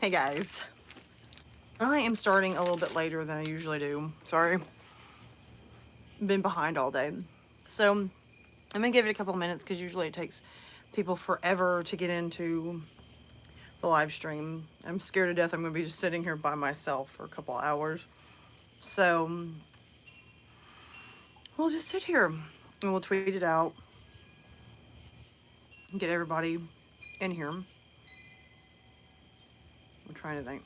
Hey guys, I am starting a little bit later than I usually do. Sorry, been behind all day. So I'm gonna give it a couple minutes because usually it takes people forever to get into the live stream. I'm scared to death I'm gonna be just sitting here by myself for a couple hours. So we'll just sit here and we'll tweet it out and get everybody in here. I'm trying to think.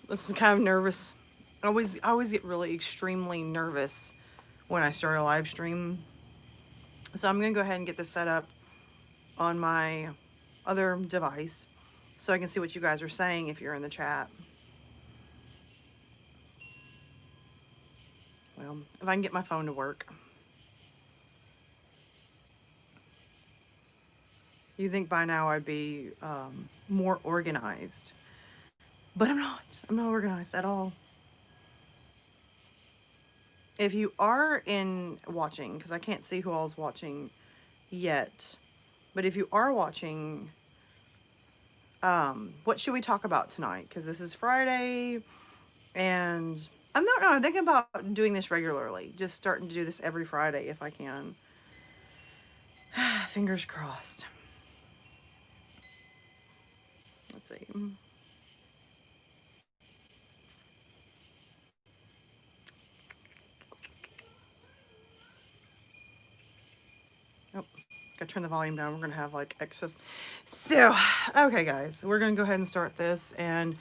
This is kind of nervous. I always get really extremely nervous when I start a live stream. So I'm gonna go ahead and get this set up on my other device so I can see what you guys are saying if you're in the chat. Well, if I can get my phone to work. You think by now I'd be more organized. But I'm not. I'm not organized at all. If you are in watching, because I can't see who all is watching yet, but if you are watching, what should we talk about tonight? Because this is Friday, and I'm thinking about doing this regularly. Just starting to do this every Friday if I can. Fingers crossed. Let's see. Oh, gotta turn the volume down. We're gonna have like excess. So, okay, guys, we're gonna go ahead and start this and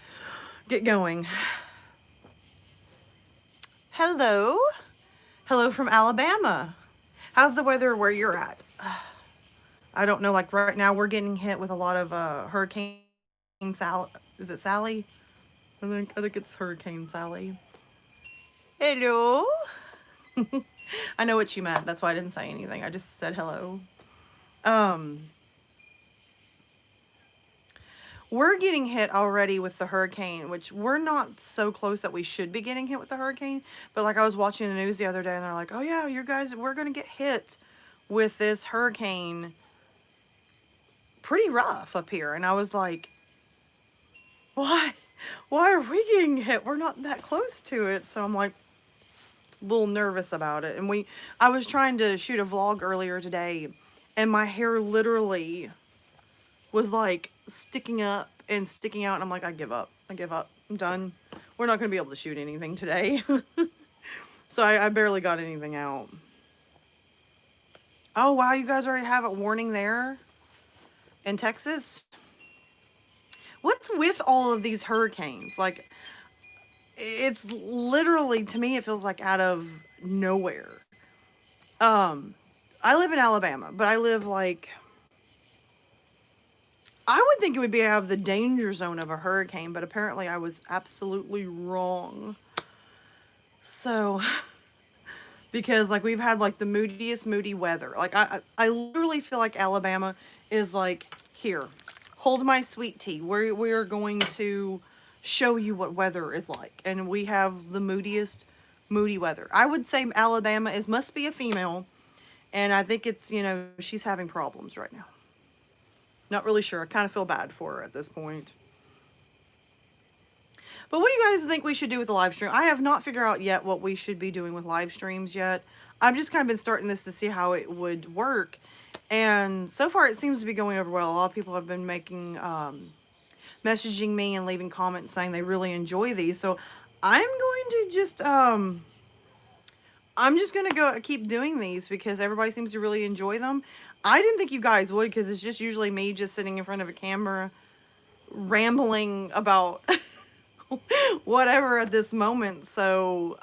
get going. Hello. Hello from Alabama. How's the weather where you're at? I don't know, like right now we're getting hit with a lot of Hurricane Sally. Is it Sally? I think it's Hurricane Sally. Hello. I know what you meant. That's why I didn't say anything. I just said hello. We're getting hit already with the hurricane, which we're not so close that we should be getting hit with the hurricane. But like I was watching the news the other day and they're like, oh yeah, you guys, we're going to get hit with this hurricane pretty rough up here. And I was like, why? Why are we getting hit? We're not that close to it. So I'm like a little nervous about it. And I was trying to shoot a vlog earlier today and my hair literally was like sticking up and sticking out. And I'm like, I give up. I'm done. We're not going to be able to shoot anything today. So I barely got anything out. Oh, wow. You guys already have a warning there in Texas. What's with all of these hurricanes? Like, it's literally, to me, it feels like out of nowhere. I live in Alabama, but I live like, I would think it would be out of the danger zone of a hurricane, but apparently I was absolutely wrong. So, because like we've had like the moody weather. Like I literally feel like Alabama is like, here, hold my sweet tea. We are going to show you what weather is like. And we have the moody weather. I would say Alabama must be a female. And I think it's, she's having problems right now. Not really sure. I kind of feel bad for her at this point. But what do you guys think we should do with the live stream? I have not figured out yet what we should be doing with live streams yet. I've just kind of been starting this to see how it would work. And so far it seems to be going over well. A lot of people have been messaging me and leaving comments saying they really enjoy these. So I'm going to just, I'm just going to keep doing these because everybody seems to really enjoy them. I didn't think you guys would because it's just usually me just sitting in front of a camera rambling about whatever at this moment. So,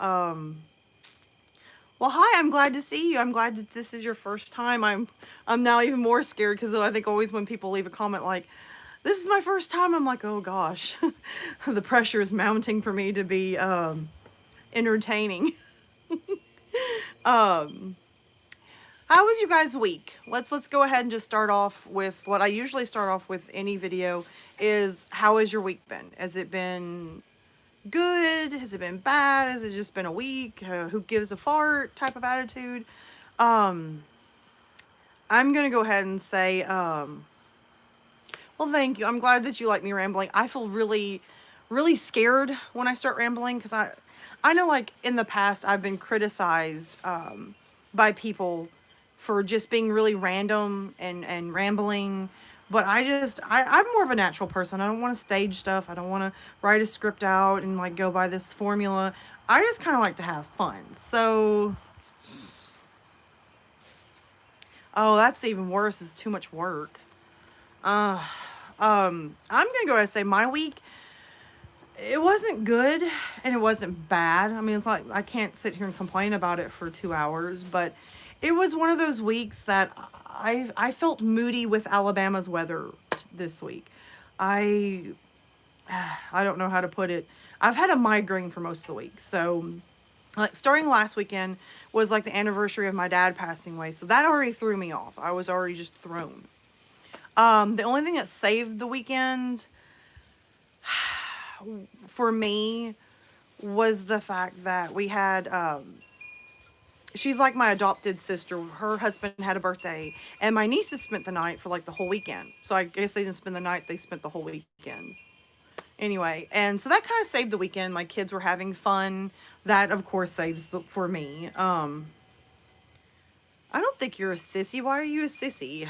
well, hi, I'm glad to see you. I'm glad that this is your first time. I'm now even more scared because I think always when people leave a comment like, this is my first time, I'm like, oh gosh, the pressure is mounting for me to be entertaining. How was you guys' week? Let's go ahead and just start off with what I usually start off with any video is how has your week been? Has it been good? Has it been bad? Has it just been a week? Who gives a fart type of attitude? I'm going to go ahead and say, well, thank you. I'm glad that you like me rambling. I feel really, really scared when I start rambling because I know like in the past I've been criticized by people for just being really random and rambling. But I'm more of a natural person. I don't want to stage stuff. I don't want to write a script out and like go by this formula. I just kind of like to have fun. So, oh, that's even worse. It's too much work. Uh, I'm gonna go ahead and say my week, it wasn't good and it wasn't bad. I mean, it's like I can't sit here and complain about it for 2 hours, but it was one of those weeks that I felt moody with Alabama's weather this week. I I don't know how to put it. I've had a migraine for most of the week, so like starting last weekend was like the anniversary of my dad passing away, so that already threw me off. I was already just thrown. The only thing that saved the weekend for me was the fact that we had she's like my adopted sister. Her husband had a birthday and my nieces spent the night for like the whole weekend. So I guess they didn't spend the night, they spent the whole weekend. Anyway, and so that kind of saved the weekend. My kids were having fun. That of course saves for me. I don't think you're a sissy. Why are you a sissy?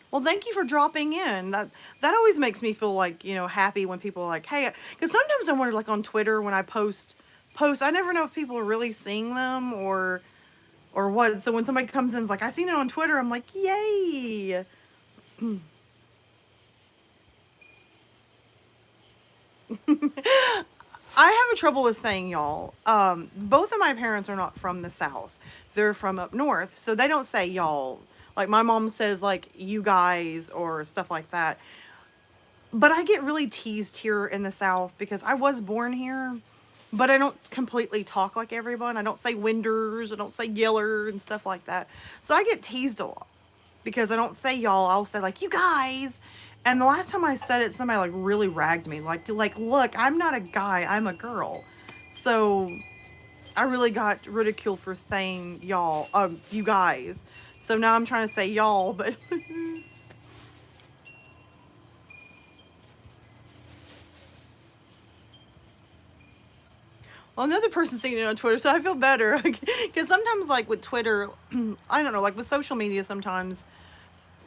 Well, thank you for dropping in. That always makes me feel like, happy when people are like, "Hey," cuz sometimes I wonder like on Twitter when I post, I never know if people are really seeing them or what. So when somebody comes in and is like, "I seen it on Twitter." I'm like, "Yay." I have a trouble with saying y'all. Both of my parents are not from the South. They're from up north, so they don't say y'all. Like my mom says like you guys or stuff like that. But I get really teased here in the South because I was born here, but I don't completely talk like everyone. I don't say winders, I don't say yeller and stuff like that. So I get teased a lot because I don't say y'all. I'll say like you guys. And the last time I said it, somebody like really ragged me. Like look, I'm not a guy, I'm a girl. So I really got ridiculed for saying y'all, you guys. So now I'm trying to say y'all, but well, another person's seeing it on Twitter, so I feel better. Because sometimes, like with Twitter, I don't know, like with social media, sometimes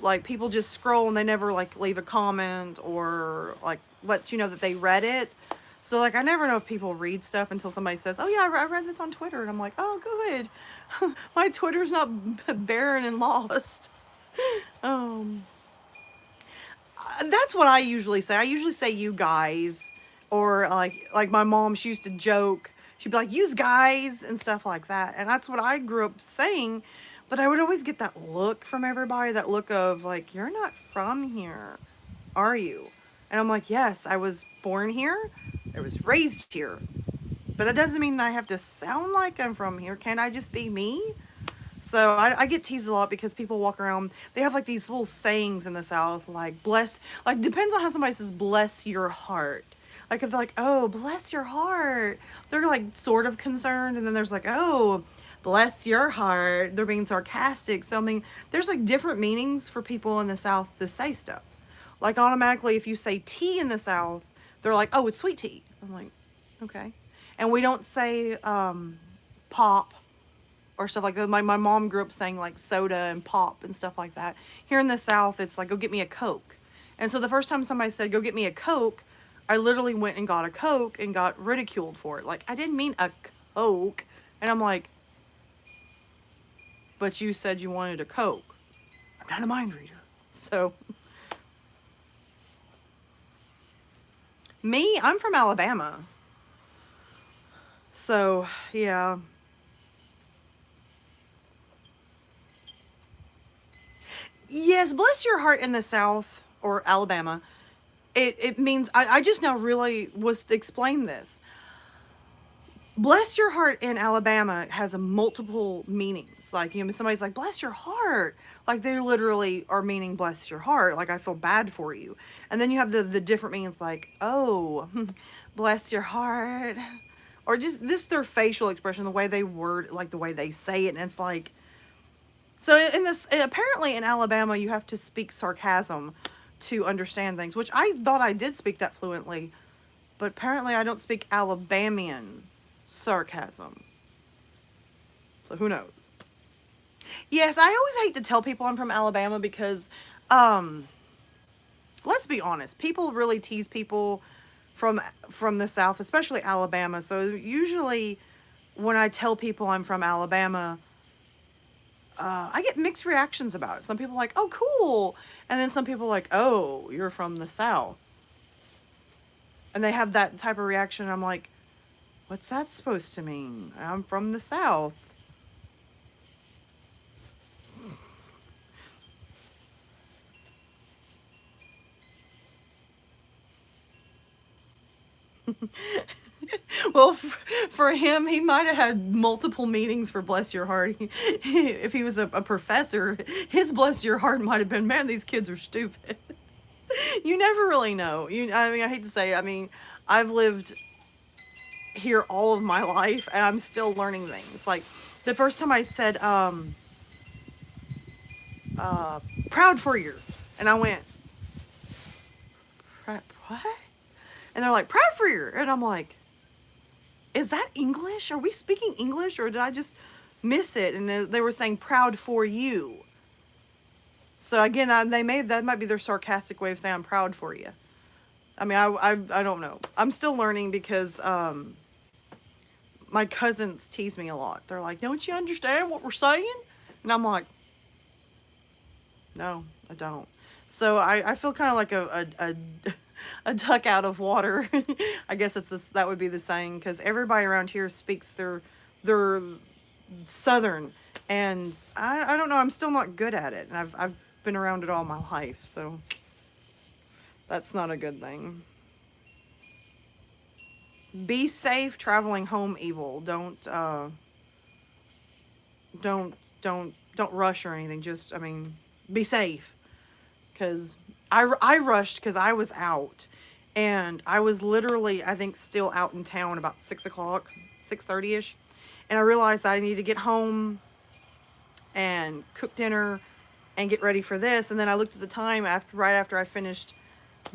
like people just scroll and they never like leave a comment or like let you know that they read it. So like I never know if people read stuff until somebody says, "Oh yeah, I read this on Twitter," and I'm like, "Oh good, my Twitter's not barren and lost." Um, that's what I usually say. I usually say you guys, or like my mom. She used to joke. She'd be like, "Use guys" and stuff like that, and that's what I grew up saying. But I would always get that look from everybody. That look of like, "You're not from here, are you?" And I'm like, "Yes, I was born here. I was raised here." But that doesn't mean that I have to sound like I'm from here. Can't I just be me? So I get teased a lot because people walk around. They have like these little sayings in the South, like bless. Like depends on how somebody says bless your heart. Like if they're like, oh bless your heart, they're like sort of concerned, and then there's like, oh bless your heart, they're being sarcastic. So I mean, there's like different meanings for people in the South to say stuff. Like automatically, if you say tea in the South, they're like, oh it's sweet tea. I'm like, okay, and we don't say pop or stuff like that. My mom grew up saying like soda and pop and stuff like that. Here in the South, it's like, go get me a Coke. And so the first time somebody said, go get me a Coke, I literally went and got a Coke and got ridiculed for it. Like, I didn't mean a Coke. And I'm like, but you said you wanted a Coke. I'm not a mind reader. So, me, I'm from Alabama. So, yeah. Yes, bless your heart in the South or Alabama. It means I just now really was to explain this. Bless your heart in Alabama has a multiple meanings. Like, somebody's like, bless your heart. Like, they literally are meaning bless your heart. Like, I feel bad for you. And then you have the different meanings like, oh, bless your heart. or just their facial expression, the way they word, like the way they say it, and it's like, so in this, apparently in Alabama, you have to speak sarcasm to understand things, which I thought I did speak that fluently, but apparently I don't speak Alabamian sarcasm. So who knows? Yes, I always hate to tell people I'm from Alabama because, let's be honest, people really tease people from the South, especially Alabama. So usually when I tell people I'm from Alabama, I get mixed reactions about it. Some people are like, oh, cool. And then some people are like, oh, you're from the South. And they have that type of reaction. I'm like, what's that supposed to mean? I'm from the South. Well, for him, he might have had multiple meanings for bless your heart. If he was a professor, his bless your heart might have been, man, these kids are stupid. You never really know. I mean, I hate to say it. I mean, I've lived here all of my life, and I'm still learning things. Like, the first time I said, proud for you. And I went, what? And they're like, proud for you. And I'm like, is that English? Are we speaking English, or did I just miss it? And they were saying proud for you. So again, that might be their sarcastic way of saying I'm proud for you. I mean, I don't know. I'm still learning because my cousins tease me a lot. They're like, don't you understand what we're saying? And I'm like, no, I don't. So I feel kind of like a duck out of water. I guess that would be the saying, because everybody around here speaks their Southern, and I don't know. I'm still not good at it, and I've been around it all my life, so that's not a good thing. Be safe traveling home, Evil. Don't rush or anything. Just, I mean, be safe, because I rushed because I was out, and I was literally, I think, still out in town about 6 o'clock, 6:30ish, and I realized I needed to get home and cook dinner and get ready for this. And then I looked at the time right after I finished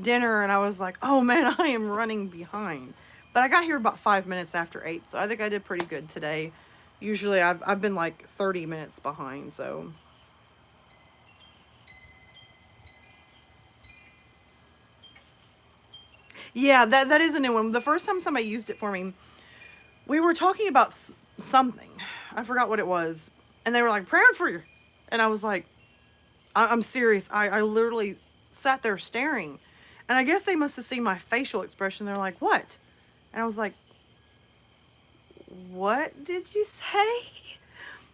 dinner, and I was like, oh man, I am running behind. But I got here about 5 minutes after 8, so I think I did pretty good today. Usually I've been like 30 minutes behind, so. Yeah, that is a new one. The first time somebody used it for me, we were talking about something. I forgot what it was. And they were like, proud for you. And I was like, I'm serious. I literally sat there staring. And I guess they must have seen my facial expression. They're like, what? And I was like, what did you say?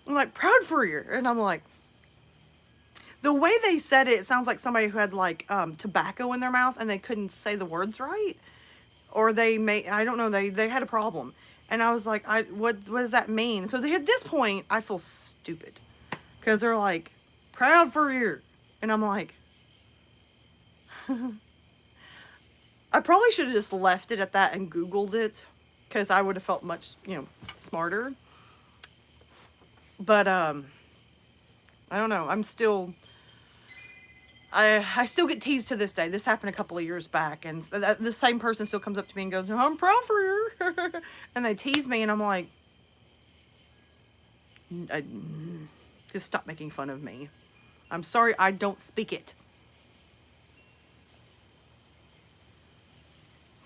I'm like, proud for you. And I'm like, the way they said it, it sounds like somebody who had like tobacco in their mouth and they couldn't say the words right. Or I don't know, they had a problem. And I was like, what does that mean? So at this point, I feel stupid. Because they're like, proud for you. And I'm like, I probably should have just left it at that and Googled it. Because I would have felt much, smarter. But, I don't know. I'm still... I still get teased to this day. This happened a couple of years back, and the same person still comes up to me and goes, I'm proud for you. And they tease me, and I'm like, just stop making fun of me. I'm sorry, I don't speak it.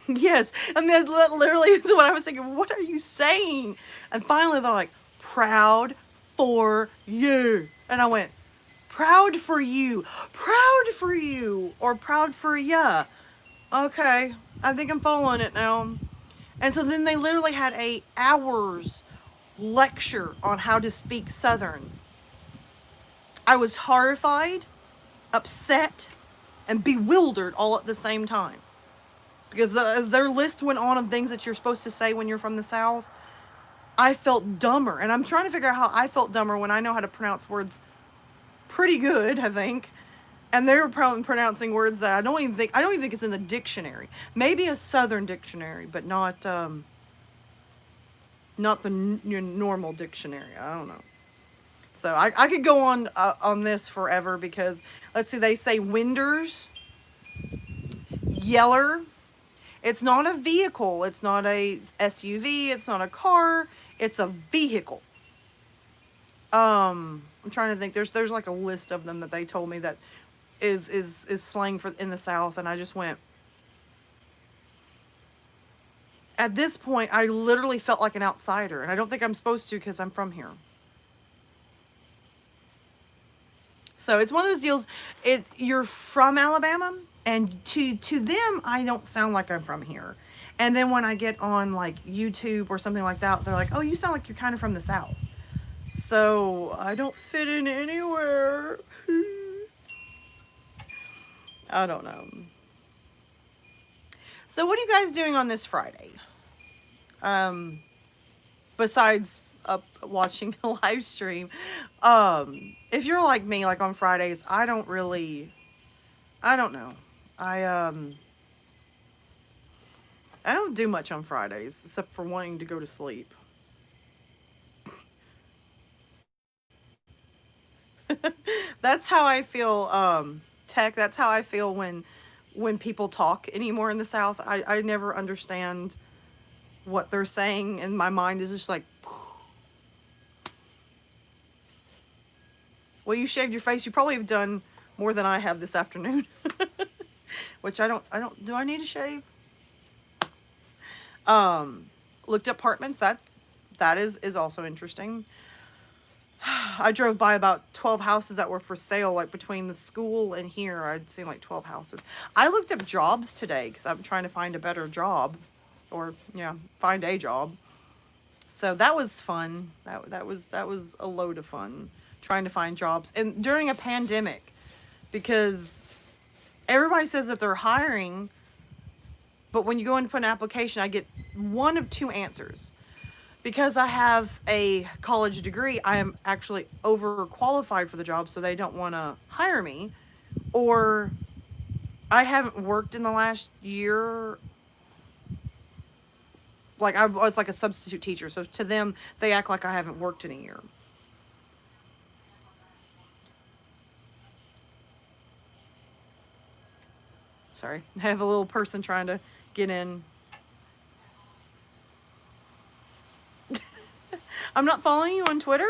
Yes, and that literally is what I was thinking. What are you saying? And finally, they're like, proud for you. And I went, proud for you, or proud for ya. Okay, I think I'm following it now. And so then they literally had a hour's lecture on how to speak Southern. I was horrified, upset, and bewildered all at the same time. Because as their list went on of things that you're supposed to say when you're from the South, I felt dumber. And I'm trying to figure out how I felt dumber when I know how to pronounce words pretty good, I think. And they're pronouncing words that I don't even think it's in the dictionary. Maybe a Southern dictionary, but not not the normal dictionary. I don't know. So I could go on this forever because let's see, they say winders, yeller. It's not a vehicle. It's not a SUV. It's not a car. It's a vehicle. I'm trying to think. There's like a list of them that they told me that is slang for in the South, and I just went. At this point, I literally felt like an outsider, and I don't think I'm supposed to because I'm from here. So it's one of those deals. You're from Alabama, and to them, I don't sound like I'm from here. And then when I get on like YouTube or something like that, they're like, "Oh, you sound like you're kind of from the South." So I don't fit in anywhere. I don't know. So what are you guys doing on this Friday? Besides watching a live stream, if you're like me, like on Fridays, I don't know. I um, I don't do much on Fridays except for wanting to go to sleep. That's how I feel. Tech. That's how I feel when people talk anymore in the South. I never understand what they're saying, and my mind is just like, well, you shaved your face. You probably have done more than I have this afternoon. Which I don't. Do I need to shave? Um, Looked at apartments. That is also interesting. I drove by about 12 houses that were for sale, like between the school and here. I'd seen like 12 houses. I looked up jobs today because I'm trying to find a better job, or yeah, find a job. So that was fun. That was a load of fun trying to find jobs and during a pandemic because everybody says that they're hiring, but when you go in to put an application, I get one of two answers. Because I have a college degree, I am actually overqualified for the job, so they don't want to hire me. Or I haven't worked in the last year. Like I was like a substitute teacher, so to them, they act like I haven't worked in a year. Sorry, I have a little person trying to get in. I'm not following you on Twitter.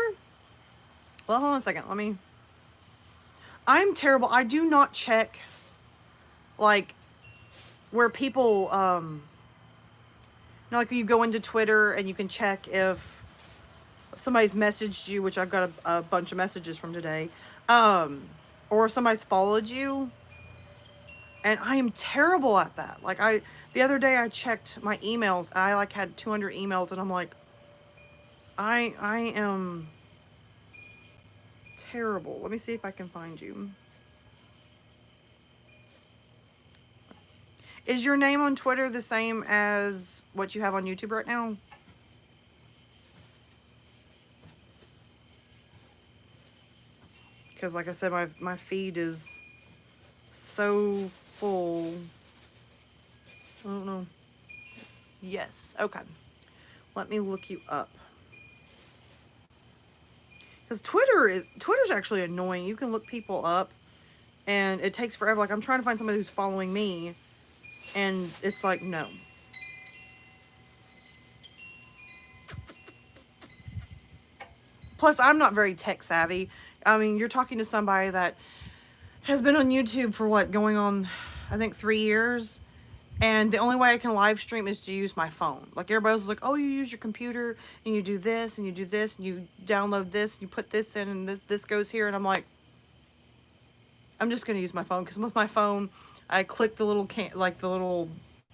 Well, hold on a second. Let me. I'm terrible. I do not check like where people like you go into Twitter and you can check if somebody's messaged you, which I've got a bunch of messages from today, um, or if somebody's followed you, and I am terrible at that. Like the other day I checked my emails and I like had 200 emails and I'm like, I am terrible. Let me see if I can find you. Is your name on Twitter the same as what you have on YouTube right now? Because like I said, my feed is so full. I don't know. Yes. Okay. Let me look you up. Because Twitter's actually annoying. You can look people up and it takes forever. Like I'm trying to find somebody who's following me and it's like no. Plus I'm not very tech savvy. I mean, you're talking to somebody that has been on YouTube for what, going on I think 3 years. And the only way I can live stream is to use my phone. Like everybody else is like, oh, you use your computer and you do this and you do this and you download this and you put this in and this goes here. And I'm like, I'm just going to use my phone because with my phone, I click the little like the little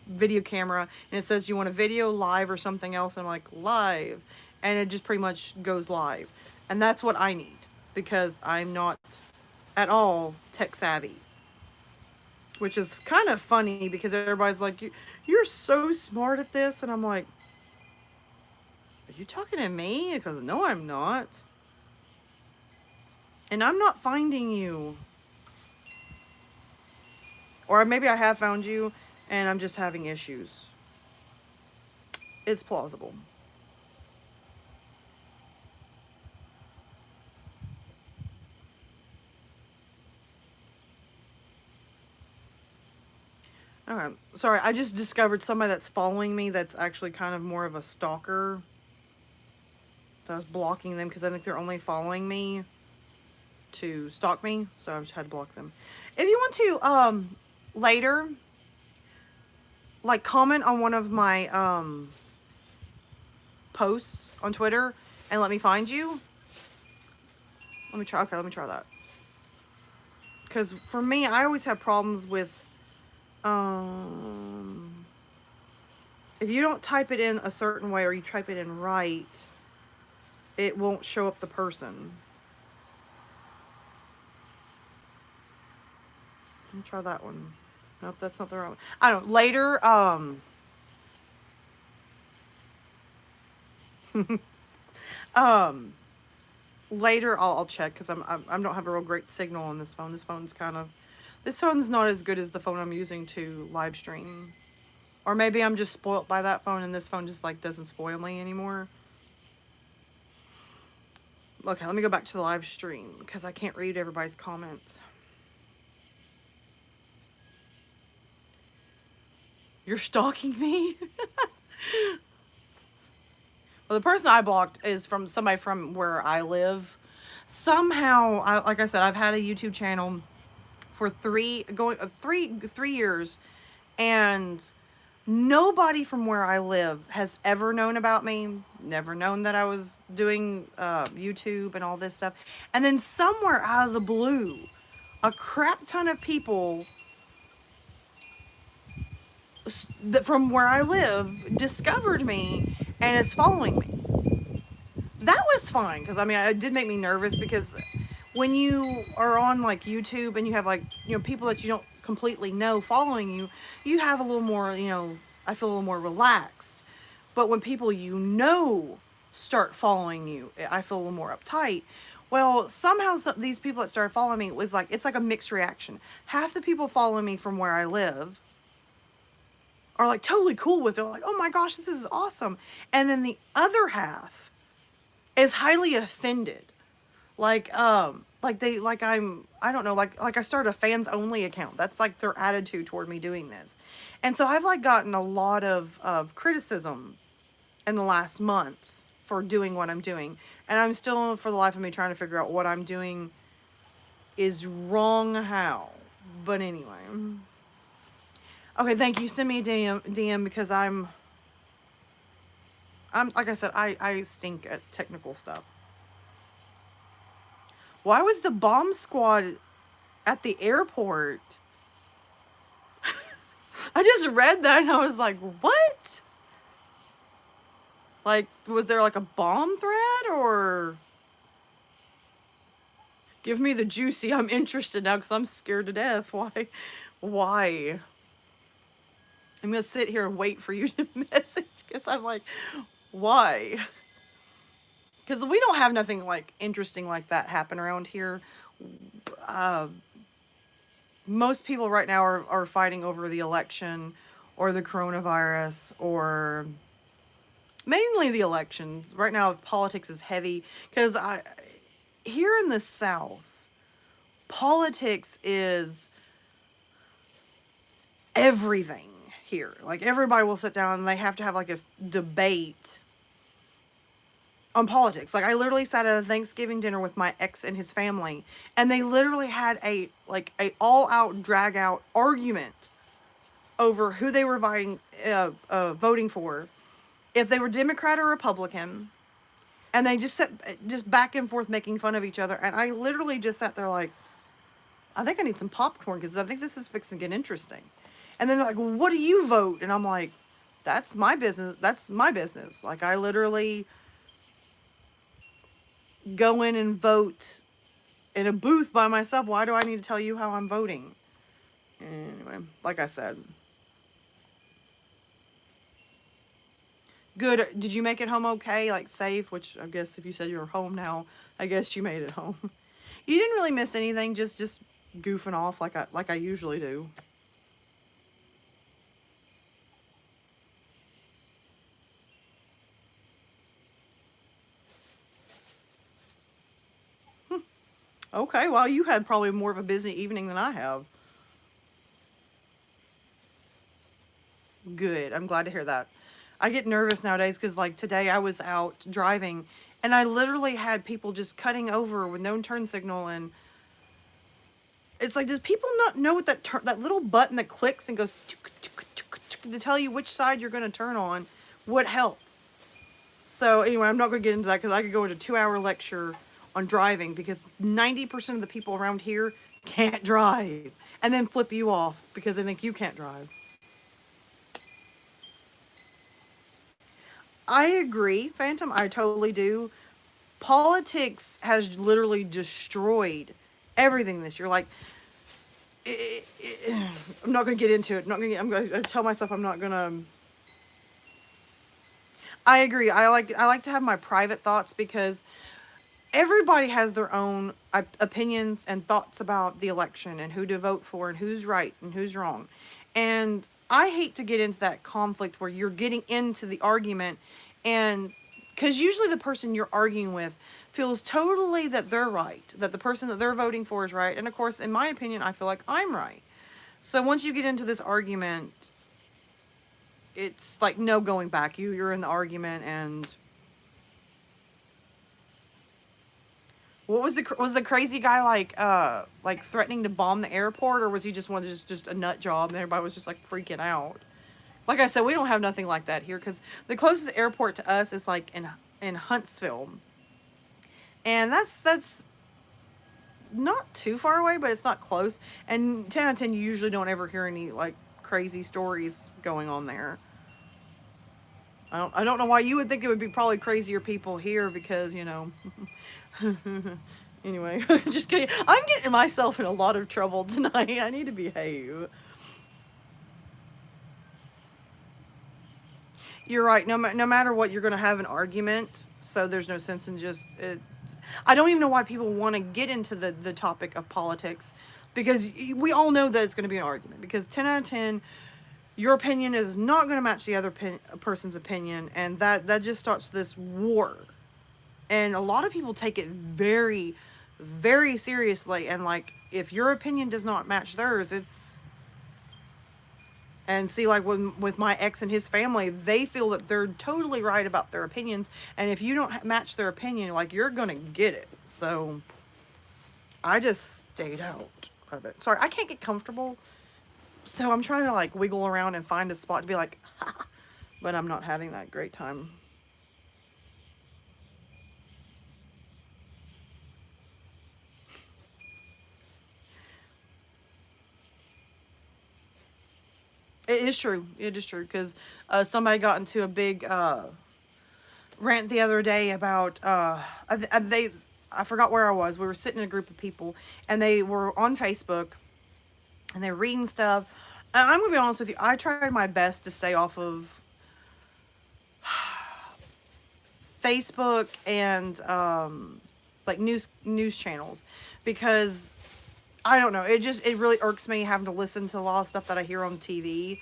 video camera and it says, you want a video, live, or something else? And I'm like, live. And it just pretty much goes live. And that's what I need because I'm not at all tech savvy. Which is kind of funny because everybody's like, you're so smart at this. And I'm like, are you talking to me? Because no, I'm not. And I'm not finding you. Or maybe I have found you and I'm just having issues. It's plausible. Okay. Sorry, I just discovered somebody that's following me that's actually kind of more of a stalker. So I was blocking them because I think they're only following me to stalk me. So I just had to block them. If you want to, later, like, comment on one of my, posts on Twitter and let me find you. Let me try. Okay, let me try that. Because for me, I always have problems with, if you don't type it in a certain way or you type it in right, it won't show up the person. Let me try that one. Nope, that's not the right one. I don't know. Later, later I'll check because I don't have a real great signal on this phone. This phone's not as good as the phone I'm using to live stream. Or maybe I'm just spoilt by that phone and this phone just like doesn't spoil me anymore. Okay, let me go back to the live stream because I can't read everybody's comments. You're stalking me? Well, the person I blocked is from somebody from where I live. Somehow, like I said, I've had a YouTube channel for 3 years, and nobody from where I live has ever known about me. Never known that I was doing YouTube and all this stuff. And then somewhere out of the blue, a crap ton of people that from where I live discovered me and is following me. That was fine because I mean it did make me nervous because when you are on like YouTube and you have like people that you don't completely know following you, you have a little more I feel a little more relaxed. But when people start following you, I feel a little more uptight. Well, somehow these people that started following me was like it's like a mixed reaction. Half the people following me from where I live are like totally cool with it, like oh my gosh, this is awesome, and then the other half is highly offended. Like they like I don't know, like I started a fans only account. That's like their attitude toward me doing this. And so I've like gotten a lot of criticism in the last month for doing what I'm doing. And I'm still for the life of me trying to figure out what I'm doing is wrong how. But anyway. Okay, thank you. Send me a DM because I'm like I said, I stink at technical stuff. Why was the bomb squad at the airport? I just read that and I was like, what? Like, was there like a bomb threat or? Give me the juicy. I'm interested now because I'm scared to death. Why? Why? I'm going to sit here and wait for you to message because I'm like, why? Because we don't have nothing like interesting like that happen around here. Most people right now are fighting over the election or the coronavirus or mainly the elections. Right now, politics is heavy because here in the South, politics is everything here. Like everybody will sit down and they have to have like a debate on politics. Like I literally sat at a Thanksgiving dinner with my ex and his family, and they literally had a all out drag out argument over who they were voting for, if they were Democrat or Republican, and they just sat just back and forth making fun of each other. And I literally just sat there like, I think I need some popcorn because I think this is fixing to get interesting. And then they're like, well, what do you vote? And I'm like, that's my business. That's my business. Like I literally go in and vote in a booth by myself. Why do I need to tell you how I'm voting? Anyway, like I said. Good. Did you make it home okay? Like safe? Which I guess if you said you're home now, I guess you made it home. You didn't really miss anything. Just goofing off like I usually do. Okay, well, you had probably more of a busy evening than I have. Good. I'm glad to hear that. I get nervous nowadays because, like, today I was out driving and I literally had people just cutting over with no turn signal. And it's like, does people not know what that little button that clicks and goes to tell you which side you're going to turn on would help? So, anyway, I'm not going to get into that because I could go into a 2-hour lecture on driving because 90% of the people around here can't drive and then flip you off because they think you can't drive. I agree, Phantom. I totally do. Politics has literally destroyed everything this year. Like, I'm not going to get into it. I'm going to tell myself I'm not going to. I agree. I like to have my private thoughts because everybody has their own opinions and thoughts about the election and who to vote for and who's right and who's wrong. And I hate to get into that conflict where you're getting into the argument, and because usually the person you're arguing with feels totally that they're right, that the person that they're voting for is right. And of course, in my opinion, I feel like I'm right. So once you get into this argument, it's like no going back. You're in the argument. And what was the crazy guy like threatening to bomb the airport, or was he just just a nut job and everybody was just like freaking out? Like I said, we don't have nothing like that here because the closest airport to us is like in Huntsville, and that's not too far away, but it's not close. And 10 out of 10, you usually don't ever hear any like crazy stories going on there. I don't know why you would think it would be probably crazier people here because, you know. Anyway, just kidding. I'm getting myself in a lot of trouble tonight. I need to behave. You're right. No matter what, you're going to have an argument. So there's no sense in just it. I don't even know why people want to get into the topic of politics, because we all know that it's going to be an argument. Because 10 out of 10, your opinion is not going to match the other person's opinion, and that just starts this war. And a lot of people take it very, very seriously. And like, if your opinion does not match theirs, it's. And see, like with my ex and his family, they feel that they're totally right about their opinions. And if you don't match their opinion, like, you're going to get it. So I just stayed out of it. Sorry, I can't get comfortable. So I'm trying to like wiggle around and find a spot to be like, ha, but I'm not having that great time. It is true. It is true because somebody got into a big rant the other day about I forgot where I was. We were sitting in a group of people and they were on Facebook and they were reading stuff. And I'm gonna be honest with you. I tried my best to stay off of Facebook and like news channels because I don't know. It really irks me having to listen to a lot of stuff that I hear on TV.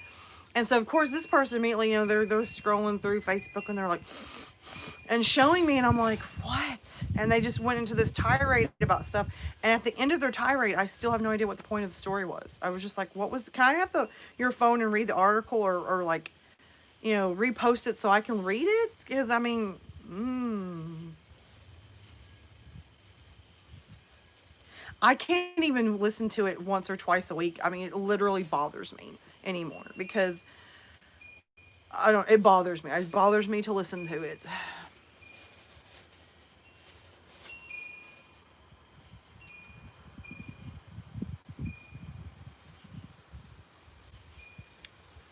And so of course this person immediately, you know, they're scrolling through Facebook and they're like and showing me, and I'm like, what? And they just went into this tirade about stuff. And at the end of their tirade, I still have no idea what the point of the story was. I was just like, can I have your phone and read the article or like, you know, repost it so I can read it? Because I mean, I can't even listen to it once or twice a week. I mean, it literally bothers me anymore because it bothers me. It bothers me to listen to it.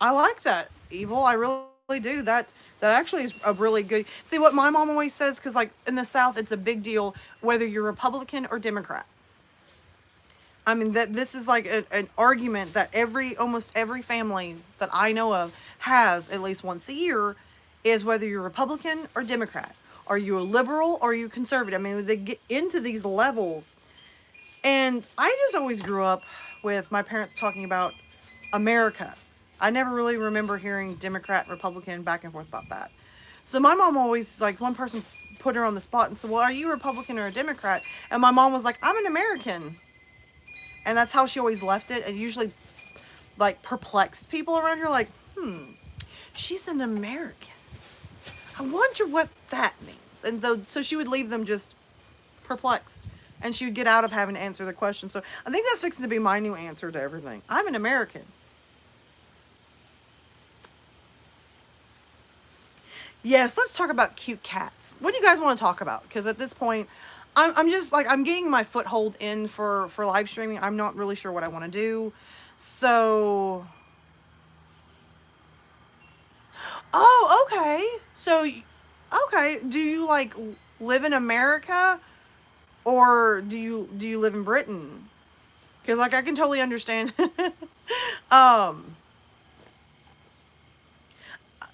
I like that, Evil. I really do. That actually is a really good. See what my mom always says, because like in the South, it's a big deal whether you're Republican or Democrat. I mean that this is like an argument that almost every family that I know of has at least once a year, is whether you're Republican or Democrat. Are you a liberal or are you conservative? I mean, they get into these levels, and I just always grew up with my parents talking about America. I never really remember hearing Democrat, Republican, back and forth about that. So my mom always, like, one person put her on the spot and said, well, are you a Republican or a Democrat? And my mom was like, I'm an American. And that's how she always left it. And usually, like, perplexed people around here, like, She's an American. I wonder what that means. And so she would leave them just perplexed. And she would get out of having to answer the question. So I think that's fixing to be my new answer to everything. I'm an American. Yes, let's talk about cute cats. What do you guys want to talk about? Because at this point, I'm just like, I'm getting my foothold in for live streaming. I'm not really sure what I want to do. So, oh, okay. So, okay. Do you like live in America, or do you live in Britain? Because like I can totally understand. um,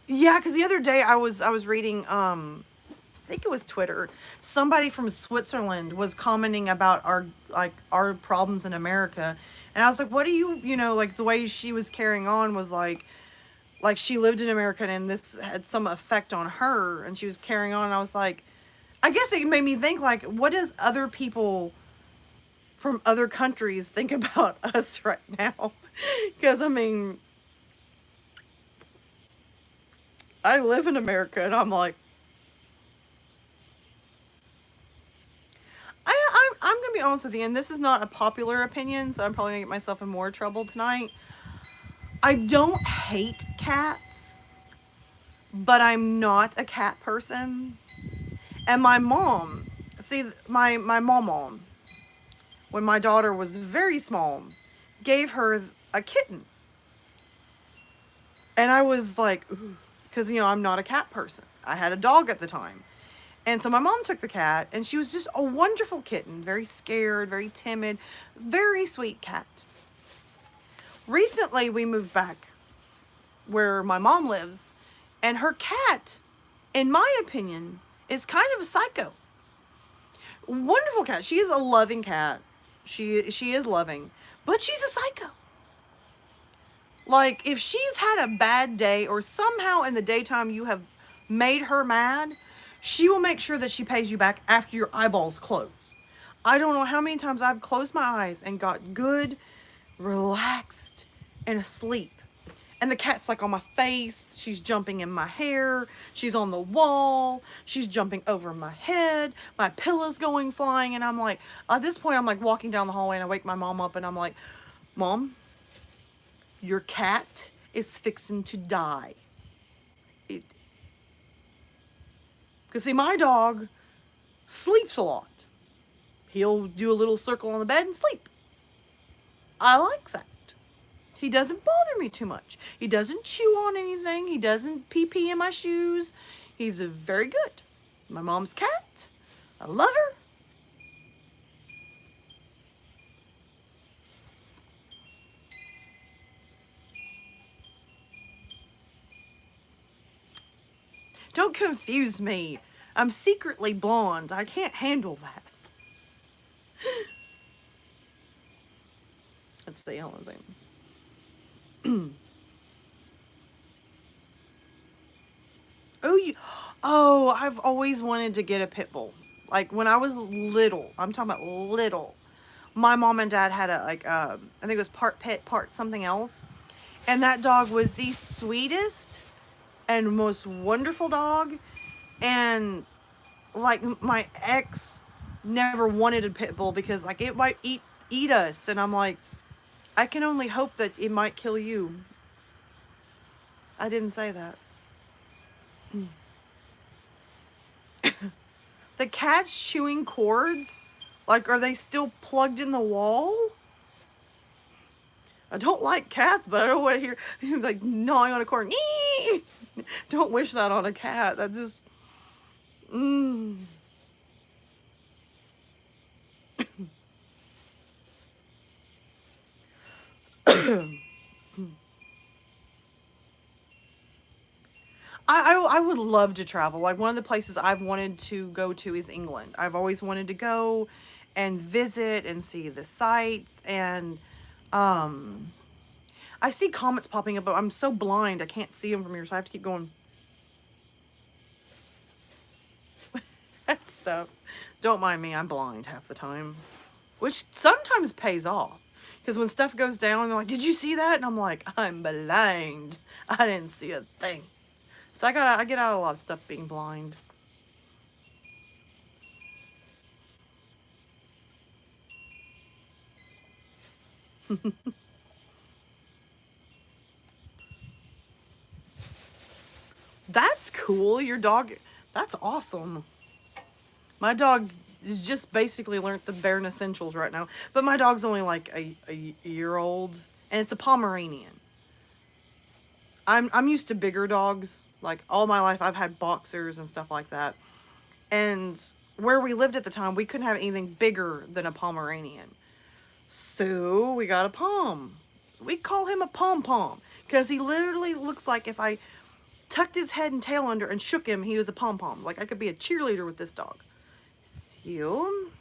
yeah. Because the other day I was reading I think it was Twitter. Somebody from Switzerland was commenting about our problems in America, and I was like, "What do you like?" The way she was carrying on was like she lived in America and this had some effect on her, and she was carrying on. And I was like, I guess it made me think like, what does other people from other countries think about us right now? Because I mean, I live in America, and I'm like, I'm gonna be honest with you, and this is not a popular opinion, so I'm probably gonna get myself in more trouble tonight. I don't hate cats, but I'm not a cat person. And my mom, see, my mom, when my daughter was very small, gave her a kitten, and I was like, because I'm not a cat person. I had a dog at the time. And so my mom took the cat, and she was just a wonderful kitten, very scared, very timid, very sweet cat. Recently, we moved back where my mom lives, and her cat, in my opinion, is kind of a psycho. Wonderful cat. She is a loving cat. She is loving, but she's a psycho. Like, if she's had a bad day, or somehow in the daytime you have made her mad, she will make sure that she pays you back after your eyeballs close. I don't know how many times I've closed my eyes and got good, relaxed, and asleep. And the cat's like on my face. She's jumping in my hair. She's on the wall. She's jumping over my head. My pillow's going flying. And I'm like, at this point, I'm like walking down the hallway, and I wake my mom up, and I'm like, Mom, your cat is fixing to die. Because see, my dog sleeps a lot. He'll do a little circle on the bed and sleep. I like that. He doesn't bother me too much. He doesn't chew on anything. He doesn't pee in my shoes. He's very good. My mom's cat. I love her. Don't confuse me. I'm secretly blonde. I can't handle that. Let's see. Hold on a second. I've always wanted to get a pit bull. Like when I was little, I'm talking about little. My mom and dad had I think it was part pit, part something else. And that dog was the sweetest and most wonderful dog. And like my ex never wanted a pit bull because like it might eat us. And I'm like, I can only hope that it might kill you. I didn't say that. The cat's chewing cords? Like, are they still plugged in the wall? I don't like cats, but I don't want to hear him like gnawing on a cord. Don't wish that on a cat. That just... I would love to travel. Like one of the places I've wanted to go to is England. I've always wanted to go and visit and see the sights. And I see comments popping up, but I'm so blind I can't see them from here, so I have to keep going. That stuff. Don't mind me, I'm blind half the time. Which sometimes pays off. Because when stuff goes down, they're like, did you see that? And I'm like, I'm blind. I didn't see a thing. So I get out a lot of stuff being blind. That's cool. Your dog, that's awesome. My dog is just basically learned the bare essentials right now. But my dog's only like a year old, and it's a Pomeranian. I'm used to bigger dogs. Like all my life, I've had boxers and stuff like that. And where we lived at the time, we couldn't have anything bigger than a Pomeranian. So we got a Pom. We call him a Pom Pom because he literally looks like if I tucked his head and tail under and shook him, he was a pom pom. Like I could be a cheerleader with this dog. Sioux.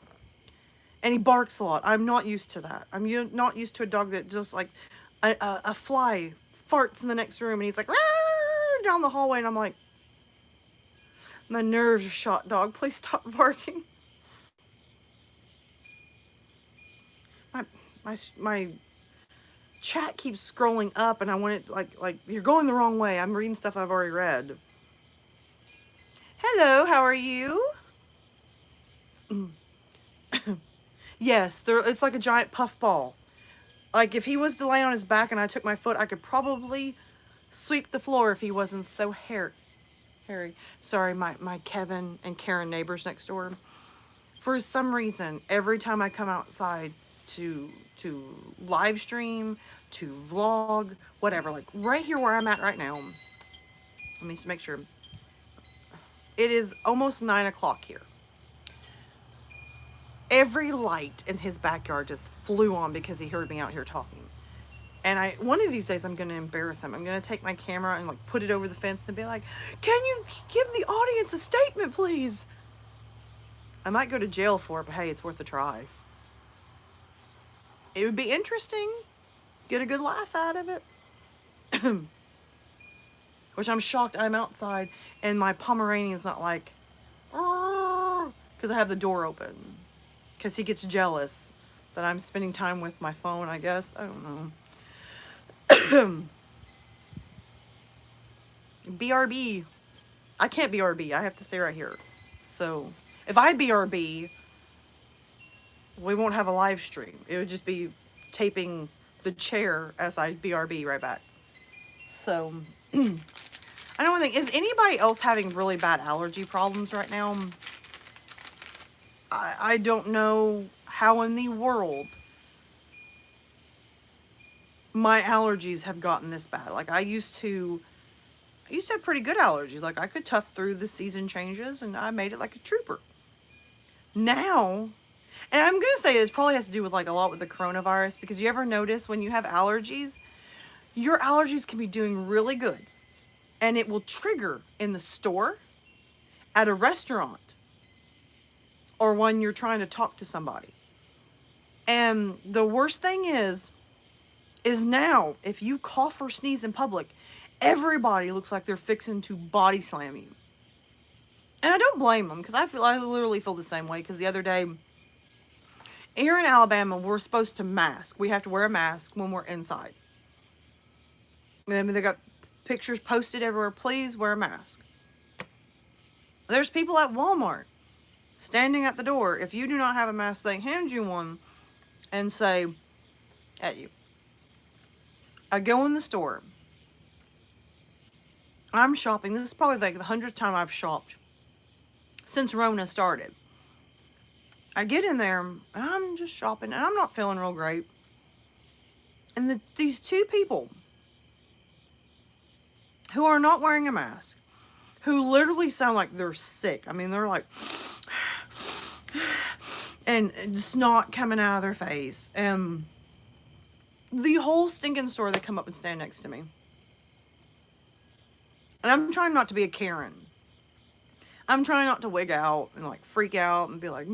And he barks a lot. I'm not used to that. Not used to a dog that just like a fly farts in the next room and he's like down the hallway, and I'm like, my nerves are shot, dog. Please stop barking. My chat keeps scrolling up, and I want it like you're going the wrong way. I'm reading stuff I've already read. Hello, how are you? Yes, it's like a giant puff ball. Like if he was to lay on his back and I took my foot, I could probably sweep the floor if he wasn't so hairy. Sorry, my Kevin and Karen neighbors next door. For some reason, every time I come outside to live stream, to vlog, whatever, like right here where I'm at right now, let me just make sure. It is almost 9 o'clock here. Every light in his backyard just flew on because he heard me out here talking. And one of these days I'm going to embarrass him. I'm going to take my camera and like put it over the fence and be like, can you give the audience a statement, please? I might go to jail for it, but hey, it's worth a try. It would be interesting. Get a good laugh out of it. Which I'm shocked I'm outside and my Pomeranian's not like, because I have the door open. Because he gets jealous that I'm spending time with my phone, I guess. I don't know. BRB. I can't BRB. I have to stay right here. So, if I BRB, we won't have a live stream. It would just be taping the chair as I BRB right back. So, I don't think, is anybody else having really bad allergy problems right now? I don't know how in the world my allergies have gotten this bad. Like I used to have pretty good allergies. Like I could tough through the season changes and I made it like a trooper. Now, and I'm going to say this probably has to do with like a lot with the coronavirus, because you ever notice when you have allergies, your allergies can be doing really good and it will trigger in the store, at a restaurant, or when you're trying to talk to somebody. And the worst thing is now, if you cough or sneeze in public, everybody looks like they're fixing to body slam you. And I don't blame them, because I literally feel the same way. Because the other day, here in Alabama, we're supposed to mask. We have to wear a mask when we're inside. And they got pictures posted everywhere. Please wear a mask. There's people at Walmart standing at the door. If you do not have a mask, they hand you one and say at you. I go in the store. I'm shopping. This is probably like the 100th time I've shopped since Rona started. I get in there, and I'm just shopping, and I'm not feeling real great. And these two people who are not wearing a mask, who literally sound like they're sick. I mean, they're like, and snot coming out of their face. And the whole stinking store, they come up and stand next to me. And I'm trying not to be a Karen. I'm trying not to wig out and like freak out and be like,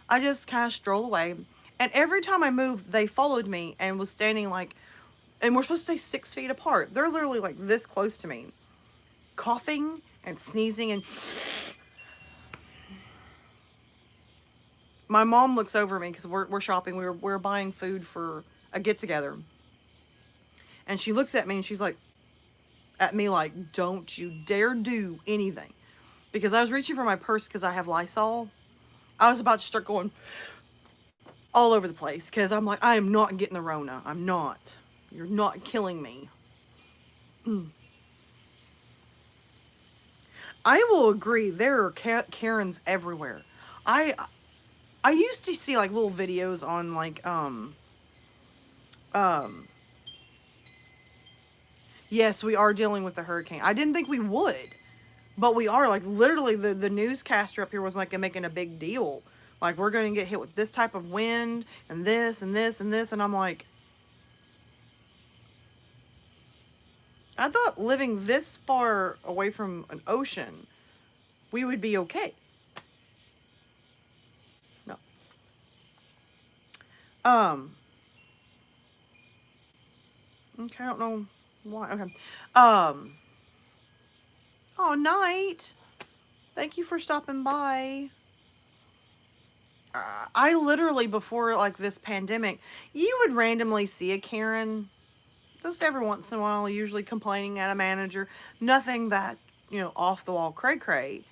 I just kind of stroll away. And every time I moved, they followed me and was standing like, and we're supposed to stay 6 feet apart. They're literally like this close to me, coughing and sneezing. And my mom looks over me because we're shopping. We're buying food for a get together. And she looks at me and she's like, at me like, don't you dare do anything. Because I was reaching for my purse because I have Lysol. I was about to start going all over the place because I'm like, I am not getting the Rona. I'm not. You're not killing me. I will agree. There are Karens everywhere. I I used to see like little videos on like um yes, we are dealing with the hurricane. I didn't think we would, but we are. Like literally the newscaster up here was like making a big deal. Like we're going to get hit with this type of wind and this and this and this, and I'm like, I thought living this far away from an ocean, we would be okay. No. Um okay, I don't know why. Okay. Um oh, Night. Thank you for stopping by. I literally, before like this pandemic, you would randomly see a Karen just every once in a while, usually complaining at a manager. Nothing that, off the wall cray cray.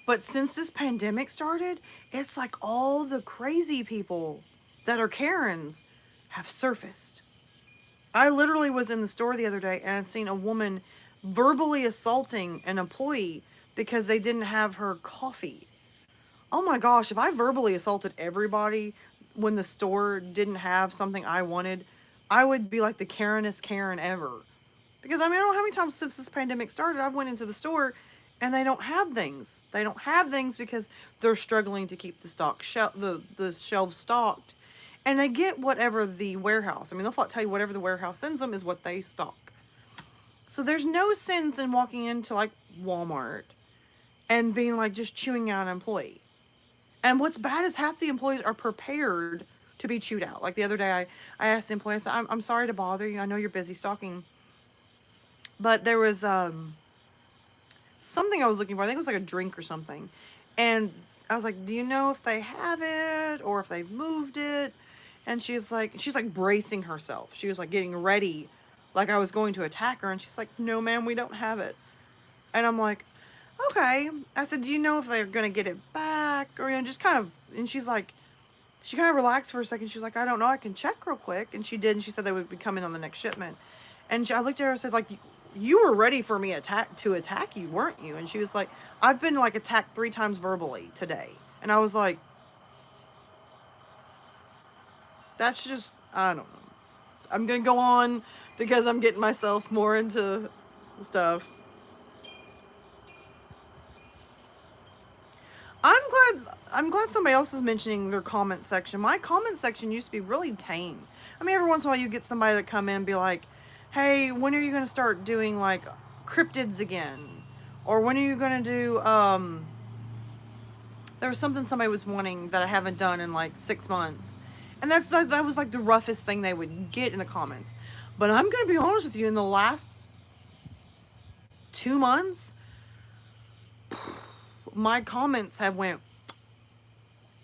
But since this pandemic started, it's like all the crazy people that are Karens have surfaced. I literally was in the store the other day and I seen a woman verbally assaulting an employee because they didn't have her coffee. Oh my gosh, if I verbally assaulted everybody when the store didn't have something I wanted, I would be like the Karenest Karen ever. Because I mean, I don't know how many times since this pandemic started, I've went into the store and they don't have things. They don't have things because they're struggling to keep the shelves stocked. And they get whatever the warehouse. I mean, they'll tell you whatever the warehouse sends them is what they stock. So there's no sense in walking into like Walmart and being like just chewing out an employee. And what's bad is half the employees are prepared to be chewed out. Like the other day, I asked the employee, I said, I'm sorry to bother you. I know you're busy stocking. But there was something I was looking for. I think it was like a drink or something. And I was like, do you know if they have it or if they've moved it? And she's like bracing herself. She was like getting ready, like I was going to attack her. And she's like, no, ma'am, we don't have it. And I'm like, okay. I said, do you know if they're going to get it back? Or, just kind of, and she's like, she kind of relaxed for a second. She's like, I don't know. I can check real quick. And she did. And she said they would be coming on the next shipment. And I looked at her and said, like, you were ready for me to attack you, weren't you? And she was like, I've been like attacked 3 times verbally today. And I was like, that's just, I don't know. I'm going to go on because I'm getting myself more into stuff. I'm glad somebody else is mentioning their comment section. My comment section used to be really tame. I mean, every once in a while you get somebody that come in and be like, hey, when are you going to start doing like cryptids again? Or when are you going to do, there was something somebody was wanting that I haven't done in like 6 months. And that was like the roughest thing they would get in the comments. But I'm going to be honest with you, in the last 2 months, my comments have went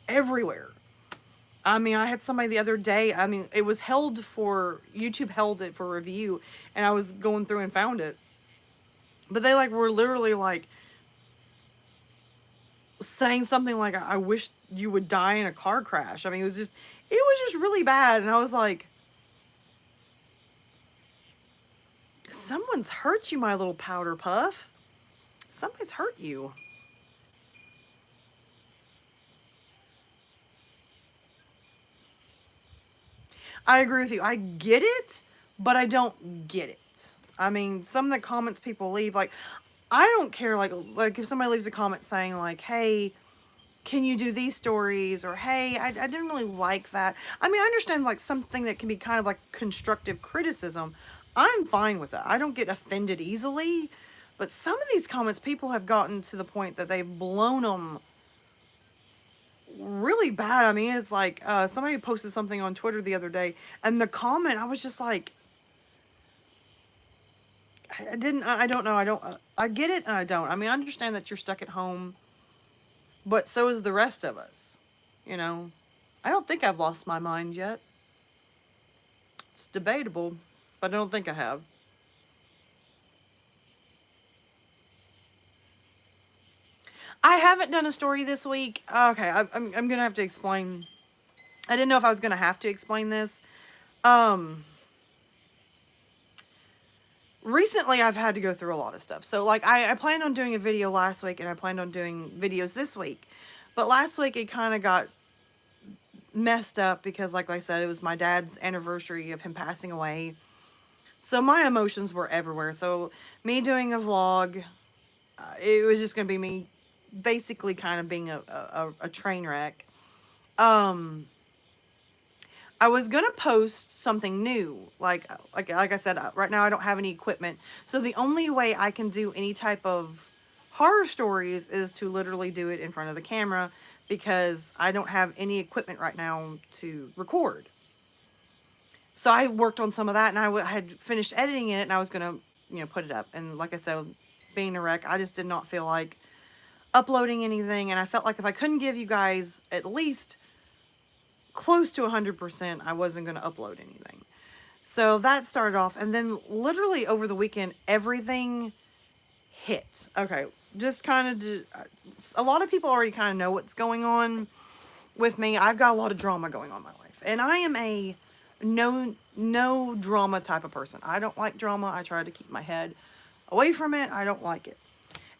everywhere. I mean, I had somebody the other day, I mean, it was YouTube held it for review, and I was going through and found it. But they like were literally like saying something like, I wish you would die in a car crash. I mean, it was just really bad. And I was like, someone's hurt you, my little powder puff. Somebody's hurt you. I agree with you. I get it, but I don't get it. I mean, some of the comments people leave, like, I don't care, like if somebody leaves a comment saying, like, hey, can you do these stories? Or, hey, I didn't really like that. I mean, I understand, like, something that can be kind of like constructive criticism. I'm fine with that. I don't get offended easily. But some of these comments, people have gotten to the point that they've blown them really bad. I mean, it's like somebody posted something on Twitter the other day, and the comment, I was just like, I don't know, I get it and I don't. I mean, I understand that you're stuck at home, but so is the rest of us, you know. I don't think I've lost my mind yet. It's debatable, but I don't think I have. I haven't done a story this week. Okay, I'm gonna have to explain. I didn't know if I was gonna have to explain this. Um, Recently I've had to go through a lot of stuff. So like I planned on doing a video last week and I planned on doing videos this week. But last week it kind of got messed up because like I said, it was my dad's anniversary of him passing away. So my emotions were everywhere. So me doing a vlog, it was just going to be me basically kind of being a train wreck. Um, I was gonna post something new, like I said, right now I don't have any equipment, so the only way I can do any type of horror stories is to literally do it in front of the camera because I don't have any equipment right now to record. So I worked on some of that, and I had finished editing it, and I was gonna, put it up. And like I said, being a wreck, I just did not feel like uploading anything, and I felt like if I couldn't give you guys at least close to 100%, I wasn't going to upload anything. So that started off, and then literally over the weekend, everything hit. Okay, just kind of, a lot of people already kind of know what's going on with me. I've got a lot of drama going on in my life, and I am a no drama type of person. I don't like drama. I try to keep my head away from it. I don't like it.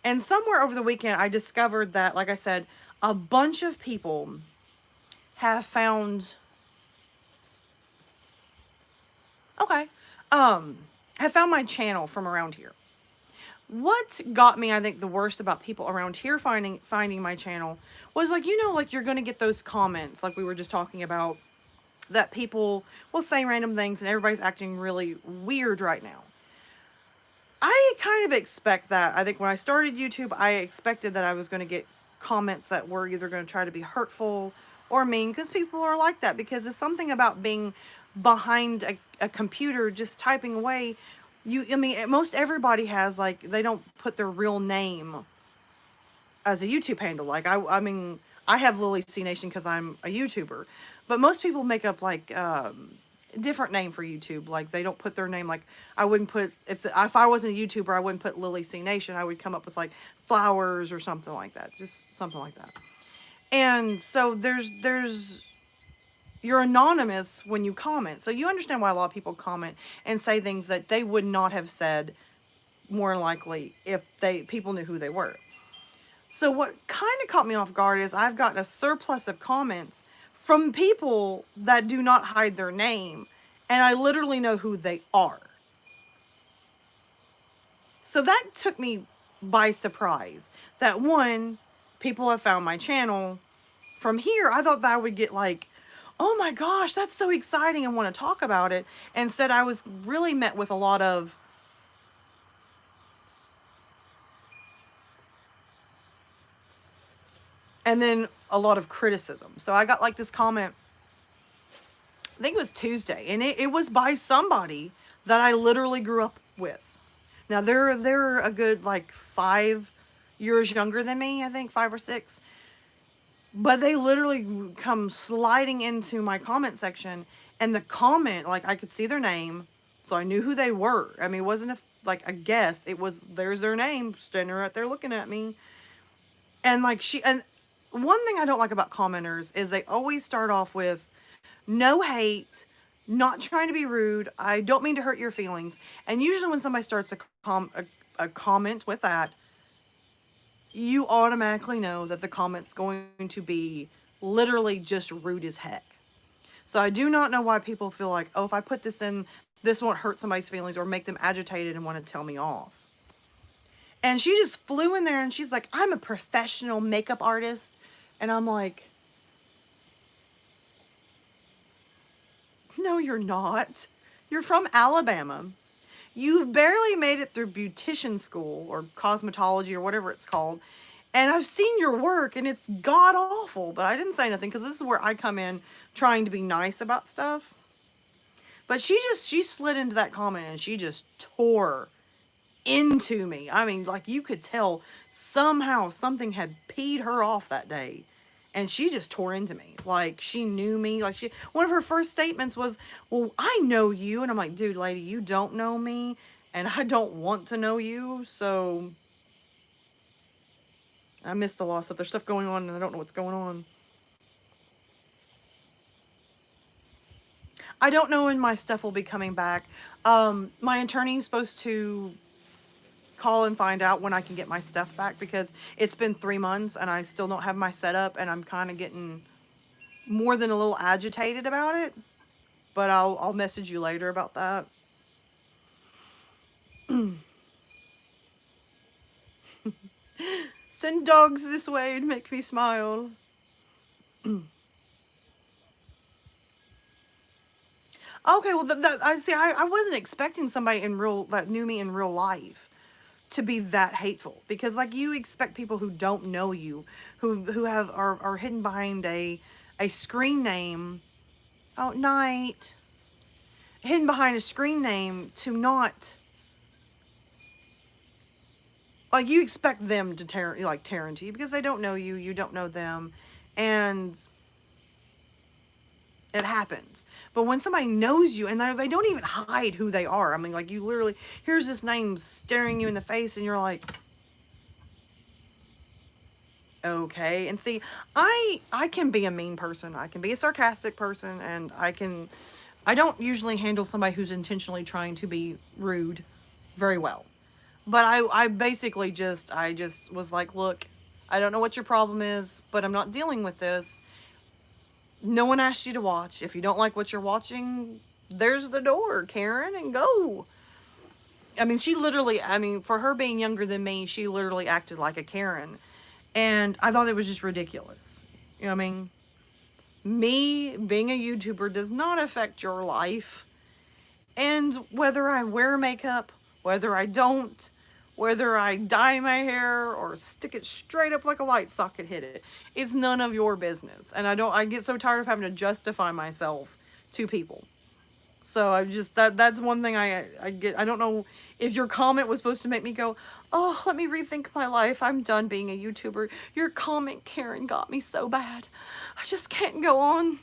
And somewhere over the weekend, I discovered that, like I said, a bunch of people have found, okay, have found my channel from around here. What got me, I think, the worst about people around here finding my channel was like, like you're gonna get those comments like we were just talking about, that people will say random things and everybody's acting really weird right now. I kind of expect that. I think when I started YouTube, I expected that I was going to get comments that were either going to try to be hurtful or mean, because people are like that, because it's something about being behind a computer just typing away. I mean, most everybody has, like, they don't put their real name as a YouTube handle. Like, I mean, I have Lillie C Nation because I'm a YouTuber, but most people make up, like, different name for YouTube. Like, they don't put their name. Like, I wouldn't put, if I wasn't a YouTuber, I wouldn't put Lillie C Nation. I would come up with, like, flowers or something like that. Just something like that. And so you're anonymous when you comment. So you understand why a lot of people comment and say things that they would not have said, more likely, if people knew who they were. So what kind of caught me off guard is I've gotten a surplus of comments from people that do not hide their name, and I literally know who they are. So that took me by surprise. That one, people have found my channel. From here, I thought that I would get like, oh my gosh, that's so exciting, and want to talk about it. Instead, I was really met with a lot of, and then a lot of criticism. So I got like this comment, I think it was Tuesday, and it was by somebody that I literally grew up with. Now they're a good like 5 years younger than me, I think 5 or 6. But they literally come sliding into my comment section, and the comment, like, I could see their name, so I knew who they were. I mean, it wasn't like a guess. It was, there's their name standing right there looking at me. And like and one thing I don't like about commenters is they always start off with no hate, not trying to be rude, I don't mean to hurt your feelings. And usually when somebody starts a comment with that, you automatically know that the comment's going to be literally just rude as heck. So I do not know why people feel like, oh, if I put this in, this won't hurt somebody's feelings or make them agitated and want to tell me off. And she just flew in there and she's like, I'm a professional makeup artist. And I'm like, no, you're not. You're from Alabama. You barely made it through beautician school or cosmetology or whatever it's called. And I've seen your work and it's god awful, but I didn't say nothing because this is where I come in trying to be nice about stuff. But she slid into that comment and she just tore into me. I mean, like, you could tell somehow something had peed her off that day. And she just tore into me. Like, she knew me. Like, one of her first statements was, well, I know you. And I'm like, dude, lady, you don't know me. And I don't want to know you. So I missed a lot of stuff. There's stuff going on and I don't know what's going on. I don't know when my stuff will be coming back. My attorney's supposed to call and find out when I can get my stuff back because it's been 3 months and I still don't have my setup and I'm kind of getting more than a little agitated about it. But I'll message you later about that. Send dogs this way and make me smile. Okay, well, I see. I wasn't expecting somebody in real that knew me in real life to be that hateful because, like, you expect people who don't know you, who are hidden behind a screen name. Oh, night. Hidden behind a screen name to not like you expect them to tear into you because they don't know you, you don't know them, and it happens. But when somebody knows you and they don't even hide who they are, I mean, like, you literally, here's this name staring you in the face and you're like, okay. And see, I can be a mean person. I can be a sarcastic person, and I don't usually handle somebody who's intentionally trying to be rude very well. But I basically I just was like, look, I don't know what your problem is, but I'm not dealing with this. No one asked you to watch. If you don't like what you're watching, there's the door, Karen, and go. I mean, for her being younger than me, she literally acted like a Karen. And I thought it was just ridiculous. You know what I mean? Me being a YouTuber does not affect your life. And whether I wear makeup, whether I don't, whether I dye my hair or stick it straight up like a light socket hit it, it's none of your business. And I get so tired of having to justify myself to people. So that's one thing I get. I don't know if your comment was supposed to make me go, oh, let me rethink my life. I'm done being a YouTuber. Your comment, Karen, got me so bad. I just can't go on.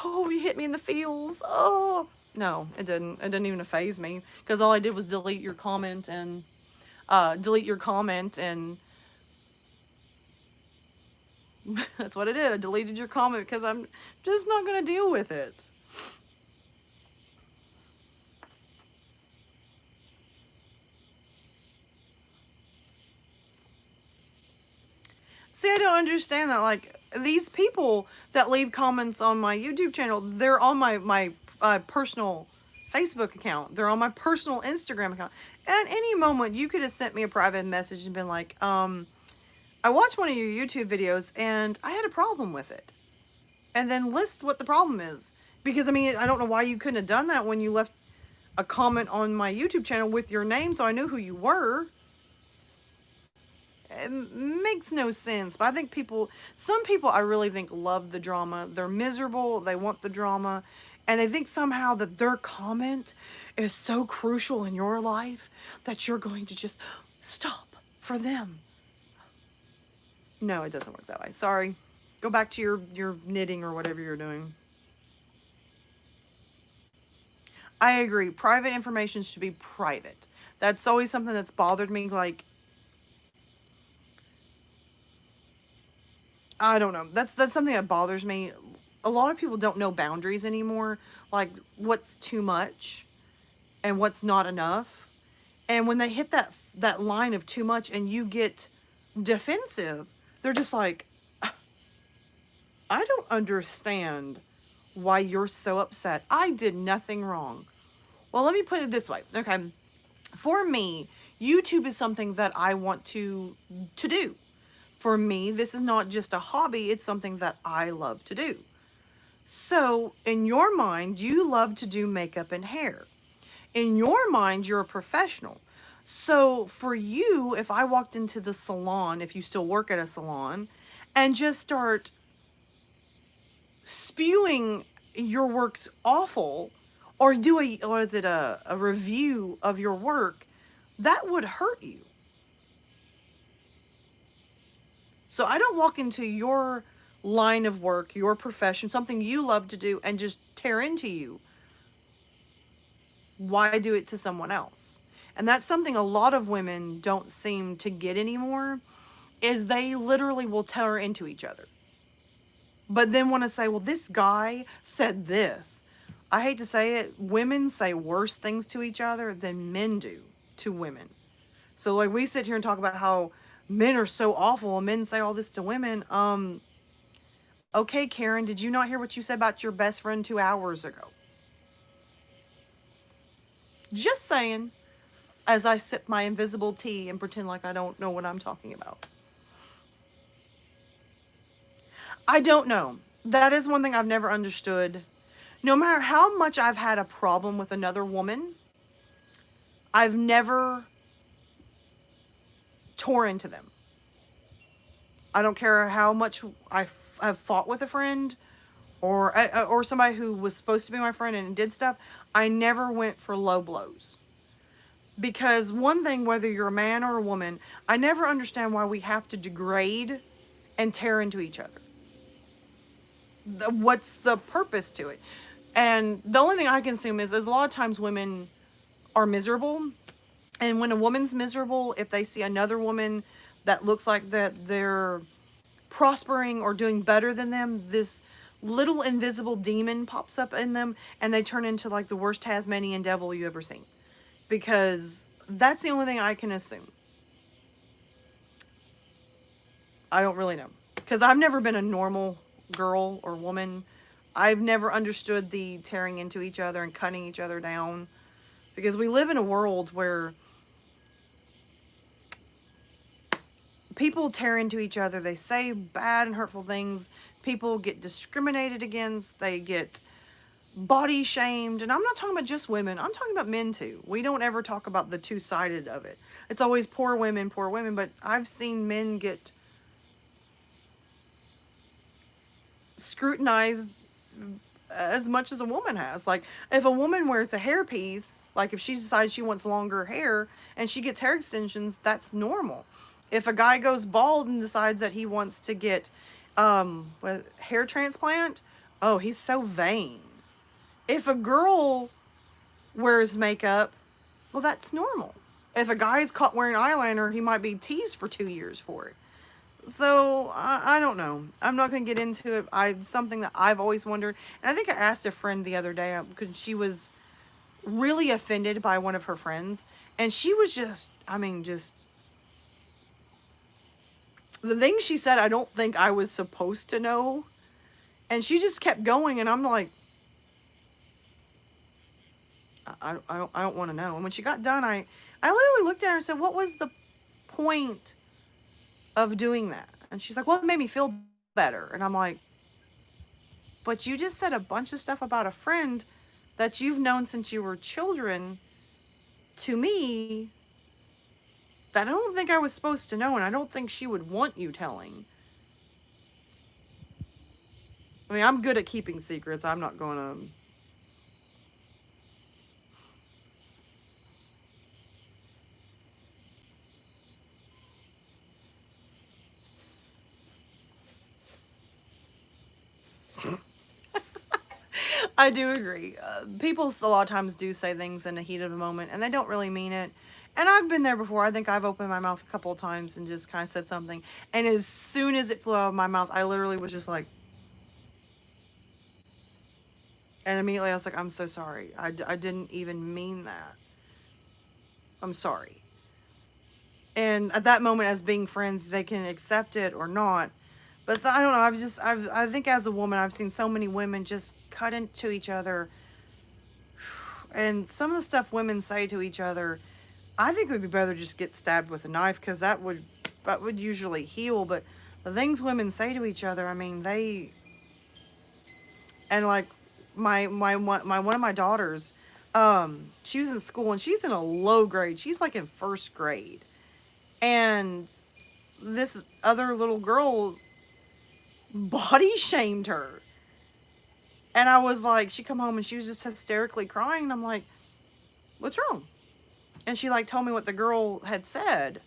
Oh, you hit me in the feels. Oh. No, it didn't. It didn't even faze me because all I did was delete your comment and that's what I did. I deleted your comment because I'm just not going to deal with it. See, I don't understand that. Like, these people that leave comments on my YouTube channel, they're on my personal Facebook account. They're on my personal Instagram account. At any moment, you could have sent me a private message and been like, I watched one of your YouTube videos and I had a problem with it. And then list what the problem is. Because, I mean, I don't know why you couldn't have done that when you left a comment on my YouTube channel with your name so I knew who you were. It makes no sense. But I think some people I really think love the drama. They're miserable. They want the drama. And they think somehow that their comment is so crucial in your life that you're going to just stop for them. No, it doesn't work that way. Sorry. Go back to your knitting or whatever you're doing. I agree. Private information should be private. That's always something that's bothered me. Like, I don't know. That's something that bothers me. A lot of people don't know boundaries anymore. Like, what's too much and what's not enough. And when they hit that line of too much and you get defensive, they're just like, I don't understand why you're so upset. I did nothing wrong. Well, let me put it this way. Okay. For me, YouTube is something that I want to do. For me, this is not just a hobby. It's something that I love to do. So in your mind, you love to do makeup and hair. In your mind, you're a professional. So for you, if I walked into the salon, if you still work at a salon, and just start spewing your work's awful, or is it a review of your work, that would hurt you. So I don't walk into your line of work, your profession, something you love to do, and just tear into you. Why do it to someone else? And that's something a lot of women don't seem to get anymore, is they literally will tear into each other. But then want to say, well, this guy said this. I hate to say it, women say worse things to each other than men do to women. So like we sit here and talk about how men are so awful and men say all this to women. Okay, Karen, did you not hear what you said about your best friend 2 hours ago? Just saying, as I sip my invisible tea and pretend like I don't know what I'm talking about. I don't know. That is one thing I've never understood. No matter how much I've had a problem with another woman, I've never tore into them. I don't care how much I've fought with a friend or somebody who was supposed to be my friend and did stuff. I never went for low blows. Because one thing, whether you're a man or a woman, I never understand why we have to degrade and tear into each other. What's the purpose to it? And the only thing I can assume is a lot of times women are miserable. And when a woman's miserable, if they see another woman that looks like that they're prospering or doing better than them, this little invisible demon pops up in them and they turn into like the worst Tasmanian devil you ever seen. Because that's the only thing I can assume. I don't really know. Because I've never been a normal girl or woman. I've never understood the tearing into each other and cutting each other down. Because we live in a world where people tear into each other. They say bad and hurtful things. People get discriminated against. They get body shamed. And I'm not talking about just women. I'm talking about men too. We don't ever talk about the two-sided of it. It's always poor women, poor women. But I've seen men get scrutinized as much as a woman has. Like, if a woman wears a hairpiece, like if she decides she wants longer hair and she gets hair extensions, that's normal. If a guy goes bald and decides that he wants to get hair transplant, oh, he's so vain. If a girl wears makeup, well, that's normal. If a guy is caught wearing eyeliner, he might be teased for 2 years for it. So, I don't know. I'm not going to get into it. Something that I've always wondered. And I think I asked a friend the other day because she was really offended by one of her friends. And she was just, the things she said, I don't think I was supposed to know. And she just kept going. And I'm like, I don't want to know. And when she got done, I literally looked at her and said, what was the point of doing that? And she's like, well, it made me feel better. And I'm like, but you just said a bunch of stuff about a friend that you've known since you were children to me that I don't think I was supposed to know, and I don't think she would want you telling. I mean, I'm good at keeping secrets. I'm not going to... I do agree. People a lot of times do say things in the heat of the moment, and they don't really mean it. And I've been there before. I think I've opened my mouth a couple of times and just kind of said something. And as soon as it flew out of my mouth, I literally was just like... And immediately I was like, I'm so sorry. I didn't even mean that. I'm sorry. And at that moment, as being friends, they can accept it or not. But so, I don't know. I think as a woman, I've seen so many women just cut into each other. And some of the stuff women say to each other, I think it would be better just get stabbed with a knife, because that would usually heal. But the things women say to each other, I mean, they... And like my one of my daughters, she was in school and she's in a low grade. She's like in first grade. And this other little girl body shamed her. And I was like, she come home and she was just hysterically crying. And I'm like, what's wrong? And she like told me what the girl had said.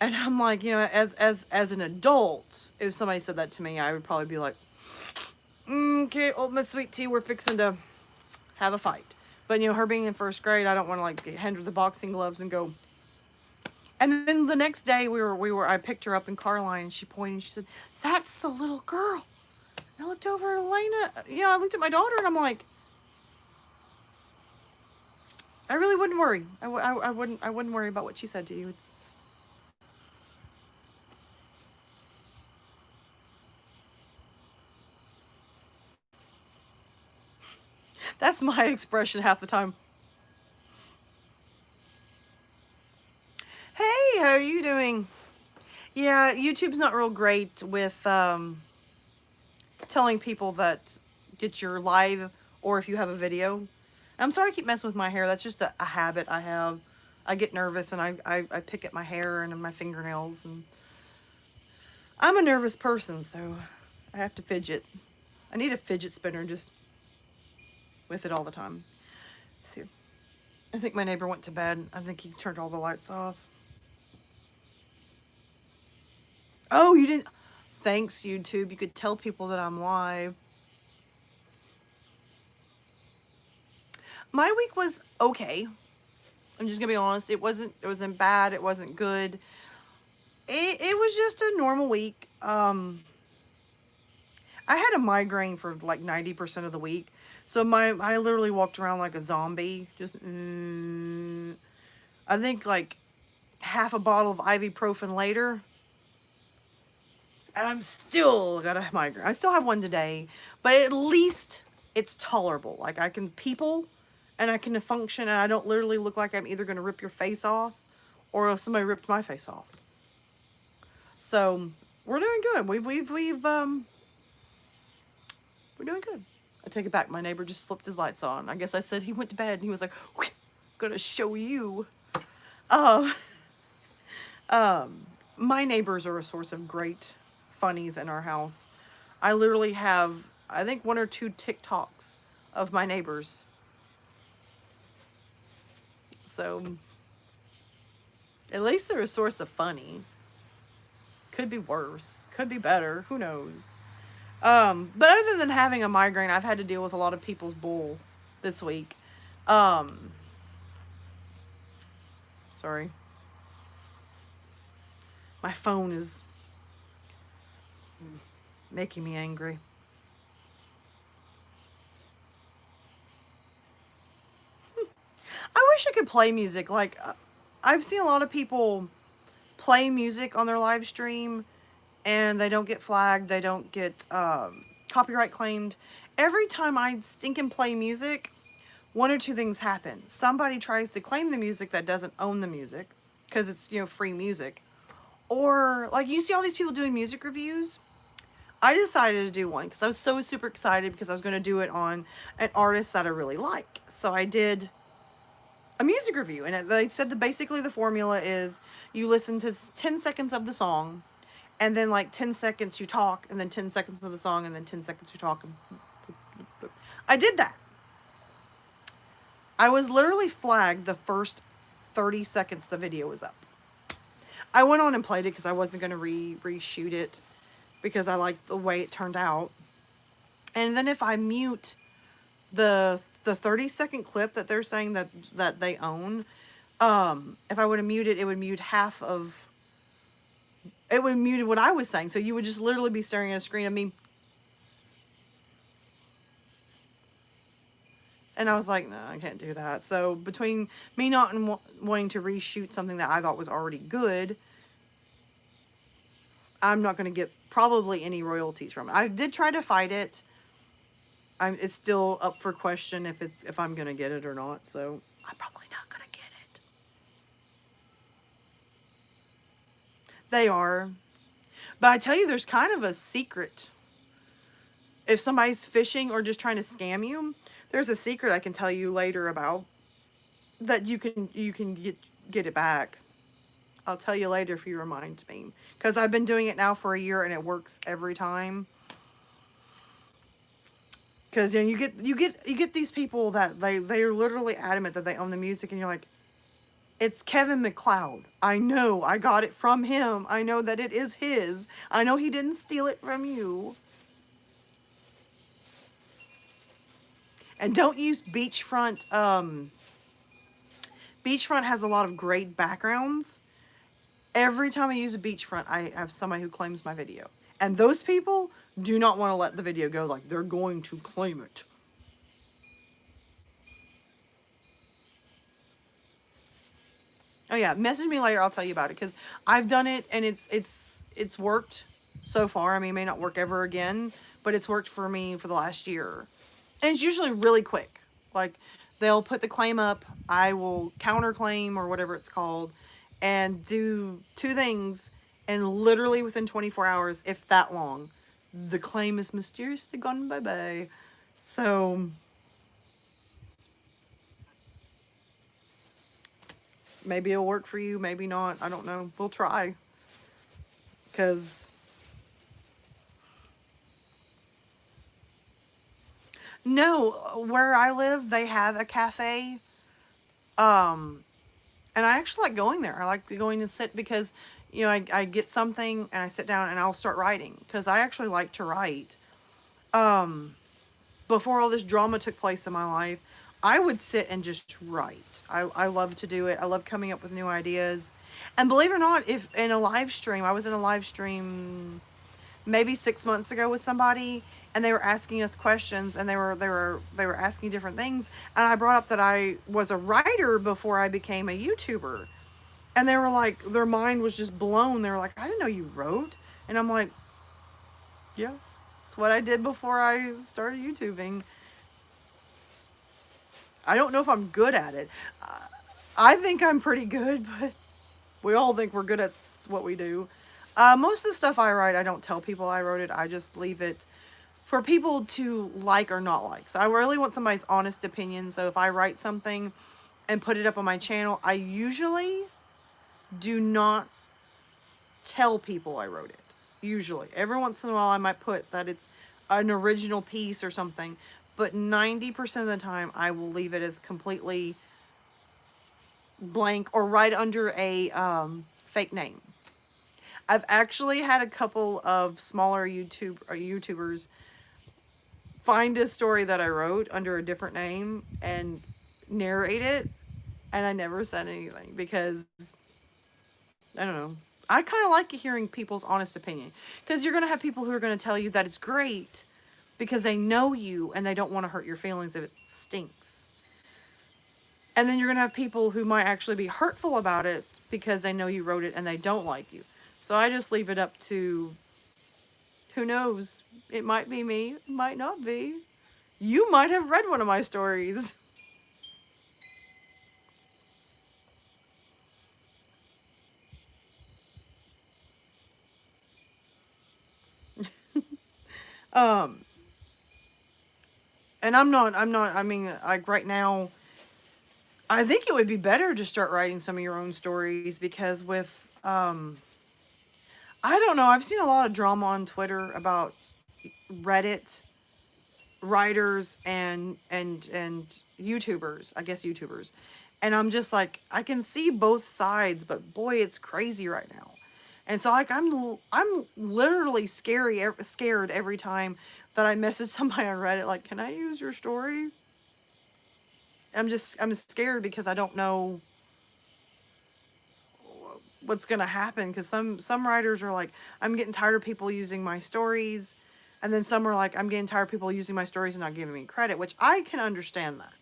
And I'm like, you know, as an adult, if somebody said that to me, I would probably be like, okay, old Miss Sweet Tea, we're fixing to have a fight. But, you know, her being in first grade, I don't want to like hand her the boxing gloves and go, And then the next day I picked her up in Carline and she pointed and she said, "That's the little girl." And I looked over at Elena, I looked at my daughter and I'm like, I really wouldn't worry. I wouldn't worry about what she said to you. That's my expression half the time. Hey, how are you doing? Yeah, YouTube's not real great with telling people that get your live or if you have a video. I'm sorry I keep messing with my hair. That's just a habit I have. I get nervous and I pick at my hair and my fingernails. And I'm a nervous person, so I have to fidget. I need a fidget spinner just with it all the time. See, I think my neighbor went to bed. I think he turned all the lights off. Oh, you didn't. Thanks, YouTube. You could tell people that I'm live. My week was okay. I'm just gonna be honest. It wasn't bad. It wasn't good. It was just a normal week. I had a migraine for like 90% of the week. So I literally walked around like a zombie. Just I think like half a bottle of ibuprofen later, and I'm still got a migraine. I still have one today, but at least it's tolerable. Like I can people and I can function, and I don't literally look like I'm either going to rip your face off or if somebody ripped my face off. So we're doing good. We're doing good. I take it back. My neighbor just flipped his lights on. I guess I said he went to bed and he was like, "Gonna show you." Uh, my neighbors are a source of great funnies in our house. I literally have, I think, 1 or 2 TikToks of my neighbors. So at least they're a source of funny. Could be worse. Could be better. Who knows? But other than having a migraine, I've had to deal with a lot of people's bull this week. Sorry. My phone is making me angry. I wish I could play music. Like, I've seen a lot of people play music on their live stream and they don't get flagged. They don't get copyright claimed. Every time I stinking play music, 1 or 2 things happen. Somebody tries to claim the music that doesn't own the music because it's, free music. Or, like, you see all these people doing music reviews. I decided to do one because I was so super excited because I was going to do it on an artist that I really like. So I did a music review, and they said that basically the formula is you listen to 10 seconds of the song, and then like 10 seconds you talk, and then 10 seconds of the song, and then 10 seconds you talk. I did that. I was literally flagged the first 30 seconds the video was up. I went on and played it because I wasn't going to reshoot it because I liked the way it turned out. And then if I mute the 30-second clip that they're saying that they own, if I would have muted, it would mute half of, it would mute what I was saying. So you would just literally be staring at a screen of me. And I was like, no, I can't do that. So between me not wanting to reshoot something that I thought was already good, I'm not going to get probably any royalties from it. I did try to fight it. It's still up for question if I'm going to get it or not. So I'm probably not going to get it. They are. But I tell you, there's kind of a secret. If somebody's phishing or just trying to scam you, there's a secret I can tell you later about that you can get it back. I'll tell you later if you remind me, because I've been doing it now for a year and it works every time. Because you get these people that they're literally adamant that they own the music, and you're like, it's Kevin MacLeod. I know I got it from him. I know that it is his. I know he didn't steal it from you. And don't use Beachfront. Beachfront has a lot of great backgrounds, Every time I use a beachfront, I have somebody who claims my video. And those people do not want to let the video go. Like, they're going to claim it. Oh yeah, message me later. I'll tell you about it because I've done it and it's worked so far. I mean, it may not work ever again, but it's worked for me for the last year. And it's usually really quick. Like, they'll put the claim up, I will counterclaim or whatever it's called, and do two things, and literally within 24 hours, if that long, the claim is mysteriously gone bye bye. So maybe it'll work for you, maybe not. I don't know. We'll try. Because no, where I live, they have a cafe. Um, and I actually like going there. I like going to sit because, I get something and I sit down and I'll start writing because I actually like to write. Um, Before all this drama took place in my life, I would sit and just write. I love to do it. I love coming up with new ideas. And believe it or not, if in a live stream, I was in a live stream maybe 6 months ago with somebody, and they were asking us questions, and they were asking different things, and I brought up that I was a writer before I became a YouTuber, and they were like, their mind was just blown. They were like, I didn't know you wrote. And I'm like, yeah, it's what I did before I started YouTubing. I don't know if I'm good at it. I think I'm pretty good, but we all think we're good at what we do. Most of the stuff I write, I don't tell people I wrote it. I just leave it for people to like or not like. So I really want somebody's honest opinion. So if I write something and put it up on my channel, I usually do not tell people I wrote it. Usually. Every once in a while I might put that it's an original piece or something. But 90% of the time I will leave it as completely blank or right under a fake name. I've actually had a couple of smaller YouTubers find a story that I wrote under a different name and narrate it, and I never said anything because I don't know. I kind of like hearing people's honest opinion because you're going to have people who are going to tell you that it's great because they know you and they don't want to hurt your feelings if it stinks. And then you're going to have people who might actually be hurtful about it because they know you wrote it and they don't like you. So I just leave it up to, who knows? It might be me, it might not be. You might have read one of my stories. Um, and I mean, like right now, I think it would be better to start writing some of your own stories because I don't know, I've seen a lot of drama on Twitter about Reddit writers and YouTubers, I guess YouTubers. And I'm just like, I can see both sides, but boy, it's crazy right now. And so like I'm literally scared every time that I message somebody on Reddit like, "Can I use your story?" I'm scared because I don't know what's going to happen because some writers are like, "I'm getting tired of people using my stories." And then some are like, "I'm getting tired of people using my stories and not giving me credit," which I can understand that.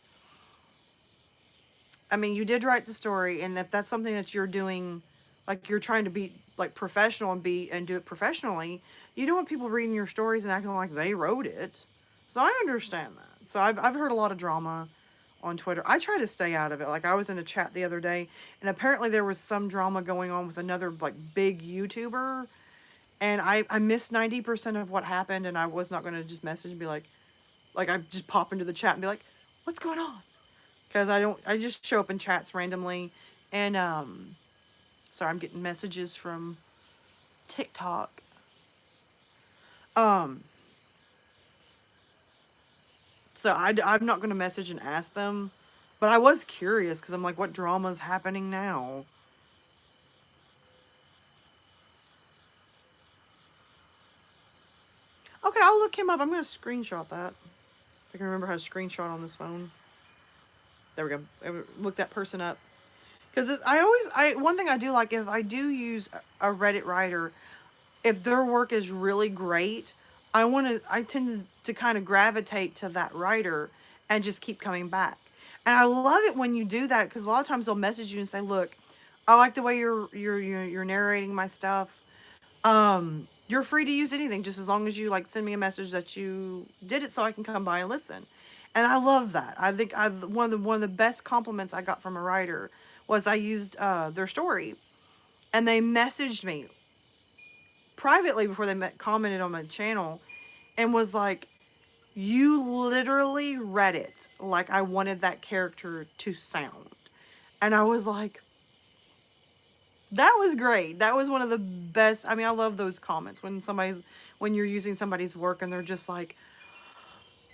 I mean, you did write the story, and if that's something that you're doing, like you're trying to be like professional and do it professionally, you don't want people reading your stories and acting like they wrote it. So I understand that. So I've heard a lot of drama on Twitter. I try to stay out of it. Like I was in a chat the other day, and apparently there was some drama going on with another like big YouTuber, and I missed 90% of what happened, and I was not going to just message and be like I just pop into the chat and be like, "What's going on?" Because I just show up in chats randomly, and sorry, I'm getting messages from TikTok. Um, so I'm not going to message and ask them, but I was curious because I'm like, what drama's happening now? Okay, I'll look him up. I'm going to screenshot that. I can remember how to screenshot on this phone. There we go. Look that person up. Because one thing I do like, if I do use a Reddit writer, if their work is really great, I tend to kind of gravitate to that writer and just keep coming back. And I love it when you do that, because a lot of times they'll message you and say, "Look, I like the way you're narrating my stuff. You're free to use anything, just as long as you like send me a message that you did it, so I can come by and listen." And I love that. I think one of the best compliments I got from a writer was I used their story, and they messaged me privately before they commented on my channel, and was like, "You literally read it like I wanted that character to sound." And I was like, that was great. That was one of the best. I mean, I love those comments when you're using somebody's work and they're just like,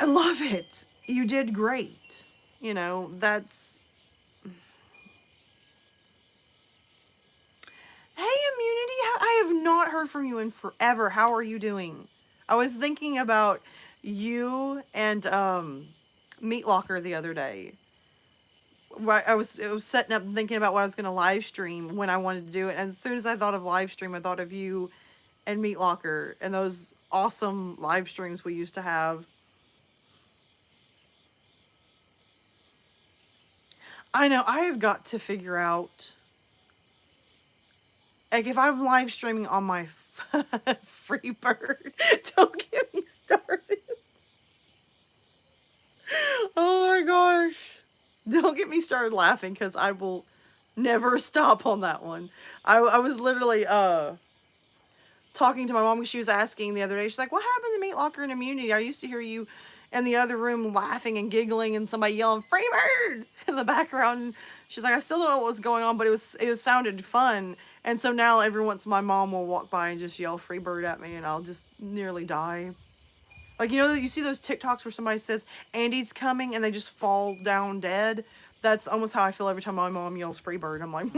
"I love it. You did great." You know, that's, hey, Immunity, I have not heard from you in forever. How are you doing? I was thinking about you and Meat Locker the other day. Right, I was setting up and thinking about what I was going to live stream when I wanted to do it. And as soon as I thought of live stream, I thought of you and Meat Locker and those awesome live streams we used to have. I know, I have got to figure out, like, if I'm live streaming on my free bird, don't get me started. Oh my gosh. Don't get me started laughing, because I will never stop on that one. I was literally talking to my mom, because she was asking the other day. She's like, "What happened to Meat Locker and Immunity? I used to hear you in the other room laughing and giggling and somebody yelling 'Freebird' in the background." She's like, "I still don't know what was going on, but it sounded fun." And so now every once my mom will walk by and just yell "Freebird" at me, and I'll just nearly die. Like, you see those TikToks where somebody says, "Andy's coming," and they just fall down dead? That's almost how I feel every time my mom yells "Freebird." I'm like,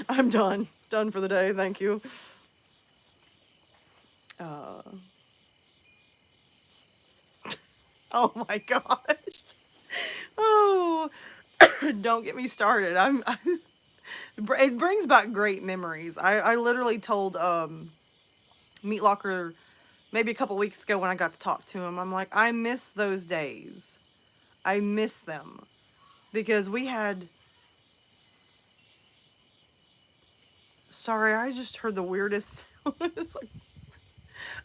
I'm done. Done for the day, thank you. Uh, oh my gosh. Oh, don't get me started. It brings back great memories. I literally told Meat Locker maybe a couple weeks ago when I got to talk to him. I'm like, I miss those days. I miss them, because we had. Sorry, I just heard the weirdest. It's like,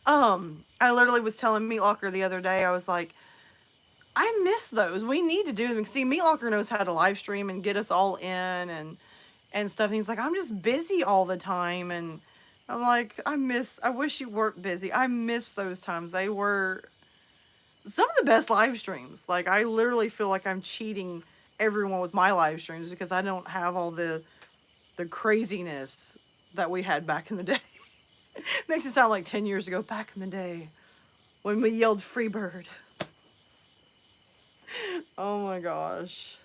I literally was telling Meat Locker the other day. I was like, I miss those. We need to do them. See, Meat Locker knows how to live stream and get us all in and stuff. And he's like, "I'm just busy all the time," and I'm like, I wish you weren't busy. I miss those times. They were some of the best live streams. Like, I literally feel like I'm cheating everyone with my live streams, because I don't have all the craziness that we had back in the day. Makes it sound like 10 years ago, back in the day, when we yelled "Freebird." Oh my gosh.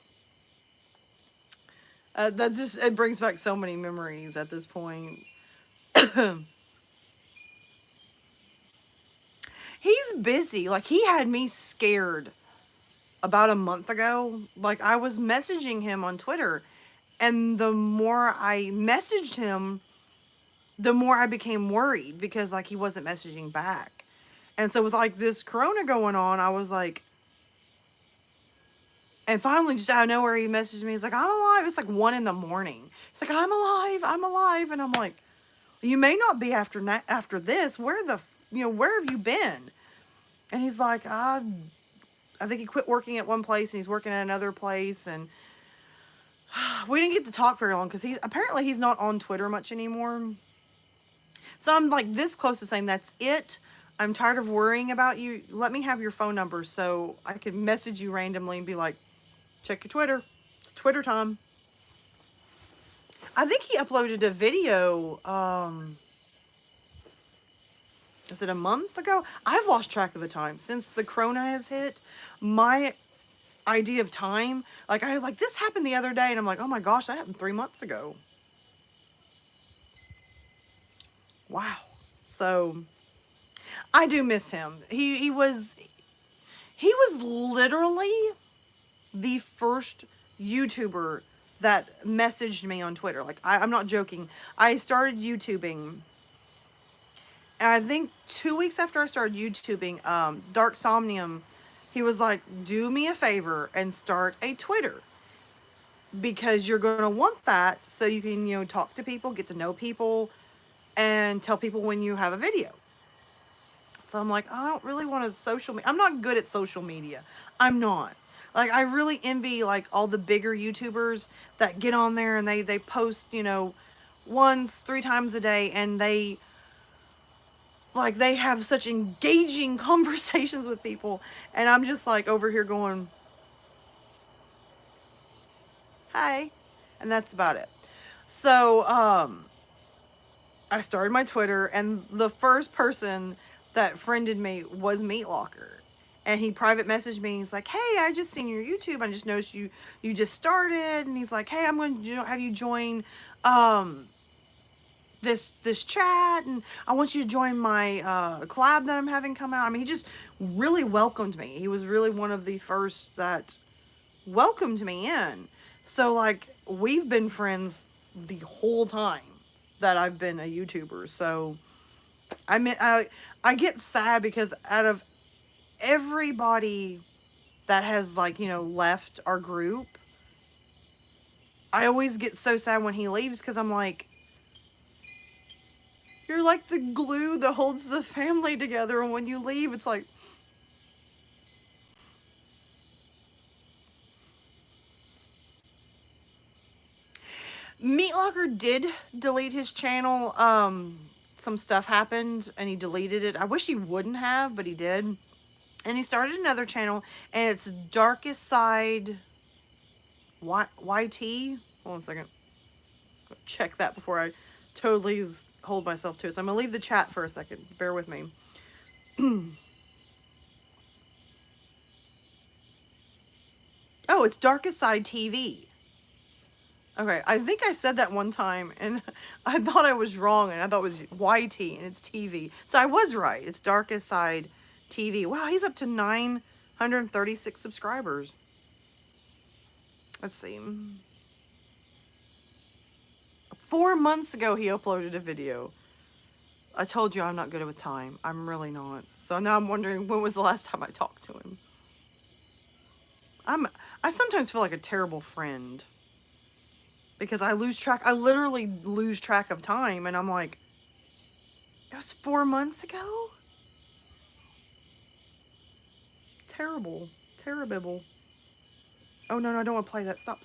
That just, it brings back so many memories at this point. He's busy. Like, he had me scared about a month ago. Like, I was messaging him on Twitter, and the more I messaged him, the more I became worried, because like he wasn't messaging back. And so with like this corona going on, I was like, and finally just out of nowhere he messaged me. He's like, "I'm alive." It's like 1 a.m. It's like, "I'm alive, I'm alive." And I'm like, "You may not be after this. Where have you been?" And he's like, I think he quit working at one place and he's working at another place. And we didn't get to talk very long, because he's not on Twitter much anymore. So I'm like this close to saying, "That's it. I'm tired of worrying about you. Let me have your phone number so I can message you randomly and be like, check your Twitter. It's Twitter time." I think he uploaded a video, is it a month ago? I've lost track of the time. Since the corona has hit, my idea of time, like this happened the other day, and I'm like, oh my gosh, that happened 3 months ago. Wow. So I do miss him. He was literally the first YouTuber that messaged me on Twitter. Like, I'm not joking. I started YouTubing, and I think 2 weeks after I started YouTubing, Dark Somnium, he was like, do me a favor and start a Twitter, because you're going to want that so you can, talk to people, get to know people, and tell people when you have a video. So I'm like, oh, I don't really want to social media. I'm not good at social media. I'm not. Like, I really envy, like, all the bigger YouTubers that get on there and they post, once, 3 times a day, and they have such engaging conversations with people. And I'm just, like, over here going, hi. And that's about it. So, I started my Twitter, and the first person that friended me was Meat Locker. And he private messaged me. He's like, "Hey, I just seen your YouTube. I just noticed you just started." And he's like, "Hey, I'm going to have you join um, this chat, and I want you to join my collab that I'm having come out." I mean, he just really welcomed me. He was really one of the first that welcomed me in. So, like, we've been friends the whole time that I've been a YouTuber. So I mean, I get sad because out of everybody that has, like, left our group, I always get so sad when he leaves, because I'm like, you're like the glue that holds the family together, and when you leave, it's like, Meat Locker did delete his channel. Some stuff happened and he deleted it. I wish he wouldn't have, but he did. And he started another channel, and it's Darkest Side YT. Hold on a second. Check that before I totally hold myself to it. So I'm going to leave the chat for a second. Bear with me. Oh, it's Darkest Side TV. Okay, I think I said that one time, and I thought I was wrong, and I thought it was YT, and it's TV. So I was right. It's Darkest Side TV. Wow, he's up to 936 subscribers. Let's see. 4 months ago, he uploaded a video. I told you I'm not good with time. I'm really not. So now I'm wondering, when was the last time I talked to him? I sometimes feel like a terrible friend, because I lose track. I literally lose track of time, and I'm like, it was 4 months ago? Terrible. Terrible. Oh, no, I don't want to play that. Stop.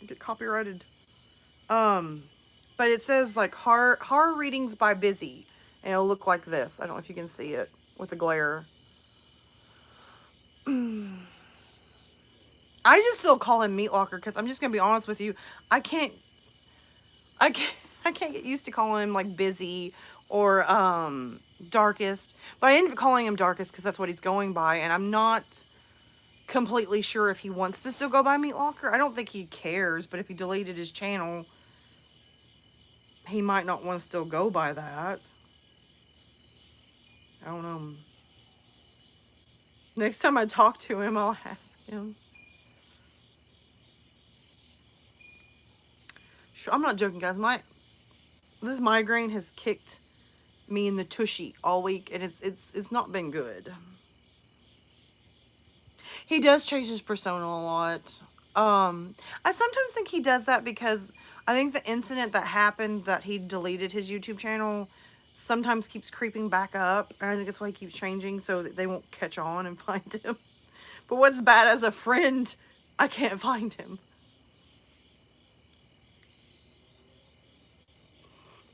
Get copyrighted. But it says, like, horror readings by Busy, and it'll look like this. I don't know if you can see it with the glare. I just still call him Meat Locker, because I'm just gonna be honest with you. I can't get used to calling him, like, Busy or Darkest. But I ended up calling him Darkest because that's what he's going by, and I'm not completely sure if he wants to still go by Meat Locker. I don't think he cares, but if he deleted his channel, he might not want to still go by that. I don't know. Next time I talk to him, I'll ask him. Sure, I'm not joking, guys. This migraine has kicked me in the tushy all week, and it's not been good. He does change his persona a lot. I sometimes think he does that because I think the incident that happened, that he deleted his YouTube channel, sometimes keeps creeping back up. And I think that's why he keeps changing, so that they won't catch on and find him. But what's bad, as a friend, I can't find him.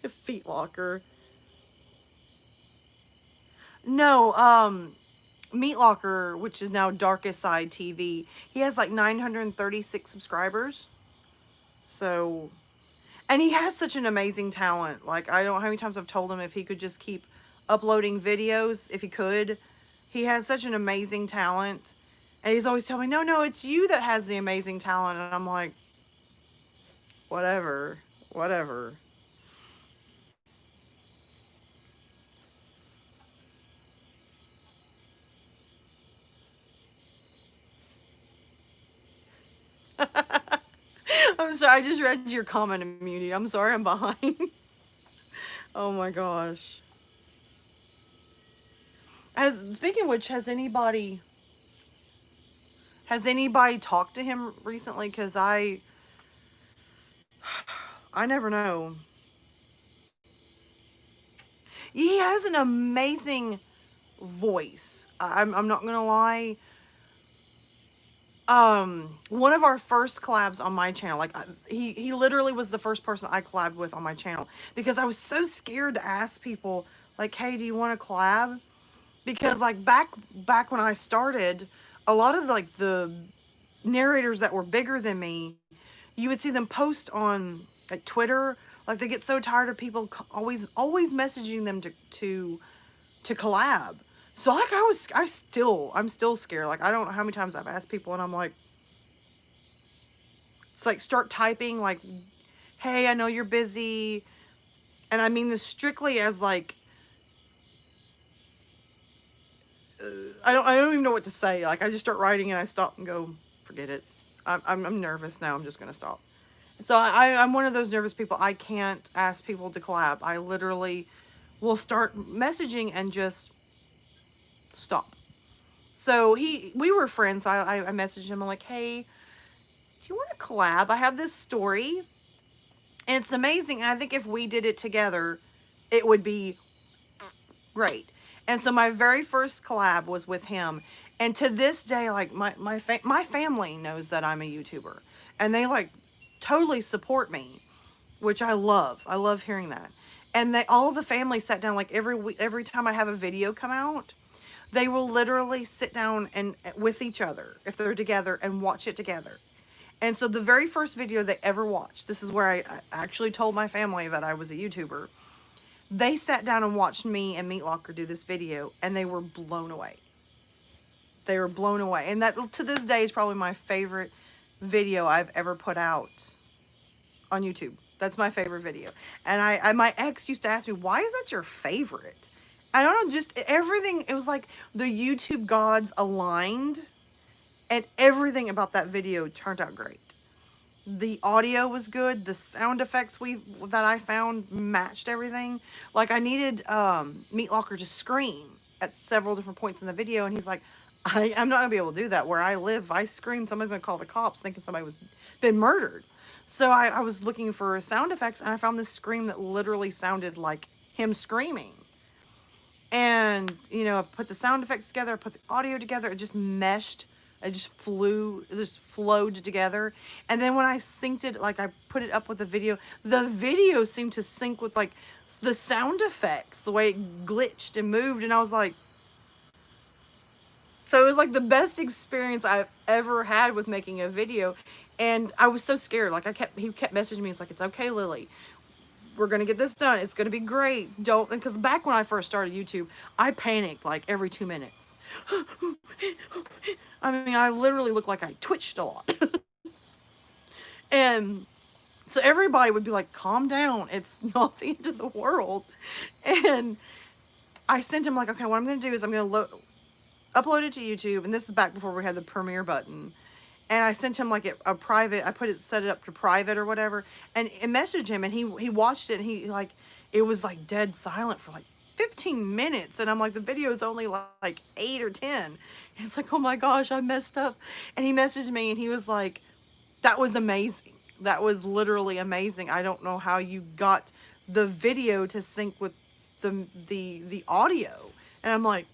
The Feet Locker. No, Meat Locker, which is now Darkest Side TV, he has like 936 subscribers. So, and he has such an amazing talent. Like, I don't know how many times I've told him if he could just keep uploading videos, if he could. He has such an amazing talent. And he's always telling me, no, it's you that has the amazing talent. And I'm like, whatever. I'm sorry, I just read your comment, Immunity. I'm sorry, I'm behind. Oh my gosh. Speaking of which, has anybody talked to him recently? Because I never know. He has an amazing voice. I'm not gonna lie. One of our first collabs on my channel, like he literally was the first person I collabed with on my channel, because I was so scared to ask people like, hey, do you want to collab? Because like back when I started, a lot of like the narrators that were bigger than me, you would see them post on like Twitter, like they get so tired of people always messaging them to collab. So like I'm still scared. Like I don't know how many times I've asked people and I'm like, it's like start typing like, hey, I know you're busy. And I mean this strictly as like, I don't even know what to say. Like I just start writing and I stop and go, forget it. I'm nervous now. I'm just going to stop. So I'm one of those nervous people. I can't ask people to collab. I literally will start messaging and just stop. So we were friends. I messaged him. I'm like, hey, do you want to collab? I have this story and it's amazing. And I think if we did it together, it would be great. And so my very first collab was with him. And to this day, like my family knows that I'm a YouTuber and they like totally support me, which I love. I love hearing that. And all the family sat down like every time I have a video come out, they will literally sit down and with each other if they're together and watch it together. And so the very first video they ever watched, this is where I actually told my family that I was a YouTuber. They sat down and watched me and Meat Locker do this video and they were blown away. They were blown away. And that to this day is probably my favorite video I've ever put out on YouTube. That's my favorite video. And my ex used to ask me, why is that your favorite? I don't know, just everything. It was like the YouTube gods aligned and everything about that video turned out great. The audio was good. The sound effects that I found matched everything. Like I needed Meat Locker to scream at several different points in the video. And he's like, I'm not going to be able to do that. Where I live, if I scream, somebody's going to call the cops thinking somebody was been murdered. So I was looking for sound effects and I found this scream that literally sounded like him screaming. And, you know, I put the sound effects together, I put the audio together, it just meshed. It just flowed together. And then when I synced it, like I put it up with the video seemed to sync with like the sound effects, the way it glitched and moved. And I was like, so it was like the best experience I've ever had with making a video. And I was so scared. Like he kept messaging me. It's like, it's okay, Lily. We're going to get this done. It's going to be great. Because back when I first started YouTube, I panicked like every 2 minutes. I mean, I literally looked like I twitched a lot. And so everybody would be like, calm down. It's not the end of the world. And I sent him like, okay, what I'm going to do is I'm going to upload it to YouTube. And this is back before we had the premiere button. And I sent him like a private, set it up to private or whatever. And messaged him and he watched it and he like, it was like dead silent for like 15 minutes. And I'm like, the video is only like 8 or 10. And it's like, oh my gosh, I messed up. And he messaged me and he was like, that was amazing. That was literally amazing. I don't know how you got the video to sync with the audio. And I'm like,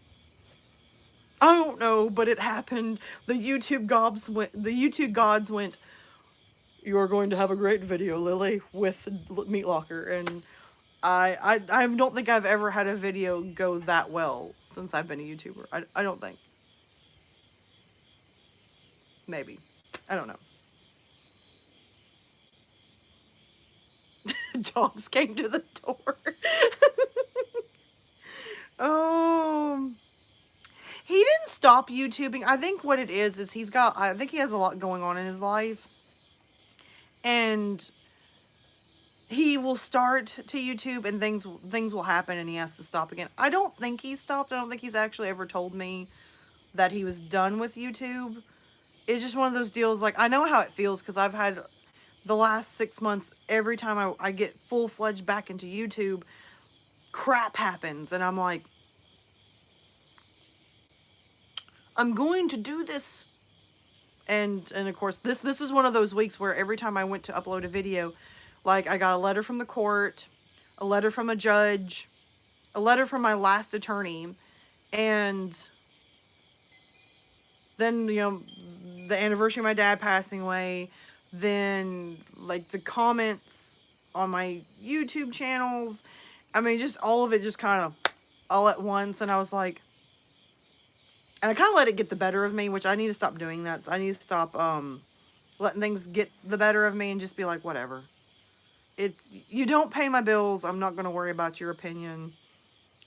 I don't know, but it happened. The YouTube gods went, you're going to have a great video, Lily, with Meat Locker. And I don't think I've ever had a video go that well since I've been a YouTuber. I don't think. Maybe. I don't know. Dogs came to the door. Oh. He didn't stop YouTubing. I think what it is I think he has a lot going on in his life. And he will start to YouTube and things will happen and he has to stop again. I don't think he stopped. I don't think he's actually ever told me that he was done with YouTube. It's just one of those deals, like, I know how it feels because I've had the last 6 months, every time I get full-fledged back into YouTube, crap happens. And I'm like, I'm going to do this. And of course, this is one of those weeks where every time I went to upload a video, like I got a letter from the court, a letter from a judge, a letter from my last attorney, and then, you know, the anniversary of my dad passing away, then like the comments on my YouTube channels. I mean, just all of it just kind of all at once. And I was like, and I kind of let it get the better of me, which I need to stop doing that. I need to stop letting things get the better of me and just be like, whatever. It's, you don't pay my bills. I'm not going to worry about your opinion.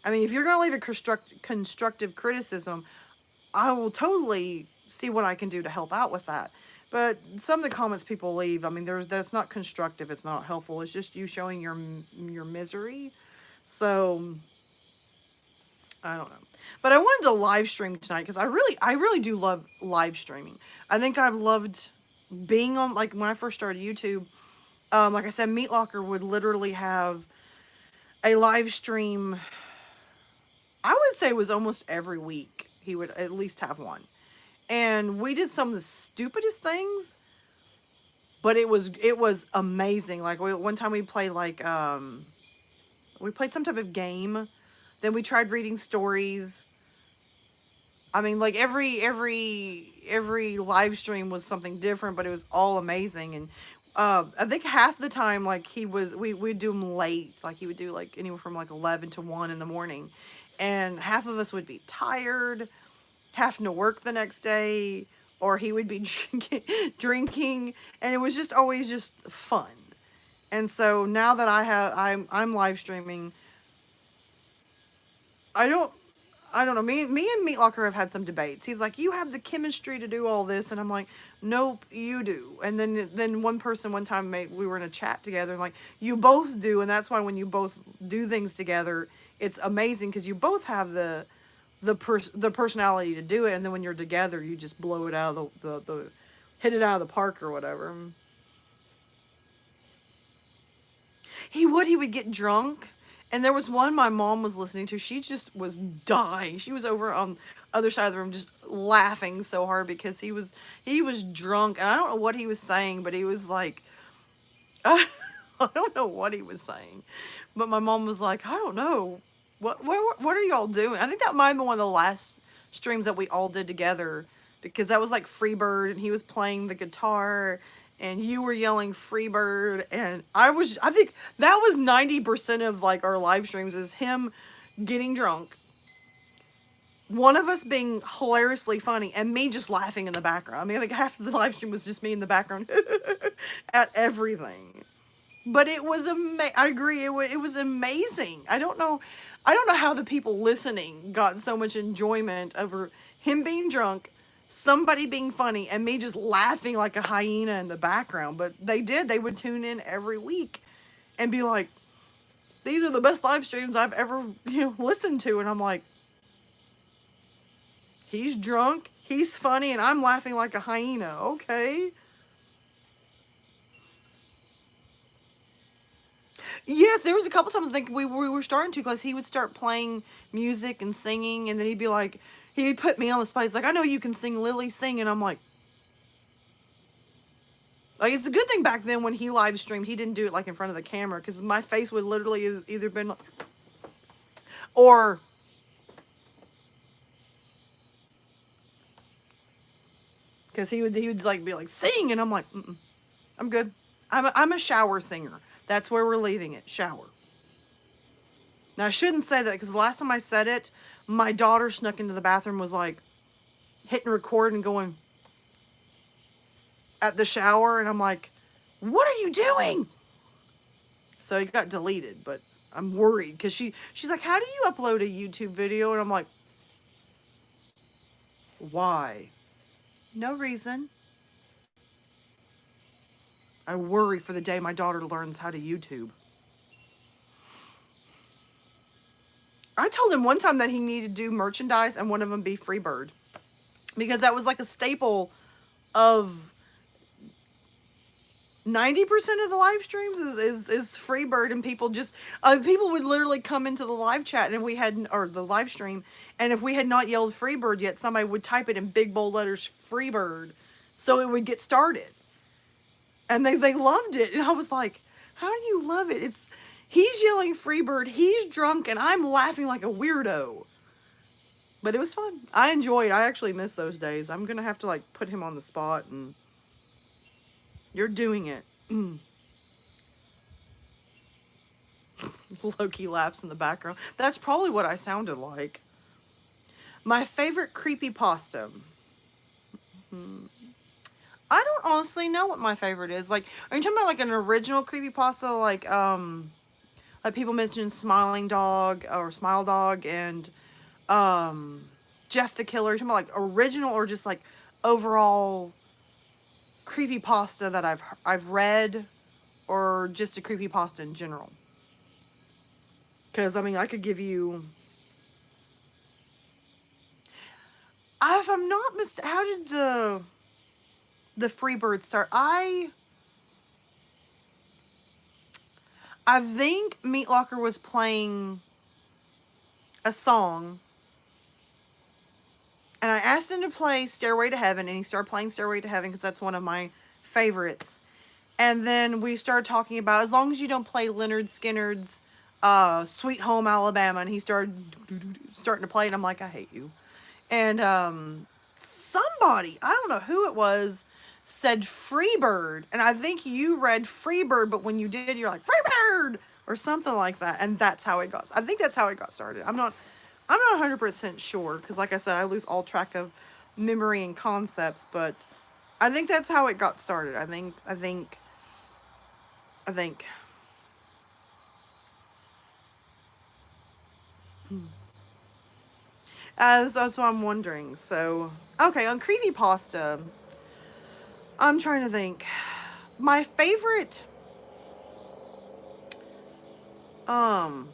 I mean, if you're going to leave a constructive criticism, I will totally see what I can do to help out with that. But some of the comments people leave, I mean, that's not constructive. It's not helpful. It's just you showing your misery. So I don't know. But I wanted to live stream tonight because I really do love live streaming. I think I've loved being on, like when I first started YouTube, like I said, Meat Locker would literally have a live stream. I would say it was almost every week. He would at least have one. And we did some of the stupidest things, but it was amazing. Like one time we played like we played some type of game. Then we tried reading stories. I mean, like every live stream was something different, but it was all amazing. And I think half the time, like we'd do them late. Like he would do like anywhere from like 11 to 1 in the morning, and half of us would be tired, having to work the next day, or he would be drinking, and it was just always just fun. And so now that I'm live streaming, I don't know. Me and Meat Locker have had some debates. He's like, you have the chemistry to do all this, and I'm like, nope, you do. And then one person one time we were in a chat together, and like, you both do, and that's why when you both do things together, it's amazing because you both have the personality to do it, and then when you're together, you just blow it out of the hit it out of the park or whatever. He would get drunk. And there was one my mom was listening to. She just was dying. She was over on the other side of the room just laughing so hard because he was drunk. And I don't know what he was saying, but he was like, I don't know what he was saying. But my mom was like, I don't know. What are y'all doing? I think that might have been one of the last streams that we all did together, because that was like Freebird, and he was playing the guitar, and you were yelling Freebird, and I think that was 90% of like our live streams is him getting drunk, one of us being hilariously funny, and me just laughing in the background. I mean, I think half of the live stream was just me in the background at everything. But it was I agree, it was amazing. I don't know how the people listening got so much enjoyment over him being drunk, somebody being funny, and me just laughing like a hyena in the background. But they did. They would tune in every week and be like, these are the best live streams I've ever, listened to. And I'm like, he's drunk, he's funny, and I'm laughing like a hyena. Okay. Yeah, there was a couple times I think we were starting to, because he would start playing music and singing, and then he'd be like, he'd put me on the spot. He's like, I know you can sing, Lillie, sing. And I'm like, it's a good thing back then when he live streamed, he didn't do it like in front of the camera, because my face would literally have either been like, or because he would like be like, sing, and I'm like, I'm good. I'm a shower singer. That's where we're leaving it. Shower. Now, I shouldn't say that, because the last time I said it, my daughter snuck into the bathroom, was like hitting record and going at the shower. And I'm like, what are you doing? So it got deleted, but I'm worried because she's like, how do you upload a YouTube video? And I'm like, why? No reason. I worry for the day my daughter learns how to YouTube. I told him one time that he needed to do merchandise, and one of them be Freebird, because that was like a staple of 90% of the live streams is Freebird, and people just people would literally come into the live chat, and if we had, or the live stream, and if we had not yelled Freebird yet, somebody would type it in big bold letters, Freebird, so it would get started. And they loved it, and I was like, how do you love it? He's yelling Freebird, he's drunk, and I'm laughing like a weirdo. But it was fun. I enjoyed it. I actually miss those days. I'm gonna have to like put him on the spot, and you're doing it. Loki laughs in the background. That's probably what I sounded like. My favorite creepypasta. I don't honestly know what my favorite is. Like, are you talking about like an original creepypasta, like people mentioned Smiling Dog or Smile Dog and Jeff the Killer? Are you talking about like original or just like overall creepypasta that I've read, or just a creepypasta in general? Because I mean, I could give you. If I'm not mistaken, how did the Freebird start? I think Meat Locker was playing a song, and I asked him to play Stairway to Heaven, and he started playing Stairway to Heaven because that's one of my favorites. And then we started talking about, as long as you don't play Leonard Skinner's Sweet Home Alabama, and he starting to play, and I'm like, I hate you. And somebody, I don't know who it was, said Freebird, and I think you read Freebird, but when you did, you're like Freebird or something like that, and that's how it got. I think that's how it got started. I'm not 100% sure, because like I said, I lose all track of memory and concepts, but I think that's how it got started. I think. That's what I'm wondering. So, okay, on creepypasta, I'm trying to think. My favorite, and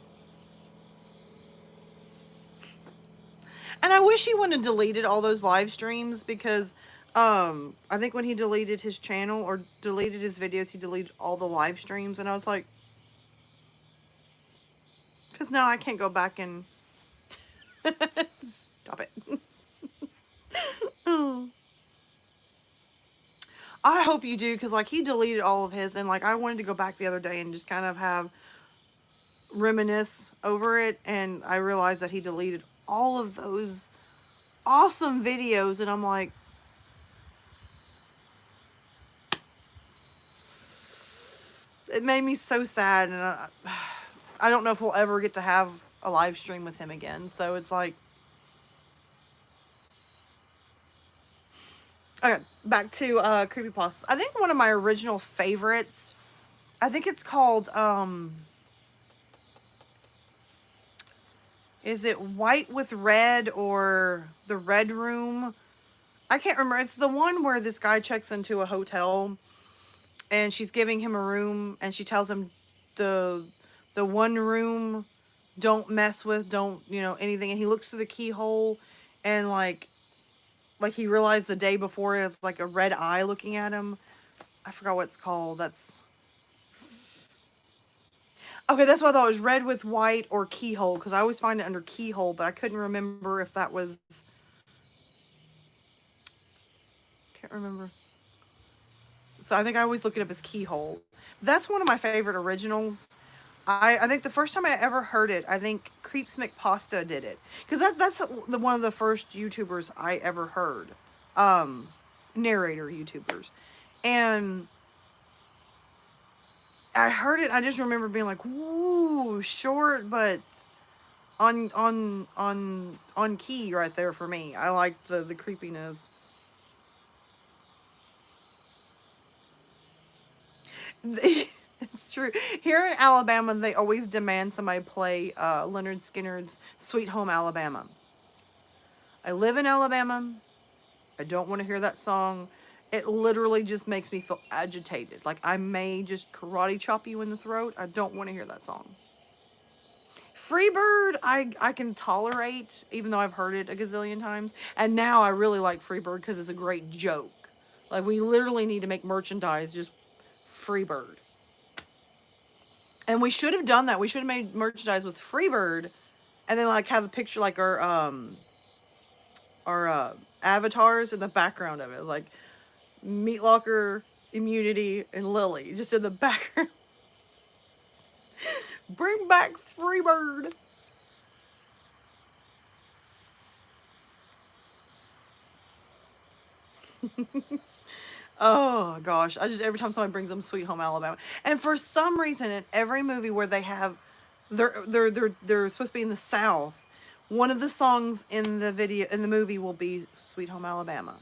I wish he wouldn't have deleted all those live streams, because, I think when he deleted his channel or deleted his videos, he deleted all the live streams, and I was like, because now I can't go back and stop it. I hope you do, because like he deleted all of his, and like I wanted to go back the other day and just kind of reminisce over it, and I realized that he deleted all of those awesome videos, and I'm like, it made me so sad, and I don't know if we'll ever get to have a live stream with him again. So it's like, okay, back to creepypasta. I think one of my original favorites, I think it's called is it White with Red or The Red Room? I can't remember. It's the one where this guy checks into a hotel, and she's giving him a room, and she tells him the one room, don't mess with, don't, anything. And he looks through the keyhole, and like he realized the day before it's like a red eye looking at him. I forgot what it's called. Okay, that's what I thought. It was Red with White or Keyhole, because I always find it under Keyhole, but I couldn't remember if that was... Can't remember. So I think I always look it up as Keyhole. That's one of my favorite originals. I think the first time I ever heard it, I think Creeps McPasta did it. Because that's one of the first YouTubers I ever heard. Narrator YouTubers. And I heard it, I just remember being like, whoa, short, but on key right there for me. I like the creepiness. It's true. Here in Alabama, they always demand somebody play Leonard Skinner's Sweet Home Alabama. I live in Alabama. I don't want to hear that song. It literally just makes me feel agitated. Like I may just karate chop you in the throat. I don't want to hear that song. Freebird, I can tolerate, even though I've heard it a gazillion times. And now I really like Freebird because it's a great joke. Like we literally need to make merchandise just Freebird. And we should have done that. We should have made merchandise with Freebird, and then like have a picture like our avatars in the background of it, like Meat Locker, Immunity, and Lillie, just in the background. Bring back Freebird. Oh gosh, I just every time somebody brings them Sweet Home Alabama, and for some reason in every movie where they have, they're supposed to be in the South, one of the songs in the movie will be Sweet Home Alabama.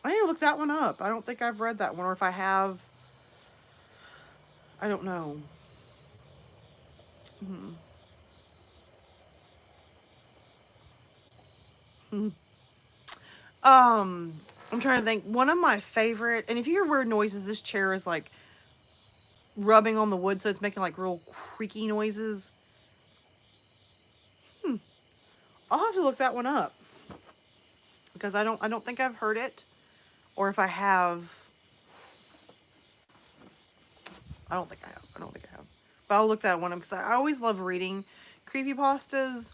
I need to look that one up. I don't think I've read that one, or if I have, I don't know. Hmm. I'm trying to think. One of my favorite, and if you hear weird noises, this chair is like rubbing on the wood, so it's making like real creaky noises. I'll have to look that one up because I don't think I've heard it, or if I have, I don't think I have. I don't think I have. But I'll look that one up because I always love reading creepypastas.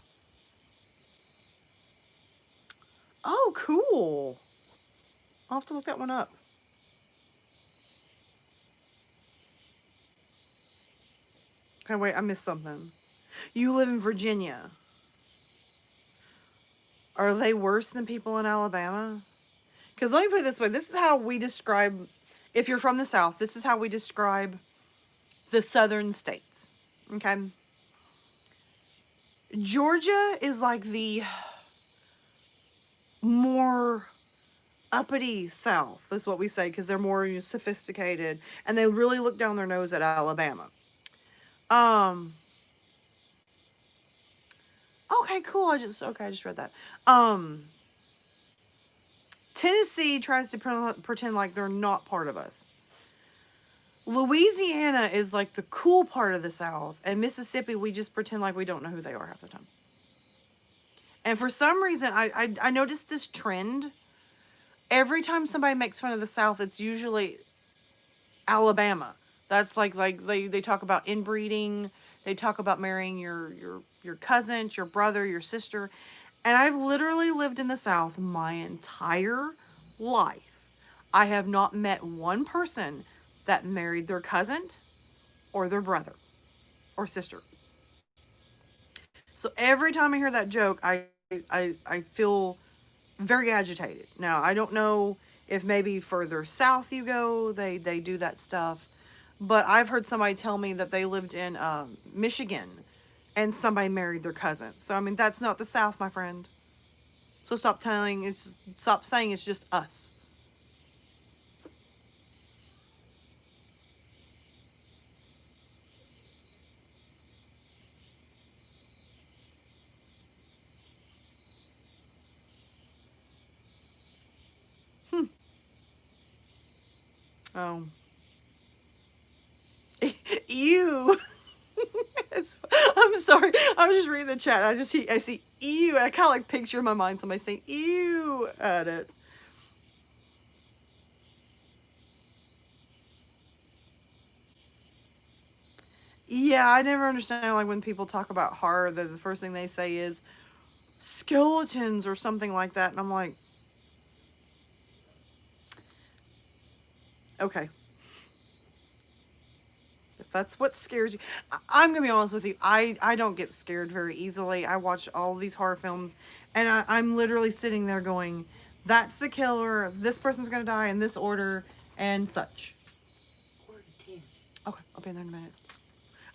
Oh, cool. I'll have to look that one up. Okay, wait, I missed something. You live in Virginia. Are they worse than people in Alabama? Because let me put it this way. This is how we describe, if you're from the South, this is how we describe the southern states. Okay? Georgia is like the more uppity South. That's what we say, because they're more sophisticated. And they really look down their nose at Alabama. Okay, cool. I just read that. Tennessee tries to pretend like they're not part of us. Louisiana is like the cool part of the South, and Mississippi, we just pretend like we don't know who they are half the time. And for some reason, I noticed this trend. Every time somebody makes fun of the South, it's usually Alabama. That's like they talk about inbreeding. They talk about marrying your cousin, your brother, your sister. And I've literally lived in the South my entire life. I have not met one person that married their cousin or their brother or sister. So every time I hear that joke, I feel very agitated. Now, I don't know if maybe further south you go, they do that stuff. But I've heard somebody tell me that they lived in Michigan and somebody married their cousin. So, I mean, that's not the South, my friend. So stop saying it's just us. Oh. Ew. I'm sorry. I was just reading the chat. I see ew. I kind of like picture in my mind somebody saying ew at it. Yeah, I never understand like when people talk about horror, the first thing they say is skeletons or something like that, and I'm like, okay. If that's what scares you, I'm gonna be honest with you. I don't get scared very easily. I watch all these horror films, and I'm literally sitting there going, "That's the killer. This person's gonna die in this order and such." Okay, I'll be in there in a minute.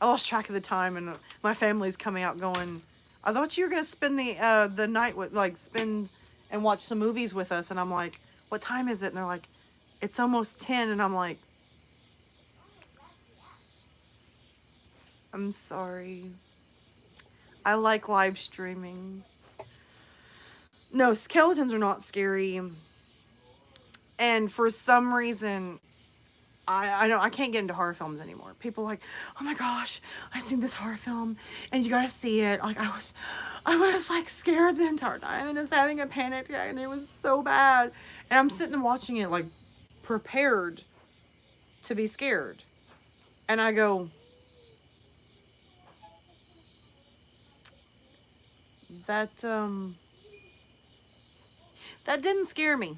I lost track of the time, and my family's coming out going, "I thought you were gonna spend the night with spend and watch some movies with us," and I'm like, "What time is it?" And they're like, "It's almost 10," and I'm like, I'm sorry. I like live streaming. No, skeletons are not scary. And for some reason, I don't, I can't get into horror films anymore. People are like, oh my gosh, I seen this horror film and you gotta see it. Like I was like scared the entire time and just having a panic attack and it was so bad. And I'm sitting and watching it like prepared to be scared. And I go, that that didn't scare me.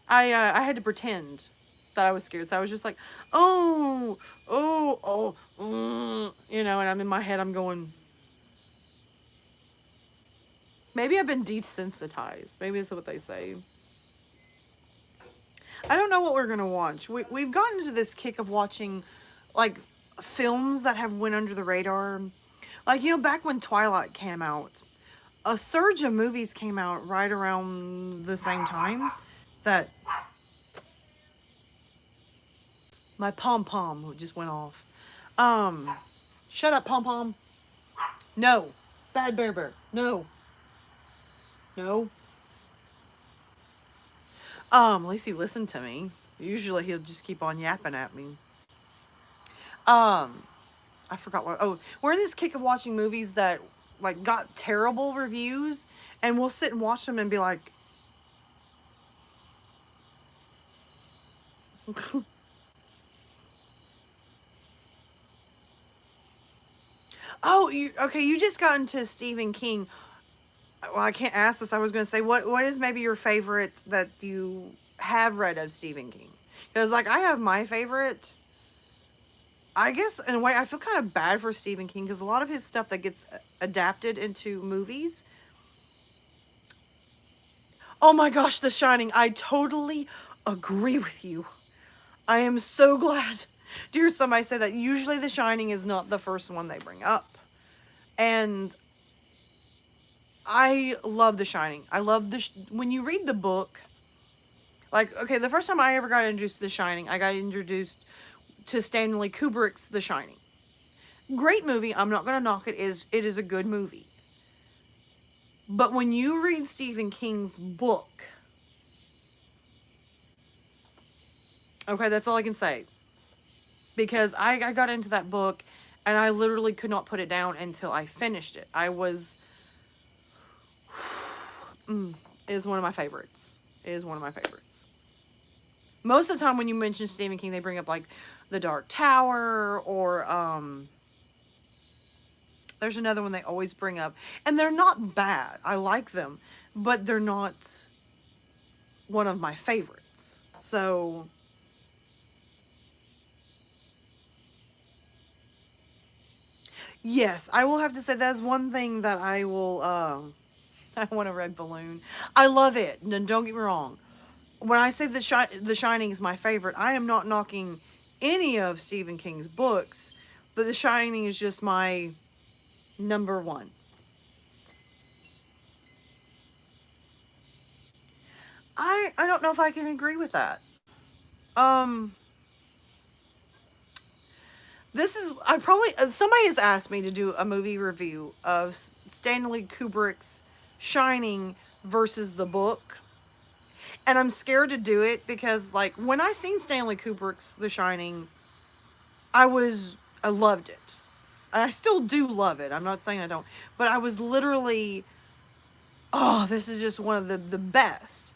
I had to pretend that I was scared. So I was just like, oh, you know, and I'm in my head, I'm going, maybe I've been desensitized. Maybe that's what they say. I don't know what we're going to watch. We've gotten into this kick of watching, like, films that have went under the radar. Like, you know, back when Twilight came out, a surge of movies came out right around the same time that my pom-pom just went off. Shut up, pom-pom. No. Bad Bear Bear. No. No. At least he listened to me. Usually he'll just keep on yapping at me. Um, I forgot what. Oh, we're in this kick of watching movies that like got terrible reviews, and we'll sit and watch them and be like, "Oh, okay? You just got into Stephen King." Well, I can't ask this. I was going to say, what is maybe your favorite that you have read of Stephen King? Because like I have my favorite. I guess in a way I feel kind of bad for Stephen King because a lot of his stuff that gets adapted into movies. Oh my gosh, The Shining. I totally agree with you. I am so glad to hear somebody say that. Usually The Shining is not the first one they bring up. And I love The Shining. I love when you read the book. Like, okay, the first time I ever got introduced to The Shining, I got introduced to Stanley Kubrick's The Shining. Great movie. I'm not gonna knock it. It is a good movie. But when you read Stephen King's book, okay, that's all I can say. Because I got into that book and I literally could not put it down until I finished it. I was it is one of my favorites. It is one of my favorites. Most of the time when you mention Stephen King, they bring up like The Dark Tower or there's another one they always bring up. And they're not bad. I like them. But they're not one of my favorites. So yes, I will have to say that's one thing that I will I want a red balloon. I love it. No, don't get me wrong. When I say The Shining is my favorite, I am not knocking any of Stephen King's books, but The Shining is just my number one. I don't know if I can agree with that. Um, this is I probably somebody has asked me to do a movie review of Stanley Kubrick's Shining versus the book. And I'm scared to do it because like when I seen Stanley Kubrick's The Shining, I loved it. I still do love it. I'm not saying I don't, but I was literally, oh, this is just one of the best.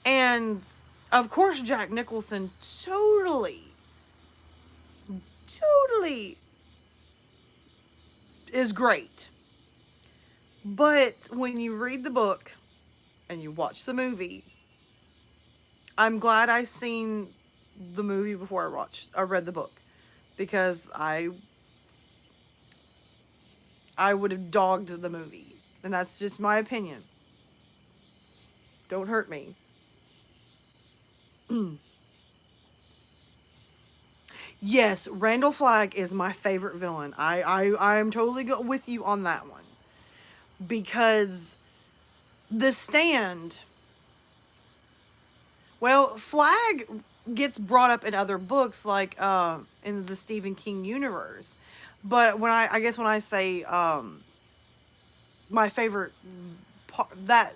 And of course Jack Nicholson totally is great. But when you read the book and you watch the movie, I'm glad I seen the movie before I read the book because I would have dogged the movie. And that's just my opinion. Don't hurt me. Yes, Randall Flagg is my favorite villain. I'm totally with you on that one. Because The Stand, well, Flagg gets brought up in other books, like in the Stephen King universe. But I guess when I say my favorite part, that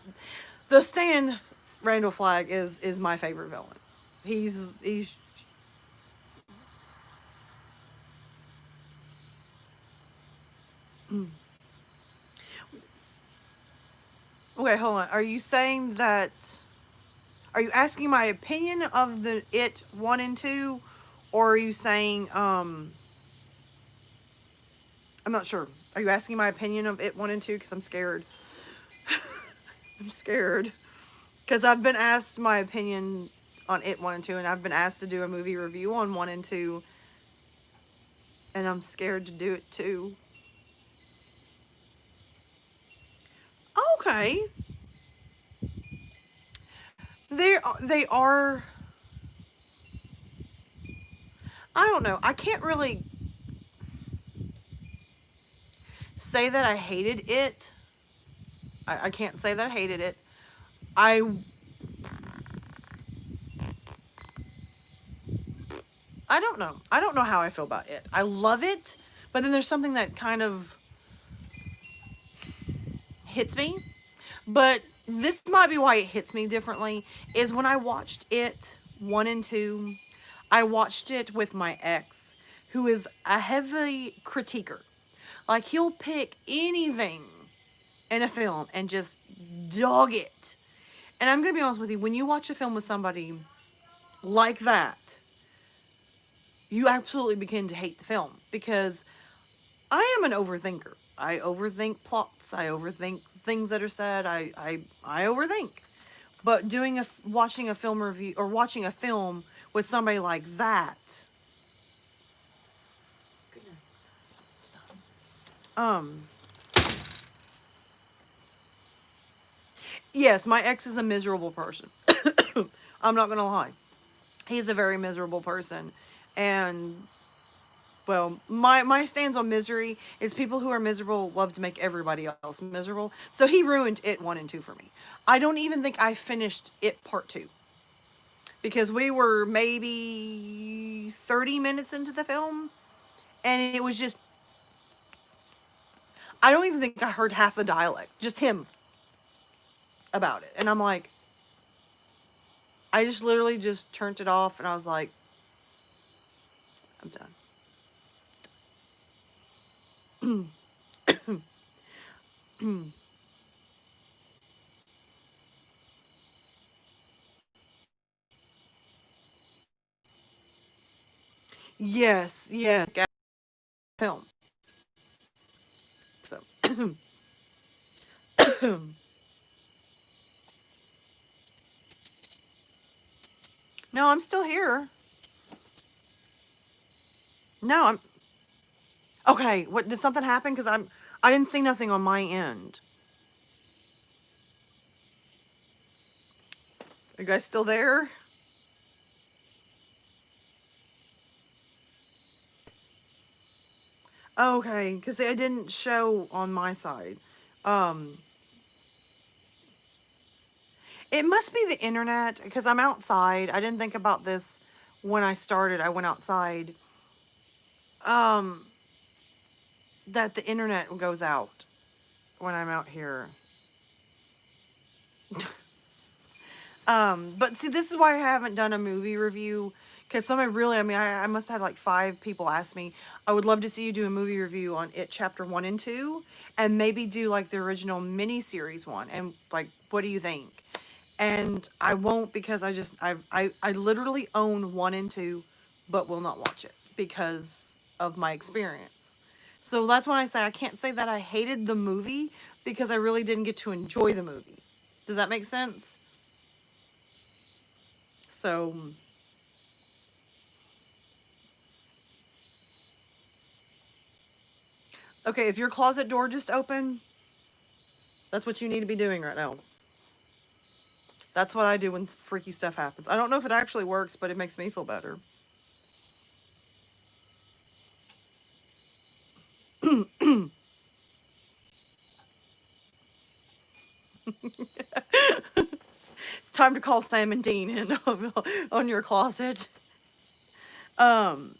The Stand, Randall Flagg is my favorite villain. He's okay, hold on. Are you saying that, are you asking my opinion of the It 1 and 2, or are you saying I'm not sure. Are you asking my opinion of It 1 and 2, cuz I'm scared. I'm scared cuz I've been asked my opinion on It 1 and 2, and I've been asked to do a movie review on 1 and 2, and I'm scared to do it too. Okay. They are I don't know. I can't really say that I hated it. I can't say that I hated it. I I don't know. I don't know how I feel about it. I love it, but then there's something that kind of hits me. But this might be why it hits me differently. Is when I watched it 1 and 2, I watched it with my ex, who is a heavy critiquer. Like, he'll pick anything in a film and just dog it. And I'm going to be honest with you, when you watch a film with somebody like that, you absolutely begin to hate the film, because I am an overthinker. I overthink plots. I overthink things that are said. I overthink. But watching a film review, or watching a film with somebody like that, um, yes, my ex is a miserable person. I'm not gonna lie. He's a very miserable person, and well, my stance on misery is people who are miserable love to make everybody else miserable. So he ruined It 1 and 2 for me. I don't even think I finished It Part 2, because we were maybe 30 minutes into the film, and it was just, I don't even think I heard half the dialect, just him about it. And I'm like, I just literally just turned it off, and I was like, I'm done. Yes, yeah, film. So, no, I'm still here. No, I'm okay. What, did something happen? Because I didn't see nothing on my end. Are you guys still there? Okay, because it didn't show on my side. Um, it must be the internet, because I'm outside. I didn't think about this when I started. I went outside. Um, that the internet goes out when I'm out here. But see, this is why I haven't done a movie review, because somebody really, I mean, I must have had like 5 people ask me, I would love to see you do a movie review on It Chapter 1 and 2, and maybe do like the original miniseries one, and like, what do you think? And I won't, because I literally own 1 and 2, but will not watch it because of my experience. So that's when I say I can't say that I hated the movie, because I really didn't get to enjoy the movie. Does that make sense? So, okay, if your closet door just opened, that's what you need to be doing right now. That's what I do when freaky stuff happens. I don't know if it actually works, but it makes me feel better. It's time to call Sam and Dean in on your closet. Um,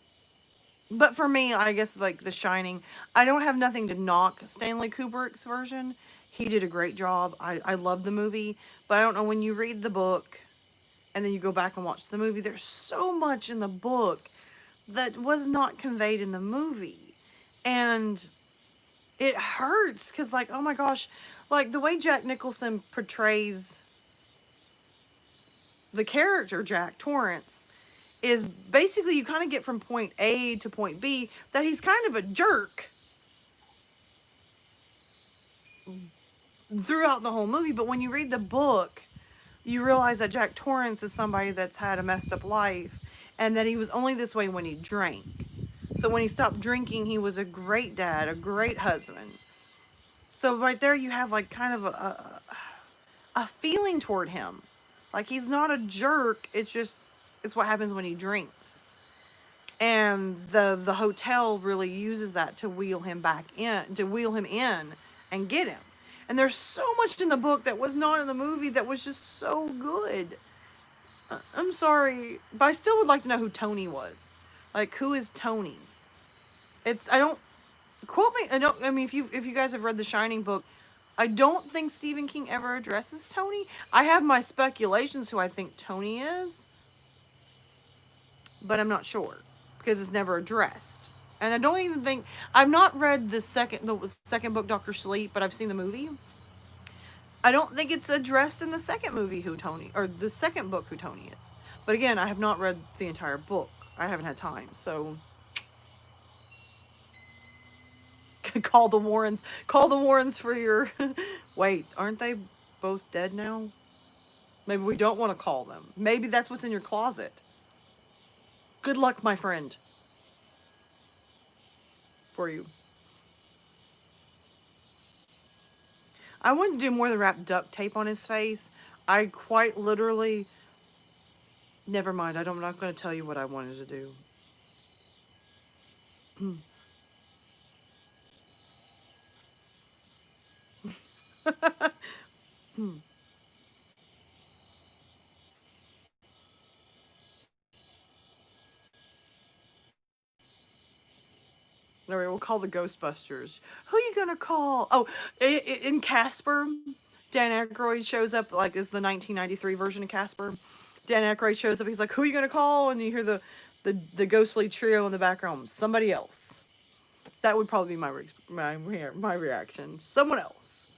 but for me, I guess like The Shining, I don't have nothing to knock Stanley Kubrick's version. He did a great job. I love the movie, but I don't know, when you read the book, and then you go back and watch the movie, there's so much in the book that was not conveyed in the movie. And it hurts because, like, oh my gosh, like the way Jack Nicholson portrays the character Jack Torrance is basically you kind of get from point A to point B that he's kind of a jerk throughout the whole movie. But when you read the book, you realize that Jack Torrance is somebody that's had a messed up life and that he was only this way when he drank. So when he stopped drinking, he was a great dad, a great husband. So right there, you have like kind of a feeling toward him. Like he's not a jerk. It's just it's what happens when he drinks. And the hotel really uses that to wheel him back in, to wheel him in and get him. And there's so much in the book that was not in the movie that was just so good. I'm sorry, but I still would like to know who Tony was. Like, who is Tony? I don't quote me. I mean, if you guys have read the Shining book, I don't think Stephen King ever addresses Tony. I have my speculations who I think Tony is, but I'm not sure because it's never addressed. And I don't even think I've not read the second book, Doctor Sleep, but I've seen the movie. I don't think it's addressed in the second movie who Tony, or the second book who Tony is. But again, I have not read the entire book. I haven't had time, so call the Warrens. Call the Warrens for your. Wait, aren't they both dead now? Maybe we don't want to call them. Maybe that's what's in your closet. Good luck, my friend. For you. I wanted to do more than wrap duct tape on his face. I quite literally. Never mind. I'm not going to tell you what I wanted to do. All right, we'll call the Ghostbusters. Who are you gonna call? Oh, in Casper, Dan Aykroyd shows up like it's the 1993 version of Casper. Dan Aykroyd shows up. He's like, "Who are you gonna call?" And you hear the ghostly trio in the background. Somebody else. That would probably be my reaction. Someone else.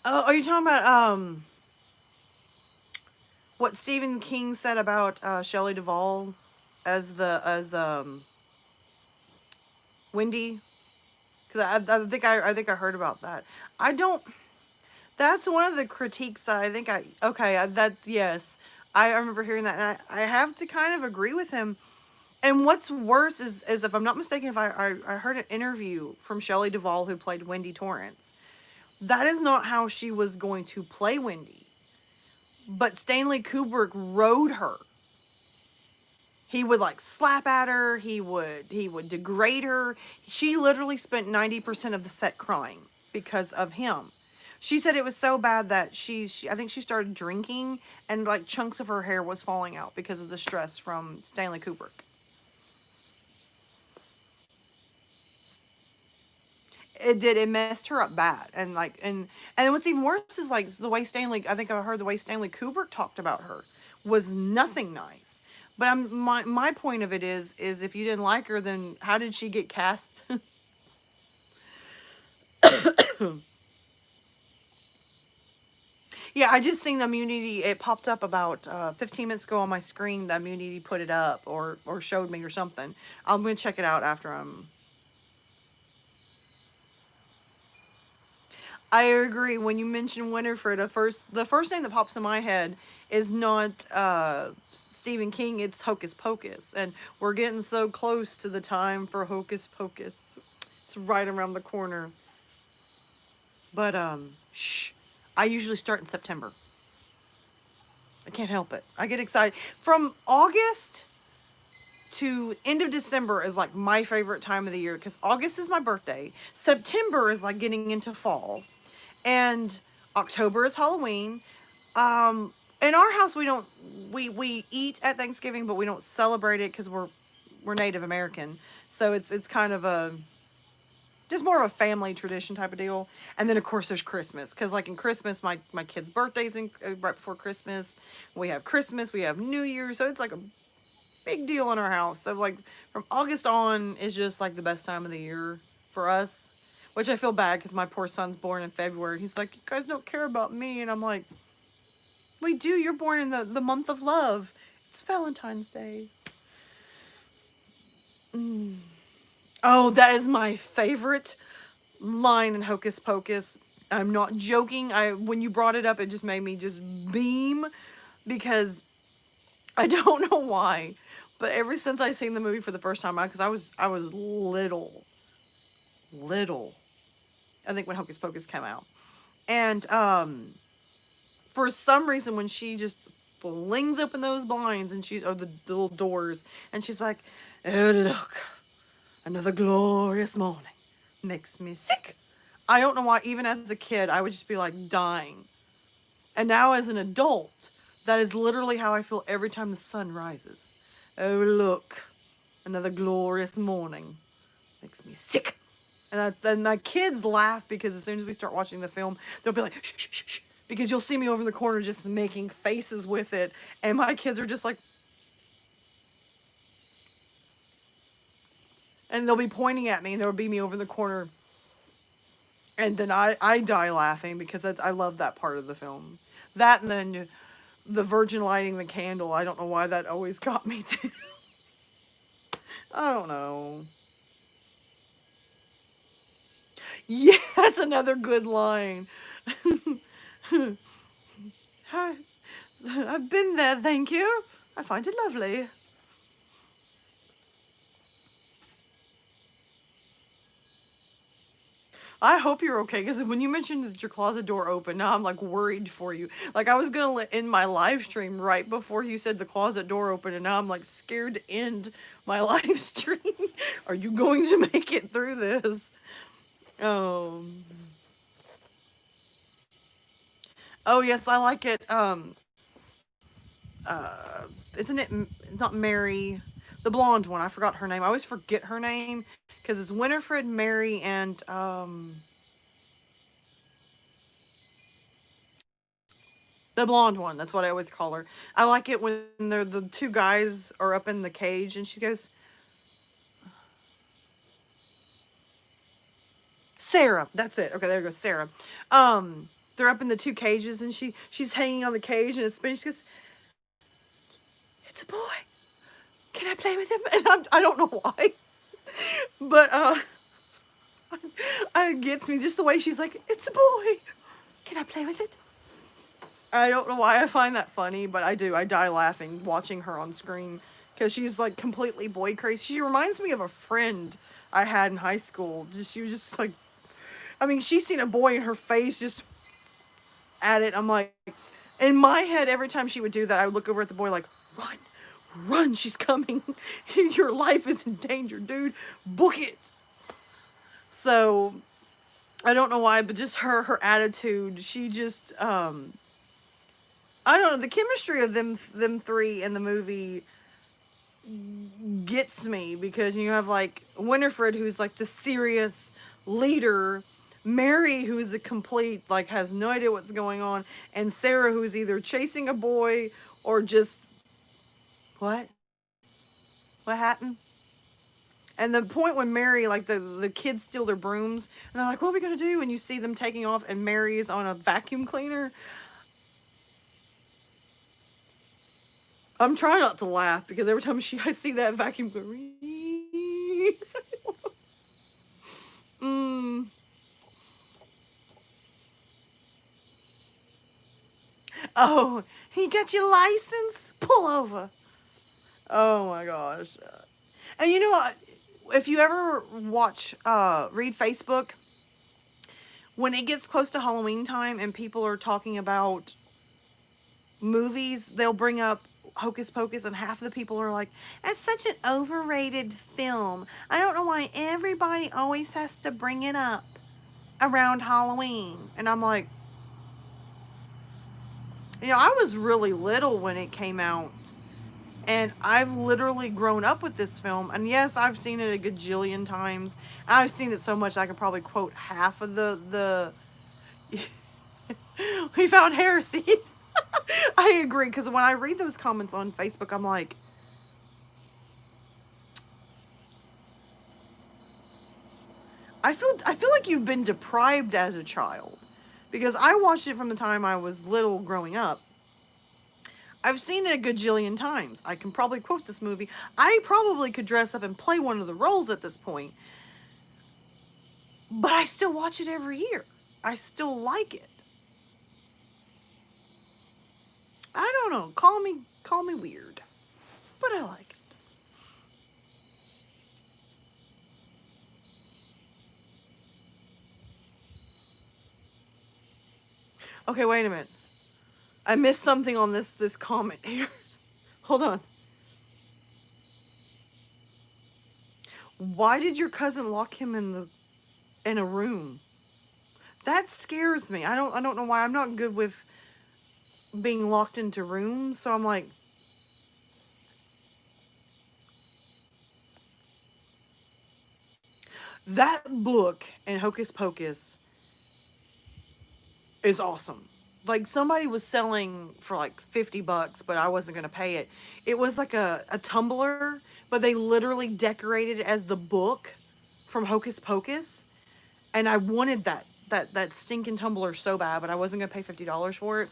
Oh, are you talking about what Stephen King said about Shelley Duvall as Wendy? Because I think I heard about that. I don't. That's one of the critiques that I think I okay. That's yes. I remember hearing that, and I have to kind of agree with him. And what's worse is if I'm not mistaken, if I heard an interview from Shelley Duvall who played Wendy Torrance. That is not how she was going to play Wendy. But Stanley Kubrick wrote her. He would like slap at her, he would degrade her. She literally spent 90% of the set crying because of him. She said it was so bad that she I think she started drinking and like chunks of her hair was falling out because of the stress from Stanley Kubrick. It did. It messed her up bad, and like, and what's even worse is like the way Stanley. I think I heard the way Stanley Kubrick talked about her was nothing nice. But my point of it is if you didn't like her, then how did she get cast? Yeah, I just seen the Immunity. It popped up about 15 minutes ago on my screen. The Immunity put it up or showed me or something. I'm gonna check it out after I'm. I agree. When you mention Winifred, the first name that pops in my head is not Stephen King. It's Hocus Pocus, and we're getting so close to the time for Hocus Pocus. It's right around the corner. But shh. I usually start in September. I can't help it. I get excited from August to end of December is like my favorite time of the year because August is my birthday. September is like getting into fall, and October is Halloween. Um, in our house we don't, we eat at Thanksgiving, but we don't celebrate it because we're Native American. So it's kind of a just more of a family tradition type of deal. And then of course there's Christmas, because like in Christmas, my kid's birthday's right before Christmas. We have Christmas, we have New Year, so it's like a big deal in our house. So like from August on is just like the best time of the year for us. Which I feel bad because my poor son's born in February. He's like, you guys don't care about me, and I'm like, we do. You're born in the month of love. It's Valentine's Day. Oh, that is my favorite line in Hocus Pocus. I'm not joking. When you brought it up, it just made me just beam, because I don't know why, but ever since I seen the movie for the first time, because I was little, I think when Hocus Pocus came out, and for some reason when she just flings open those blinds and or the little doors, and she's like, oh look, another glorious morning, makes me sick. I don't know why, even as a kid, I would just be like dying. And now as an adult, that is literally how I feel every time the sun rises. Oh, look, another glorious morning, makes me sick. And my kids laugh, because as soon as we start watching the film, they'll be like, shh, shh, shh, shh, because you'll see me over in the corner just making faces with it. And my kids are just like, and they'll be pointing at me, and there'll be me over in the corner. And then I die laughing, because I love that part of the film. That, and then the Virgin lighting the candle. I don't know why that always got me too. I don't know. Yeah, that's another good line. Hi, I've been there, thank you. I find it lovely. I hope you're okay, because when you mentioned that your closet door opened, now I'm like worried for you. Like I was gonna end my live stream right before you said the closet door opened, and now I'm like scared to end my live stream. Are you going to make it through this? Oh, oh yes, I like it. Isn't it not Mary, the blonde one? I forgot her name. I always forget her name because it's Winifred, Mary, and the blonde one. That's what I always call her. I like it when the two guys are up in the cage, and she goes, Sarah. That's it. Okay, there goes Sarah. They're up in the two cages, and she's hanging on the cage, and it's spinning. She goes, "It's a boy. Can I play with him?" And I don't know why, but it gets me just the way she's like, "It's a boy. Can I play with it?" I don't know why I find that funny, but I do. I die laughing watching her on screen, because she's like completely boy crazy. She reminds me of a friend I had in high school. She was just like, I mean, she's seen a boy in her face just at it. I'm like, in my head, every time she would do that, I would look over at the boy like, run, run, she's coming. Your life is in danger, dude. Book it. So I don't know why, but just her attitude, she just I don't know, the chemistry of them three in the movie gets me, because you have like Winifred, who's like the serious leader, Mary, who is a complete, like, has no idea what's going on, and Sarah, who's either chasing a boy or just, what happened? And the point when Mary, like, the kids steal their brooms, and they're like, what are we gonna do? And you see them taking off, and Mary is on a vacuum cleaner. I'm trying not to laugh, because every time I see that vacuum cleaner, mm. Oh, he got your license? Pull over. Oh my gosh. And you know what? If you ever read Facebook, when it gets close to Halloween time and people are talking about movies, they'll bring up Hocus Pocus, and half of the people are like, that's such an overrated film. I don't know why everybody always has to bring it up around Halloween. And I'm like, You know, I was really little when it came out, and I've literally grown up with this film. And yes, I've seen it a gajillion times. I've seen it so much I could probably quote half of the. We found heresy. I agree, because when I read those comments on Facebook, I'm like, I feel like you've been deprived as a child, because I watched it from the time I was little growing up. I've seen it a gajillion times. I can probably quote this movie. I probably could dress up and play one of the roles at this point, but I still watch it every year. I still like it. I don't know. Call me weird, but I like it. Okay, wait a minute. I missed something on this comment here. Hold on. Why did your cousin lock him in a room? That scares me. I don't know why. I'm not good with being locked into rooms, so I'm like, that book in Hocus Pocus is awesome. Like, somebody was selling for like $50, but I wasn't gonna pay it. It was like a tumbler, but they literally decorated it as the book from Hocus Pocus, and I wanted that stinking tumbler so bad, but I wasn't gonna pay $50 for it.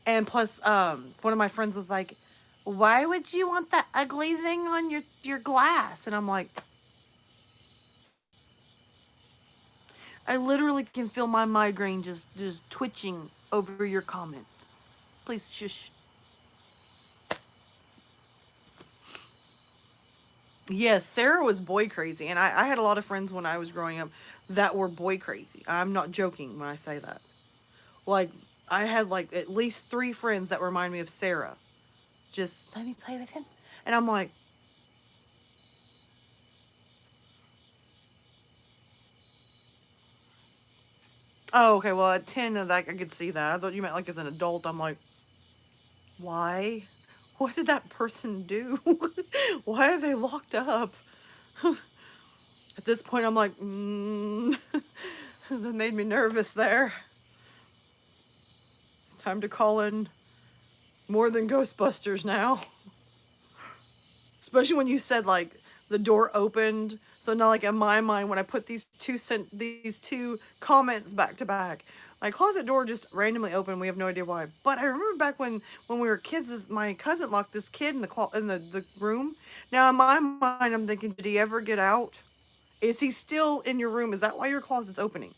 And plus, one of my friends was like, "Why would you want that ugly thing on your glass?" And I'm like, I literally can feel my migraine just twitching over your comment. Please shush. Yes, Sarah was boy crazy, and I had a lot of friends when I was growing up that were boy crazy. I'm not joking when I say that. Like, I had like at least 3 friends that remind me of Sarah. Just let me play with him, and I'm like, oh, okay. Well, at 10, like I could see that. I thought you meant like as an adult. I'm like, why? What did that person do? Why are they locked up? At this point, I'm like, that made me nervous there. It's time to call in more than Ghostbusters now. Especially when you said like the door opened. So now, like in my mind, when I put these two comments back to back, my closet door just randomly opened. We have no idea why. But I remember back when we were kids, my cousin locked this kid in the room. Now in my mind, I'm thinking, did he ever get out? Is he still in your room? Is that why your closet's opening?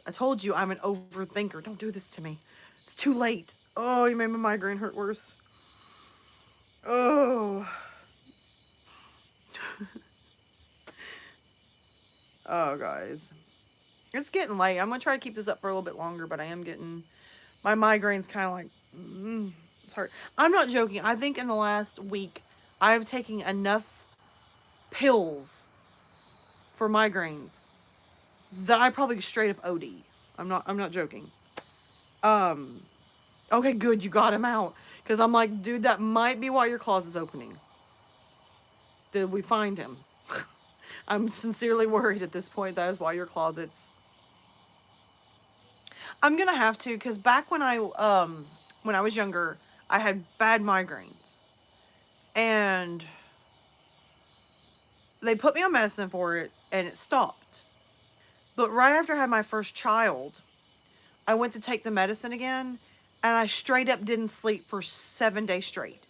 I told you I'm an overthinker. Don't do this to me. It's too late. Oh, you made my migraine hurt worse. Oh. Oh, guys. It's getting late. I'm going to try to keep this up for a little bit longer, but I am getting... My migraine's kind of like... it's hard. I'm not joking. I think in the last week, I've taken enough pills for migraines that I probably straight up OD. I'm not joking. Okay, good, you got him out. Because I'm like, dude, that might be why your closet's opening. Did we find him? I'm sincerely worried at this point that is why your closet's... I'm gonna have to, because back when I was younger, I had bad migraines. And they put me on medicine for it, and it stopped. But right after I had my first child, I went to take the medicine again, and I straight up didn't sleep for 7 days straight.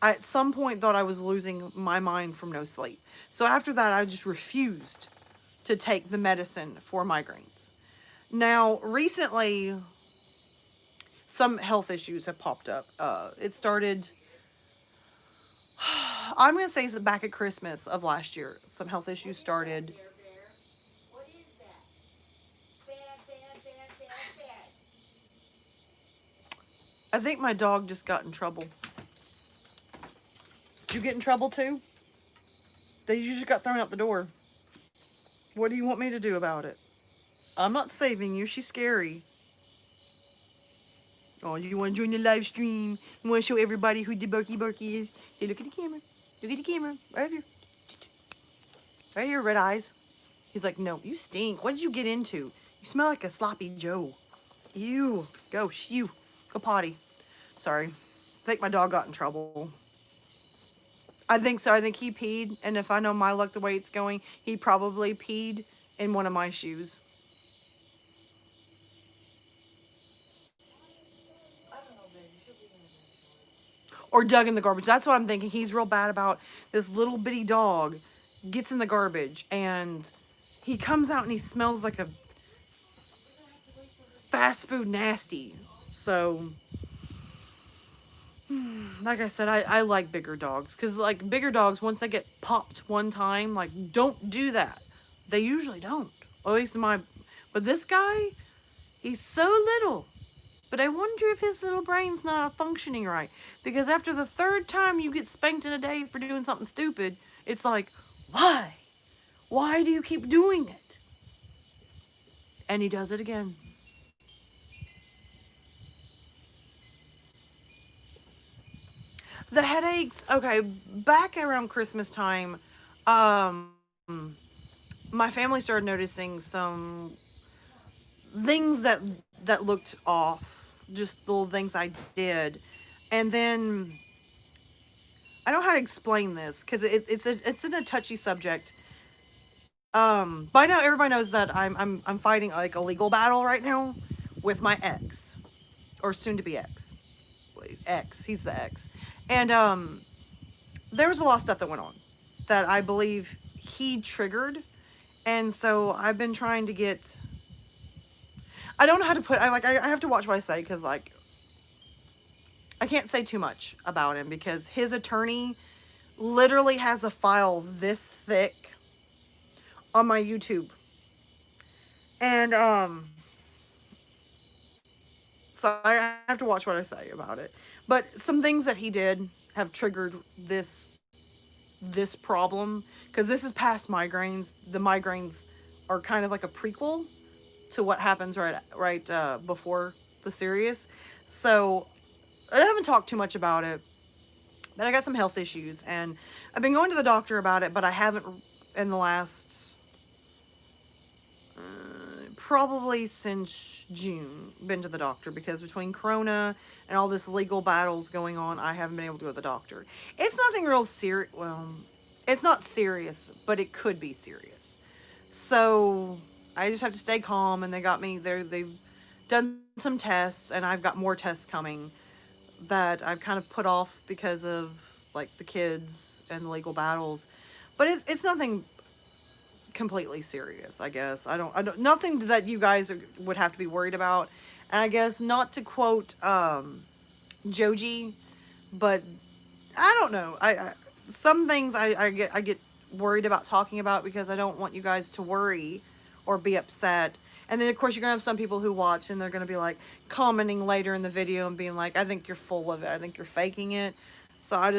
I at some point thought I was losing my mind from no sleep. So after that, I just refused to take the medicine for migraines. Now, recently, some health issues have popped up. It started, I'm going to say back at Christmas of last year, some health issues started. I think my dog just got in trouble. Did you get in trouble too? You just got thrown out the door. What do you want me to do about it? I'm not saving you. She's scary. Oh, you want to join the live stream? You want to show everybody who the Barky Barky is? Say, look at the camera. Look at the camera. Right here. Right here, red eyes. He's like, no, you stink. What did you get into? You smell like a sloppy Joe. Ew. Go, shoo. Go potty. Sorry. I think my dog got in trouble. I think so. I think he peed. And if I know my luck the way it's going, he probably peed in one of my shoes. Or dug in the garbage. That's what I'm thinking. He's real bad about this little bitty dog gets in the garbage and he comes out and he smells like a fast food nasty. So, like I said, I like bigger dogs. Because, like, bigger dogs, once they get popped one time, like, don't do that. They usually don't. At least in my... But this guy, he's so little. But I wonder if his little brain's not functioning right. Because after the third time you get spanked in a day for doing something stupid, it's like, why? Why do you keep doing it? And he does it again. The headaches, okay, back around Christmas time, um, my family started noticing some things that looked off, just little things I did. And then I don't know how to explain this because it's in a touchy subject. By now everybody knows that I'm fighting like a legal battle right now with my ex, or soon to be ex. Ex, he's the ex. And there was a lot of stuff that went on that I believe he triggered. And so I've been trying to get, I don't know how to put, I have to watch what I say because, like, I can't say too much about him because his attorney literally has a file this thick on my YouTube. And, so I have to watch what I say about it. But some things that he did have triggered this problem because this is past migraines. The migraines are kind of like a prequel to what happens right before the serious. So I haven't talked too much about it, but I got some health issues and I've been going to the doctor about it, but I haven't in the last probably since June been to the doctor because between Corona and all this legal battles going on, I haven't been able to go to the doctor. It's nothing real serious. Well, it's not serious, but it could be serious. So I just have to stay calm, and they got me there. They've done some tests, and I've got more tests coming that I've kind of put off because of like the kids and the legal battles. But it's nothing completely serious, I guess. I don't nothing that you guys would have to be worried about. And I guess not to quote Joji, but I don't know. I some things I get worried about talking about because I don't want you guys to worry or be upset. And then of course you're gonna have some people who watch and they're gonna be like commenting later in the video and being like, I think you're full of it. I think you're faking it. So I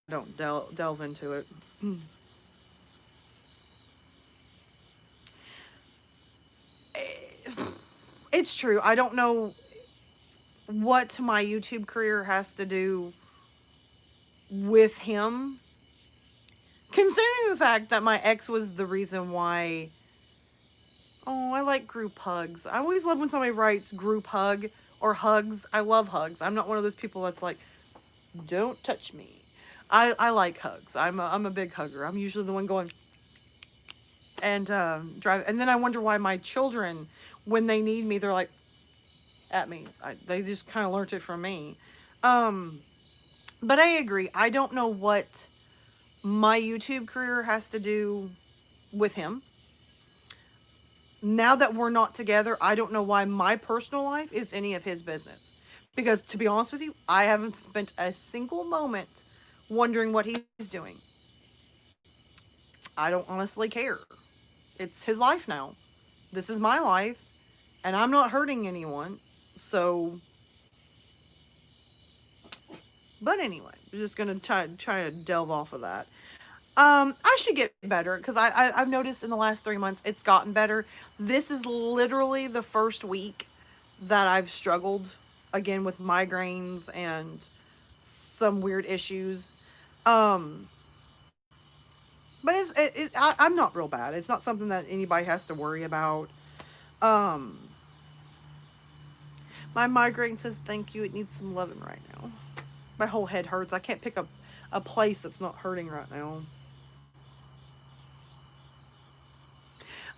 don't delve into it. It's true. I don't know what my YouTube career has to do with him. Considering the fact that my ex was the reason why... Oh, I like group hugs. I always love when somebody writes group hug or hugs. I love hugs. I'm not one of those people that's like, don't touch me. I like hugs. I'm a big hugger. I'm usually the one going and drive. And then I wonder why my children, when they need me, they're like at me. They just kind of learned it from me. But I agree. I don't know what my YouTube career has to do with him. Now that we're not together, I don't know why my personal life is any of his business. Because to be honest with you, I haven't spent a single moment wondering what he's doing. I don't honestly care. It's his life now. This is my life, and I'm not hurting anyone. So, but anyway, I'm just gonna try to delve off of that. I should get better because I've noticed in the last 3 months it's gotten better. This is literally the first week that I've struggled again with migraines and some weird issues. Um, but I'm not real bad. It's not something that anybody has to worry about. Um, my migraine says thank you. It needs some loving right now. My whole head hurts. I can't pick up a place that's not hurting right now.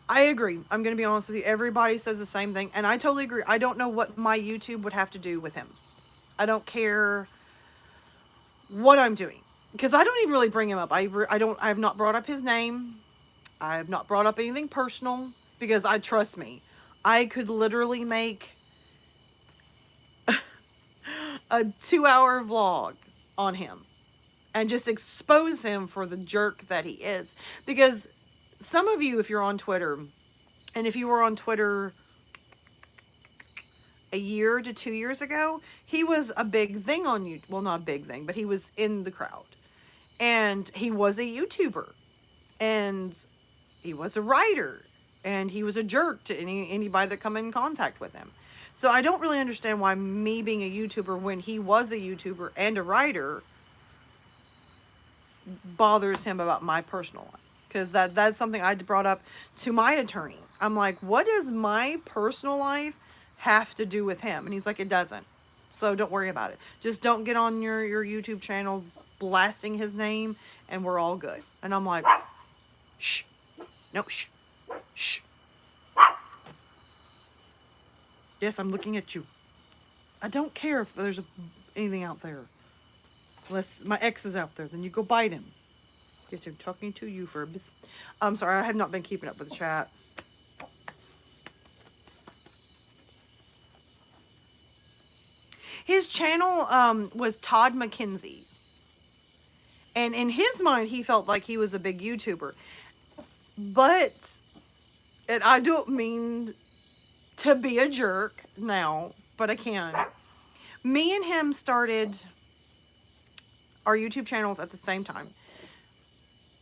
I agree. I'm going to be honest with you. Everybody says the same thing. And I totally agree. I don't know what my YouTube would have to do with him. I don't care what I'm doing. Because I don't even really bring him up. I have not brought up his name. I have not brought up anything personal. Because trust me, I could literally make a 2-hour vlog on him. And just expose him for the jerk that he is. Because some of you, if you're on Twitter, and if you were on Twitter a year to 2 years ago, he was a big thing on you. Well, not a big thing, but he was in the crowd. And he was a YouTuber. And he was a writer. And he was a jerk to anybody that come in contact with him. So I don't really understand why me being a YouTuber when he was a YouTuber and a writer bothers him about my personal life. Because that's something I brought up to my attorney. I'm like, what does my personal life have to do with him? And he's like, it doesn't. So don't worry about it. Just don't get on your YouTube channel blasting his name and we're all good. And I'm like, shh. No, shh. Shh. Yes, I'm looking at you. I don't care if there's anything out there. Unless my ex is out there, then you go bite him. Yes, I'm talking to you for a bit. I'm sorry, I have not been keeping up with the chat. His channel was Todd McKenzie. And in his mind, he felt like he was a big YouTuber. But, and I don't mean to be a jerk now, but I can. Me and him started our YouTube channels at the same time.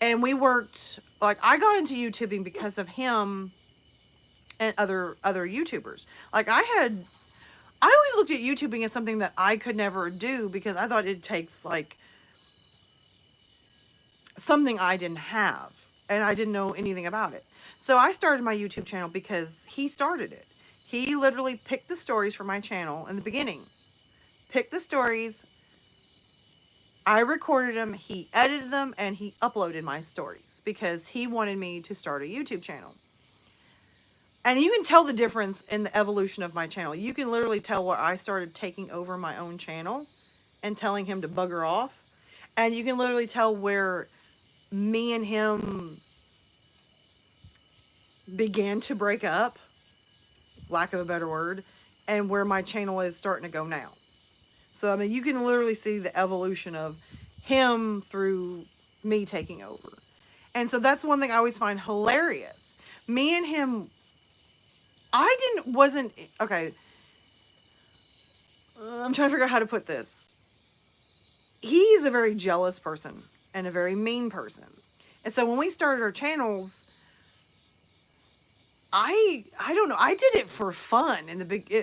And we worked, like, I got into YouTubing because of him and other YouTubers. Like, I always looked at YouTubing as something that I could never do because I thought it takes, like, something I didn't have. And I didn't know anything about it. So I started my YouTube channel because he started it. He literally picked the stories for my channel in the beginning. Picked the stories. I recorded them, he edited them, and he uploaded my stories because he wanted me to start a YouTube channel. And you can tell the difference in the evolution of my channel. You can literally tell where I started taking over my own channel and telling him to bugger off. And you can literally tell where me and him began to break up, lack of a better word, and where my channel is starting to go now. So, I mean, you can literally see the evolution of him through me taking over. And so that's one thing I always find hilarious. Me and him, okay. I'm trying to figure out how to put this. He's a very jealous person and a very mean person. And so when we started our channels, I don't know. I did it for fun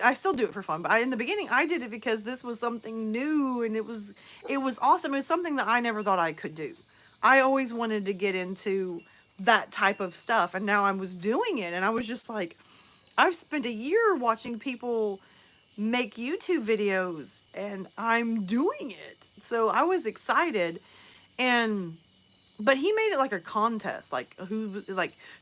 I still do it for fun, but in the beginning I did it because this was something new and it was awesome. It was something that I never thought I could do. I always wanted to get into that type of stuff, and now I was doing it, and I was just like, I've spent a year watching people make YouTube videos and I'm doing it. So I was excited, but he made it like a contest, like who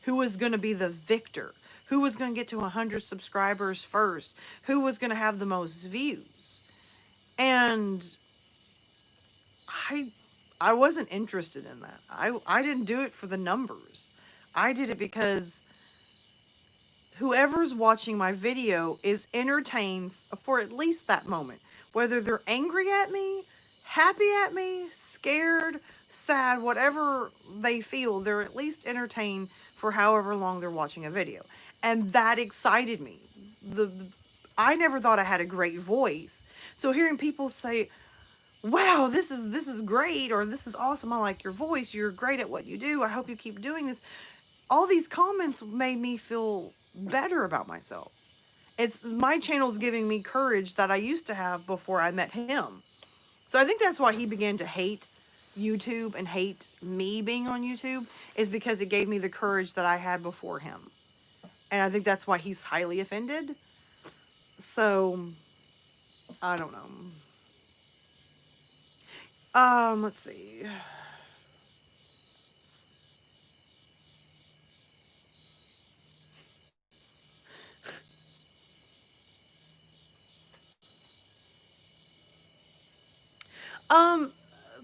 was going to be the victor, who was going to get to 100 subscribers first, who was going to have the most views. And I wasn't interested in that. I didn't do it for the numbers. I did it because whoever's watching my video is entertained for at least that moment. Whether they're angry at me, happy at me, scared, sad, whatever they feel, they're at least entertained for however long they're watching a video. And that excited me. I never thought I had a great voice. So hearing people say, wow, this is great, or this is awesome, I like your voice, you're great at what you do, I hope you keep doing this. All these comments made me feel better about myself. It's my channel's giving me courage that I used to have before I met him. So I think that's why he began to hate YouTube and hate me being on YouTube, is because it gave me the courage that I had before him. And I think that's why he's highly offended. So I don't know. Let's see. Um,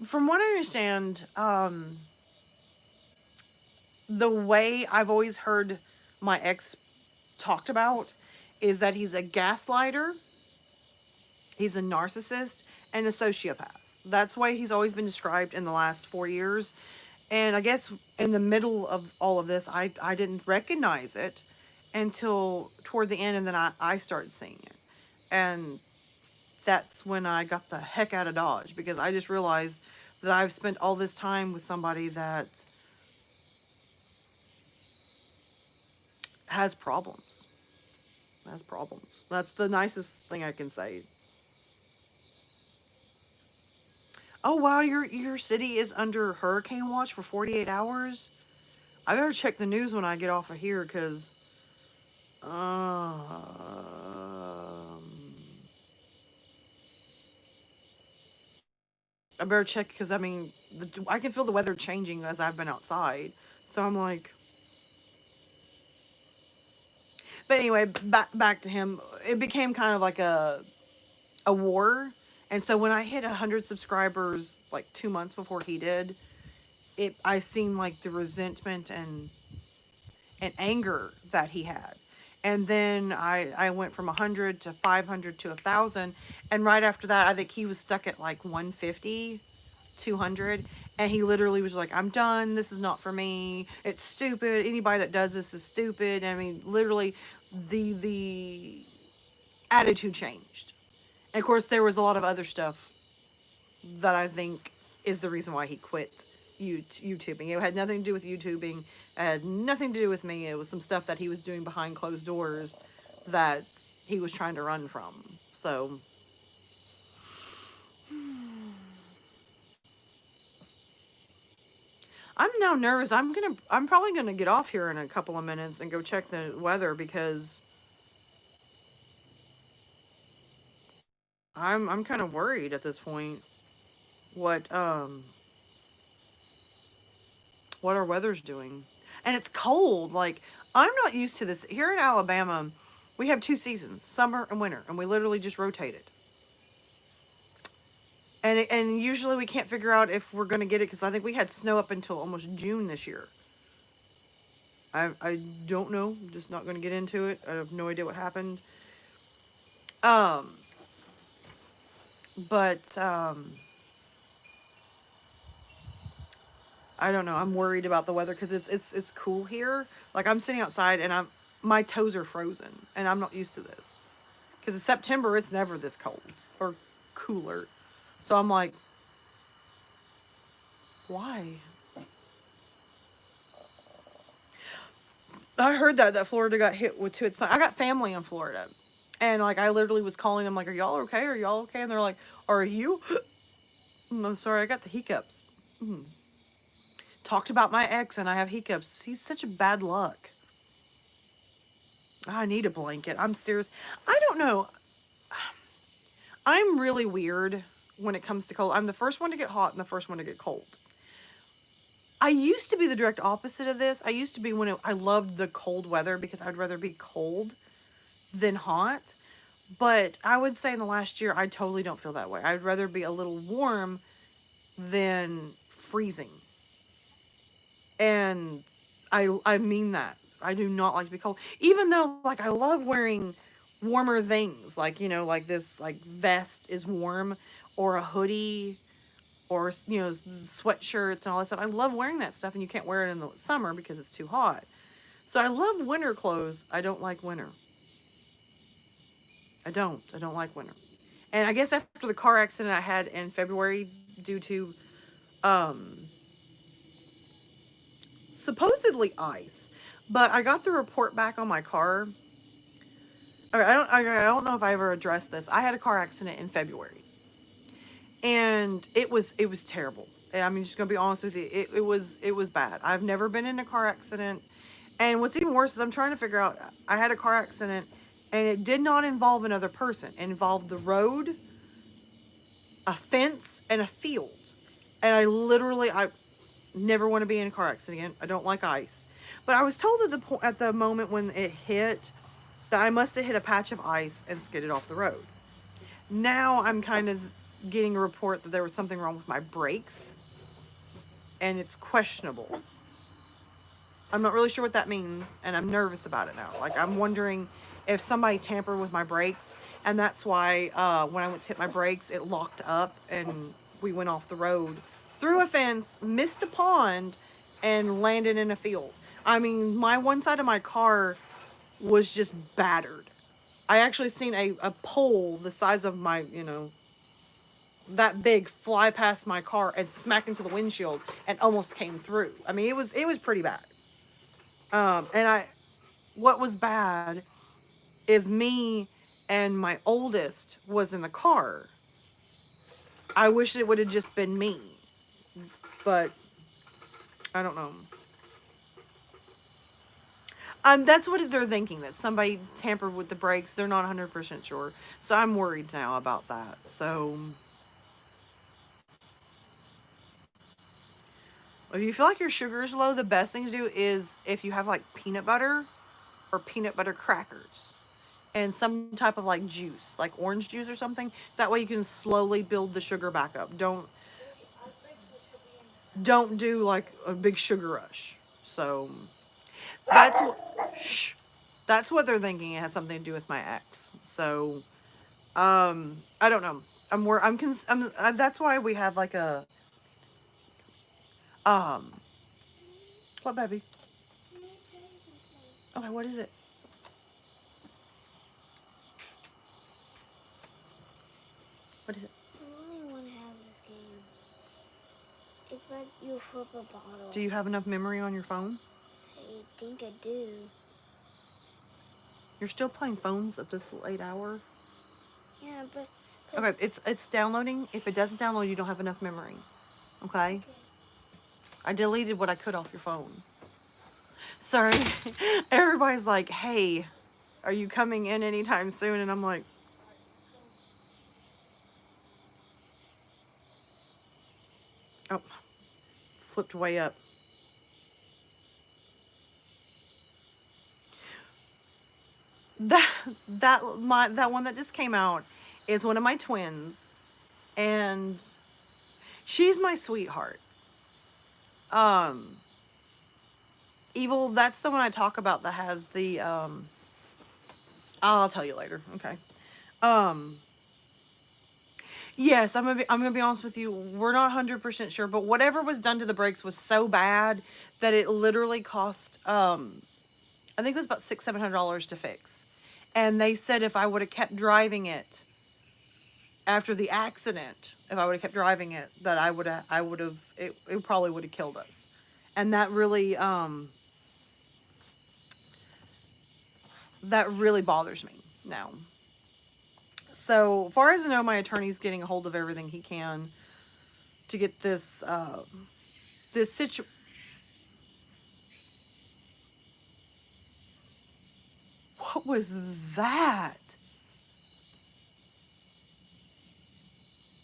from what I understand, the way I've always heard my ex talked about is that he's a gaslighter, he's a narcissist, and a sociopath. That's why he's always been described in the last 4 years. And I guess in the middle of all of this, I didn't recognize it until toward the end, and then I started seeing it. And that's when I got the heck out of Dodge, because I just realized that I've spent all this time with somebody that has problems. Has problems. That's the nicest thing I can say. Oh wow, your city is under hurricane watch for 48 hours? I better check the news when I get off of here, cuz I better check, because I mean, I can feel the weather changing as I've been outside. So I'm like, but anyway, back to him. It became kind of like a war. And so when I hit 100 subscribers like 2 months before he did, it I seen like the resentment and anger that he had. And then I went from 100 to 500 to 1,000. And right after that, I think he was stuck at like 150, 200. And he literally was like, I'm done. This is not for me. It's stupid. Anybody that does this is stupid. I mean, literally, the attitude changed. And of course, there was a lot of other stuff that I think is the reason why he quit YouTubing. It had nothing to do with YouTubing. It had nothing to do with me. It was some stuff that he was doing behind closed doors that he was trying to run from. So I'm now nervous. I'm probably gonna get off here in a couple of minutes and go check the weather, because I'm kind of worried at this point what what our weather's doing. And it's cold. Like, I'm not used to this. Here in Alabama, we have two seasons, summer and winter, and we literally just rotate it. And usually we can't figure out if we're going to get it, because I think we had snow up until almost June this year. I don't know. I'm just not going to get into it. I have no idea what happened. Um, but I don't know. I'm worried about the weather, because it's cool here. Like, I'm sitting outside and my toes are frozen, and I'm not used to this. Because in September, it's never this cold or cooler. So I'm like, why? I heard that Florida got hit with two. I got family in Florida, and like I literally was calling them like, "Are y'all okay? Are y'all okay?" And they're like, "Are you?" I'm sorry, I got the hiccups. Mm. Talked about my ex, and I have hiccups. He's such a bad luck. I need a blanket. I'm serious. I don't know. I'm really weird when it comes to cold. I'm the first one to get hot and the first one to get cold. I used to be the direct opposite of this. I used to be I loved the cold weather, because I'd rather be cold than hot. But I would say in the last year, I totally don't feel that way. I'd rather be a little warm than freezing. And I mean that. I do not like to be cold. Even though, like, I love wearing warmer things. Like, like this, like, vest is warm, or a hoodie, or, sweatshirts and all that stuff. I love wearing that stuff, and you can't wear it in the summer because it's too hot. So I love winter clothes. I don't like winter. I don't. I don't like winter. And I guess after the car accident I had in February, due to um, supposedly ice, but I got the report back on my car. Okay, I don't know if I ever addressed this. I had a car accident in February, and it was terrible. I mean, just gonna be honest with you, it was bad. I've never been in a car accident, and what's even worse is I'm trying to figure out. I had a car accident, and it did not involve another person. It involved the road, a fence, and a field. And I never want to be in a car accident again. I don't like ice. But I was told at the moment when it hit that I must have hit a patch of ice and skidded off the road. Now I'm kind of getting a report that there was something wrong with my brakes, and it's questionable. I'm not really sure what that means, and I'm nervous about it now. Like, I'm wondering if somebody tampered with my brakes, and that's why when I went to hit my brakes, it locked up, and we went off the road through a fence, missed a pond, and landed in a field. I mean, my one side of my car was just battered. I actually seen a pole the size of my, that big fly past my car and smack into the windshield and almost came through. I mean, it was pretty bad. And what was bad is me and my oldest was in the car. I wish it would have just been me, but I don't know. That's what they're thinking, that somebody tampered with the brakes. They're not 100% sure. So I'm worried now about that. So if you feel like your sugar is low, the best thing to do is if you have like peanut butter or peanut butter crackers and some type of like juice, like orange juice or something. That way you can slowly build the sugar back up. Don't do like a big sugar rush. So that's what that's what they're thinking. It has something to do with my ex. So I don't know. That's why we have like a um what, baby? Okay, what is it? What is it? I really want to have this game. It's when you flip a bottle. Do you have enough memory on your phone? I think I do. You're still playing phones at this late hour? Yeah, but... Okay, it's downloading. If it doesn't download, you don't have enough memory. Okay? I deleted what I could off your phone. Sorry. Everybody's like, hey, are you coming in anytime soon? And I'm like, oh, flipped way up. That one that just came out is one of my twins, and she's my sweetheart. Evil, that's the one I talk about that has the I'll tell you later. Okay. Yes, I'm gonna be honest with you. We're not 100% sure, but whatever was done to the brakes was so bad that it literally cost I think it was about $600-700 to fix. And they said if I would have kept driving it after the accident, if I would have kept driving it, that I would have it probably would have killed us. And that really bothers me now. So far as I know, my attorney's getting a hold of everything he can to get this situation. What was that?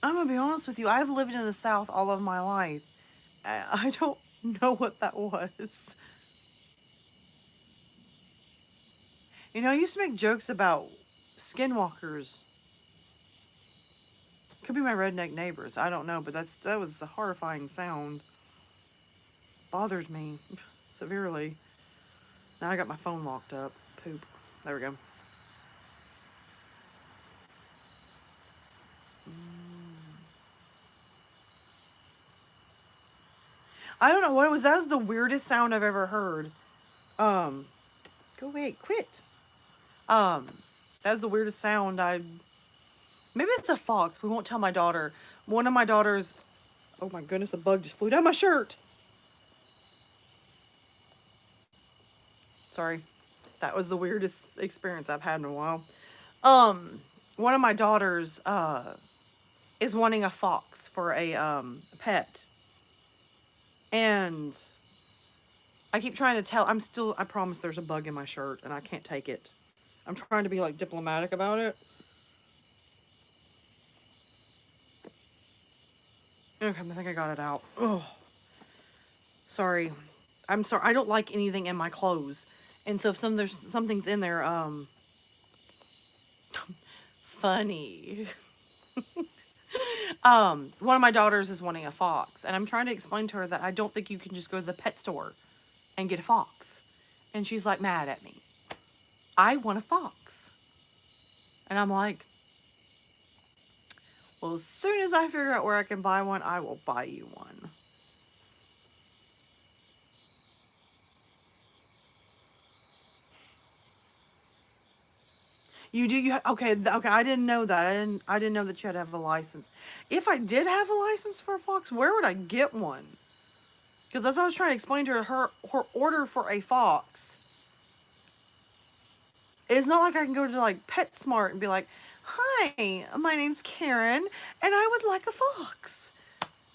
I'm gonna be honest with you. I've lived in the South all of my life. I don't know what that was. I used to make jokes about skinwalkers. Could be my redneck neighbors. I don't know, but that was a horrifying sound. Bothered me severely. Now I got my phone locked up. Poop. There we go. I don't know what it was. That was the weirdest sound I've ever heard. Go away, quit. That was the weirdest sound. Maybe it's a fox. We won't tell my daughter. One of my daughters. Oh my goodness! A bug just flew down my shirt. Sorry. That was the weirdest experience I've had in a while. Um, One of my daughters is wanting a fox for a pet, and I keep trying to tell. I promise there's a bug in my shirt, and I can't take it. I'm trying to be like diplomatic about it. Okay, I think I got it out. Oh, sorry. I'm sorry. I don't like anything in my clothes, and so if there's something's in there, funny. One of my daughters is wanting a fox, and I'm trying to explain to her that I don't think you can just go to the pet store and get a fox. And she's like mad at me. I want a fox. And I'm like, well, as soon as I figure out where I can buy one, I will buy you one. You do okay, okay, I didn't know that. I didn't know that you had to have a license. If I did have a license for a fox, where would I get one? Because that's what I was trying to explain to her order for a fox. It's not like I can go to like PetSmart and be like, "Hi, my name's Karen, and I would like a fox."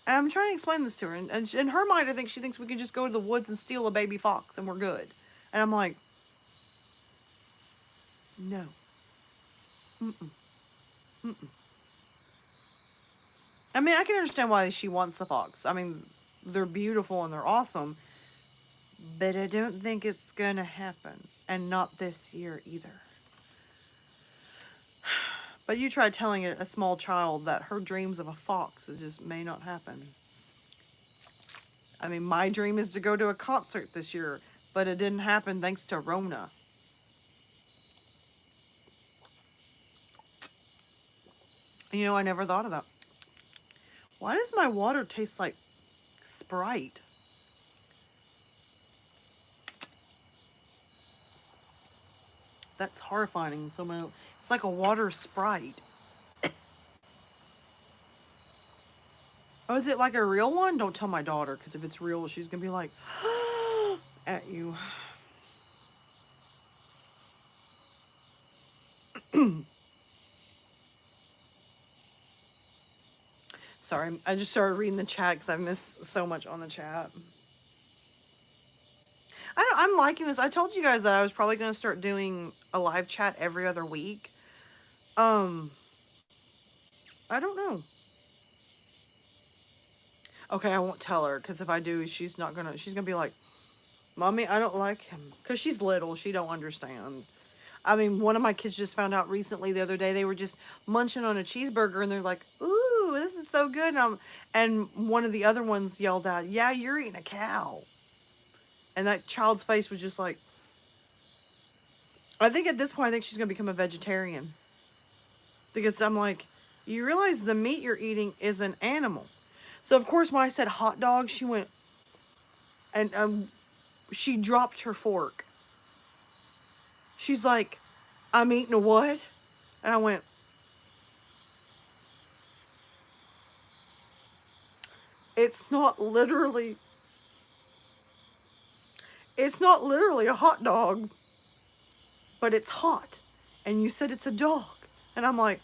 And I'm trying to explain this to her, and in her mind, I think she thinks we can just go to the woods and steal a baby fox and we're good. And I'm like, no, mm-mm, mm-mm. I mean, I can understand why she wants a fox. I mean, they're beautiful and they're awesome, but I don't think it's gonna happen, and not this year either. But you try telling a small child that her dreams of a fox is just may not happen. I mean, my dream is to go to a concert this year, but it didn't happen thanks to Rona. You know, I never thought of that. Why does my water taste like Sprite? That's horrifying. It's like a water Sprite. Oh, is it like a real one? Don't tell my daughter, because if it's real, she's gonna be like, at you. Sorry, I just started reading the chat because I've missed so much on the chat. I'm liking this. I told you guys that I was probably gonna start doing a live chat every other week. Um, I don't know. Okay, I won't tell her, because if I do, she's gonna be like, "Mommy, I don't like him," because she's little. She don't understand. I mean, one of my kids just found out recently the other day they were just munching on a cheeseburger and they're like, "Ooh, this is so good." And one of the other ones yelled out, "Yeah, you're eating a cow." And that child's face was just like, I think at this point, I think she's going to become a vegetarian. Because I'm like, you realize the meat you're eating is an animal. So, of course, when I said hot dog, she went, and she dropped her fork. She's like, "I'm eating a what?" And I went, it's not literally a hot dog, but it's hot. And you said it's a dog. And I'm like,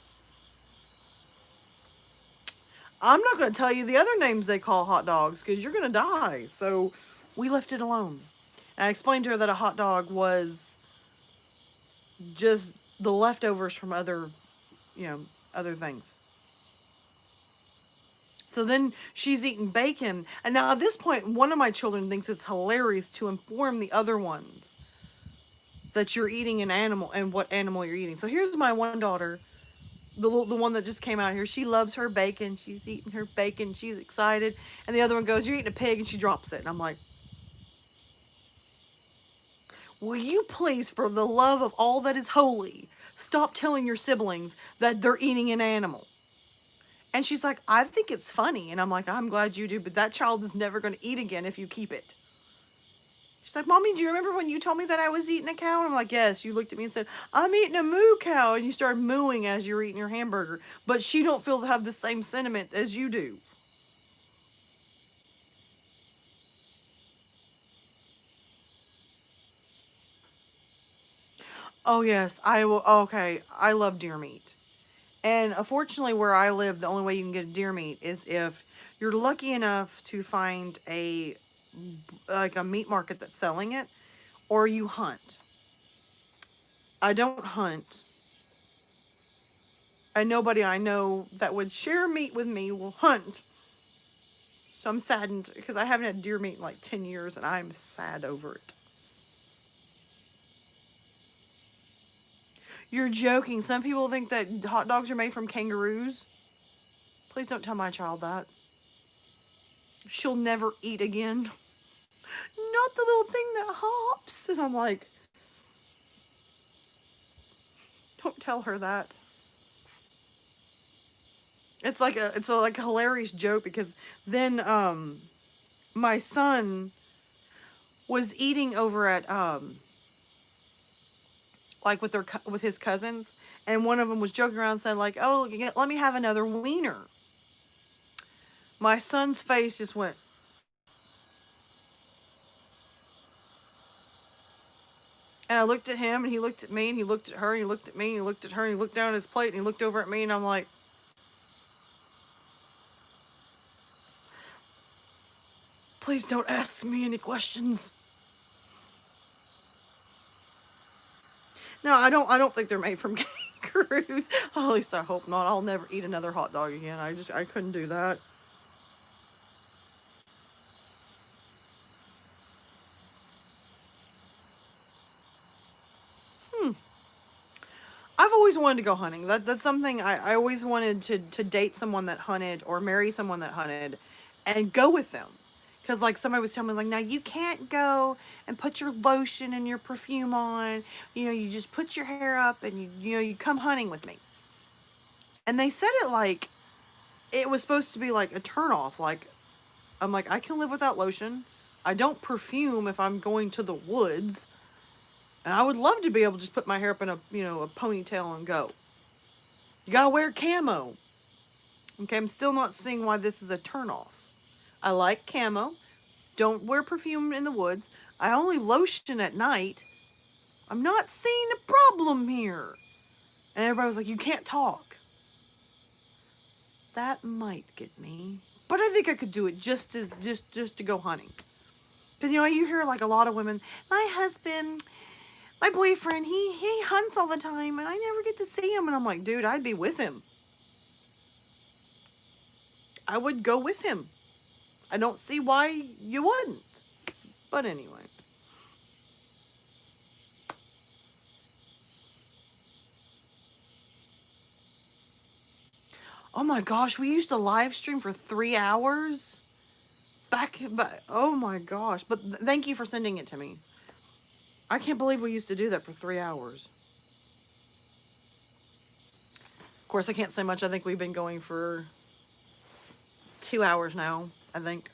I'm not going to tell you the other names they call hot dogs because you're going to die. So we left it alone. And I explained to her that a hot dog was just the leftovers from other things. So then she's eating bacon. And now at this point, one of my children thinks it's hilarious to inform the other ones that you're eating an animal and what animal you're eating. So here's my one daughter, the one that just came out here. She loves her bacon. She's eating her bacon. She's excited. And the other one goes, "You're eating a pig," and she drops it. And I'm like, will you please, for the love of all that is holy, stop telling your siblings that they're eating an animal? And she's like, "I think it's funny." And I'm like, "I'm glad you do, but that child is never going to eat again if you keep it." She's like, "Mommy, do you remember when you told me that I was eating a cow?" And I'm like, "Yes." You looked at me and said, "I'm eating a moo cow." And you started mooing as you're eating your hamburger. But she don't have the same sentiment as you do. Oh yes, I will. Okay, I love deer meat. And unfortunately, where I live, the only way you can get deer meat is if you're lucky enough to find a meat market that's selling it, or you hunt. I don't hunt, and nobody I know that would share meat with me will hunt. So I'm saddened because I haven't had deer meat in like 10 years, and I'm sad over it. You're joking. Some people think that hot dogs are made from kangaroos. Please don't tell my child that. She'll never eat again. Not the little thing that hops. And I'm like, don't tell her that. It's a hilarious joke because then my son was eating over at like with his cousins, and one of them was joking around saying like, "Oh, let me have another wiener." My son's face just went. And I looked at him, and he looked at me, and he looked at her, and he looked at me, and he looked at her, and he looked down at his plate, and he looked over at me, and I'm like, please don't ask me any questions. No, I don't think they're made from kangaroos. At least I hope not. I'll never eat another hot dog again. I couldn't do that. Hmm. I've always wanted to go hunting. That's something I always wanted to date someone that hunted or marry someone that hunted and go with them. Cause like somebody was telling me like, now you can't go and put your lotion and your perfume on. You just put your hair up and you come hunting with me. And they said it like it was supposed to be like a turnoff. Like I'm like, I can live without lotion. I don't perfume if I'm going to the woods. And I would love to be able to just put my hair up in a ponytail and go. You gotta wear camo. Okay, I'm still not seeing why this is a turnoff. I like camo. Don't wear perfume in the woods. I only lotion at night. I'm not seeing a problem here. And everybody was like, you can't talk. That might get me. But I think I could do it just to go hunting. Because you hear like a lot of women, my boyfriend, he hunts all the time and I never get to see him. And I'm like, dude, I'd be with him. I would go with him. I don't see why you wouldn't. But anyway. Oh my gosh, we used to live stream for 3 hours. Oh my gosh. But thank you for sending it to me. I can't believe we used to do that for 3 hours. Of course, I can't say much. I think we've been going for 2 hours now, I think.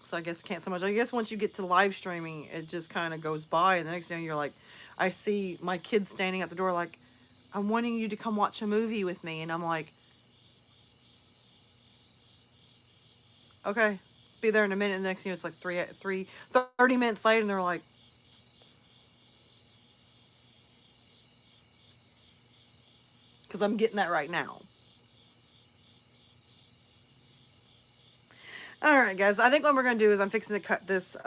So I guess can't say much. I guess once you get to live streaming, it just kind of goes by. And the next thing you're like, I see my kids standing at the door like, I'm wanting you to come watch a movie with me. And I'm like, okay, be there in a minute. And the next thing it's like 30 minutes later. And they're like, because I'm getting that right now. All right, guys. I think what we're going to do is I'm fixing to cut it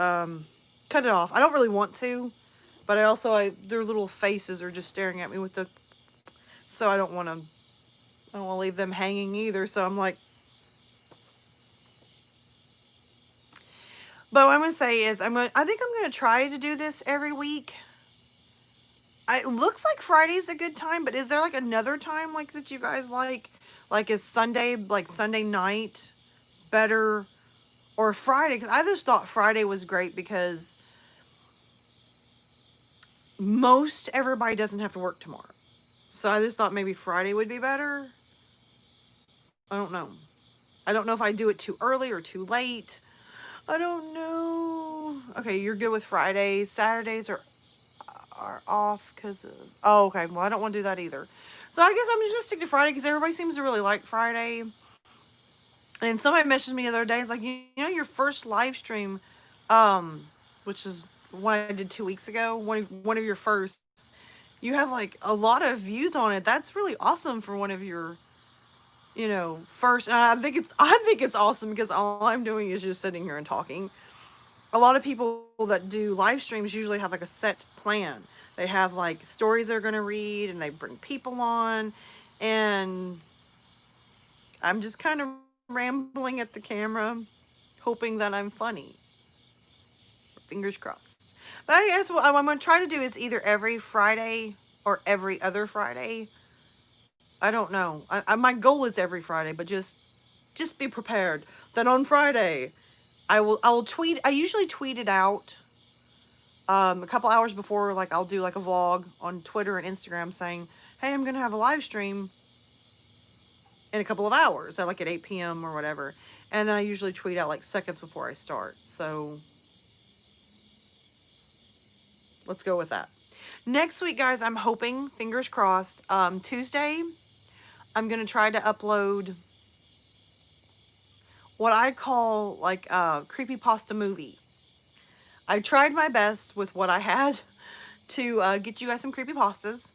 off. I don't really want to, but their little faces are just staring at me so I don't want to leave them hanging either. So I'm like, but what I'm going to say is I think I'm going to try to do this every week. It looks like Friday's a good time, but is there like another time like that you guys like? Like is Sunday night better or Friday? Because I just thought Friday was great because most everybody doesn't have to work tomorrow. So I just thought maybe Friday would be better. I don't know. I don't know if I do it too early or too late. I don't know. Okay, you're good with Fridays. Saturdays are off because oh, okay. Well, I don't want to do that either. So I guess I'm just gonna stick to Friday because everybody seems to really like Friday. And somebody messaged me the other day. It's like, your first live stream, which is one I did 2 weeks ago, one of your first, you have like a lot of views on it. That's really awesome for one of your, first. And I think it's awesome because all I'm doing is just sitting here and talking. A lot of people that do live streams usually have like a set plan. They have like stories they're going to read and they bring people on, and I'm just kind of rambling at the camera hoping that I'm funny. Fingers crossed. But I guess what I'm going to try to do is either every Friday or every other Friday. I don't know. My goal is every Friday, but just be prepared that on Friday I will tweet. I usually tweet it out a couple hours before. Like I'll do like a vlog on Twitter and Instagram saying, "Hey, I'm gonna have a live stream in a couple of hours, at 8 p.m. or whatever." And then I usually tweet out like seconds before I start. So let's go with that. Next week, guys, I'm hoping, fingers crossed, Tuesday, I'm gonna try to upload what I call like a creepypasta movie. I tried my best with what I had to get you guys some creepypastas,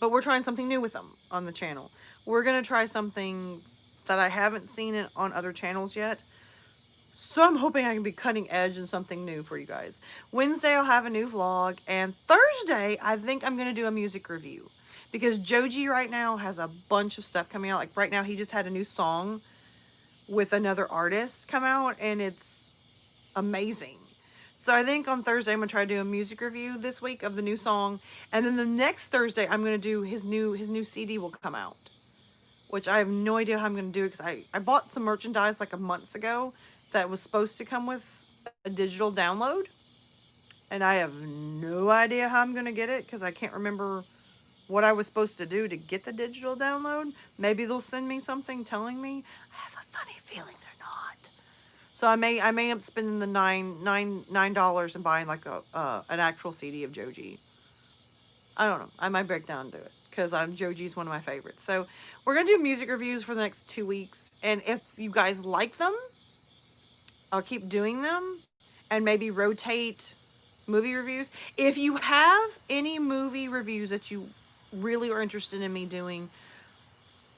but we're trying something new with them on the channel. We're going to try something that I haven't seen it on other channels yet. So I'm hoping I can be cutting edge and something new for you guys. Wednesday, I'll have a new vlog. And Thursday, I think I'm going to do a music review. Because Joji right now has a bunch of stuff coming out. Like right now, he just had a new song with another artist come out. And it's amazing. So I think on Thursday, I'm going to try to do a music review this week of the new song. And then the next Thursday, I'm going to do his new CD will come out. Which I have no idea how I'm going to do it. Because I bought some merchandise like a month ago that was supposed to come with a digital download. And I have no idea how I'm going to get it. Because I can't remember what I was supposed to do to get the digital download. Maybe they'll send me something telling me. I have a funny feeling they're not. So I may end up spending the $9 and buying like an actual CD of Joji. I don't know. I might break down and do it because Joji's one of my favorites. So we're gonna do music reviews for the next 2 weeks, and if you guys like them, I'll keep doing them, and maybe rotate movie reviews. If you have any movie reviews that you really are interested in me doing,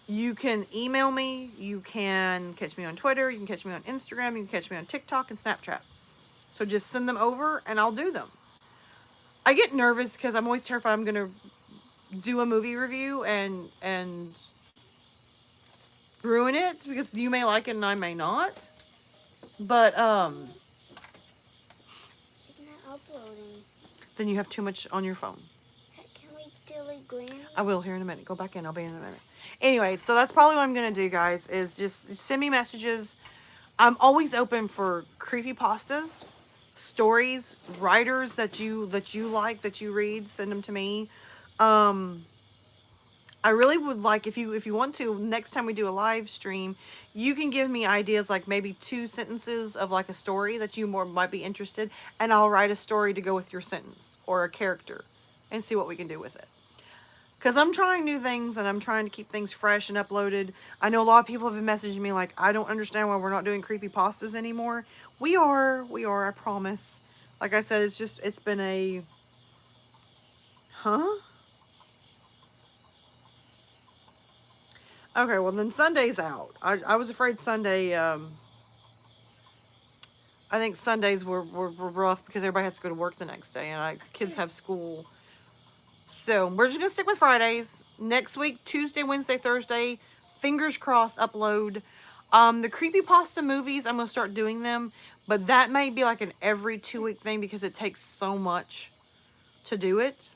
you can email me, you can catch me on Twitter, you can catch me on Instagram, you can catch me on TikTok and Snapchat. So just send them over and I'll do them. I get nervous because I'm always terrified I'm going to do a movie review and ruin it because you may like it and I may not. But It's not uploading. then you have too much on your phone. Can we delete Granny? I will here in a minute. Go back in. I'll be in a minute. Anyway, so that's probably what I'm going to do, guys, is just send me messages. I'm always open for creepypastas, stories, writers that you like, that you read, send them to me. I really would like, if you want to, next time we do a live stream, you can give me ideas, like maybe 2 sentences of like a story that you might be interested, and I'll write a story to go with your sentence or a character and see what we can do with it. Because I'm trying new things and I'm trying to keep things fresh and uploaded. I know a lot of people have been messaging me like, I don't understand why we're not doing creepypastas anymore. We are, I promise. Like I said, it's been a... Huh? Okay, well then Sunday's out. I was afraid Sunday, I think Sundays were rough because everybody has to go to work the next day and kids have school. So we're just going to stick with Fridays. Next week, Tuesday, Wednesday, Thursday, fingers crossed, upload. The creepypasta movies, I'm going to start doing them. But that may be like an every 2-week thing because it takes so much to do it.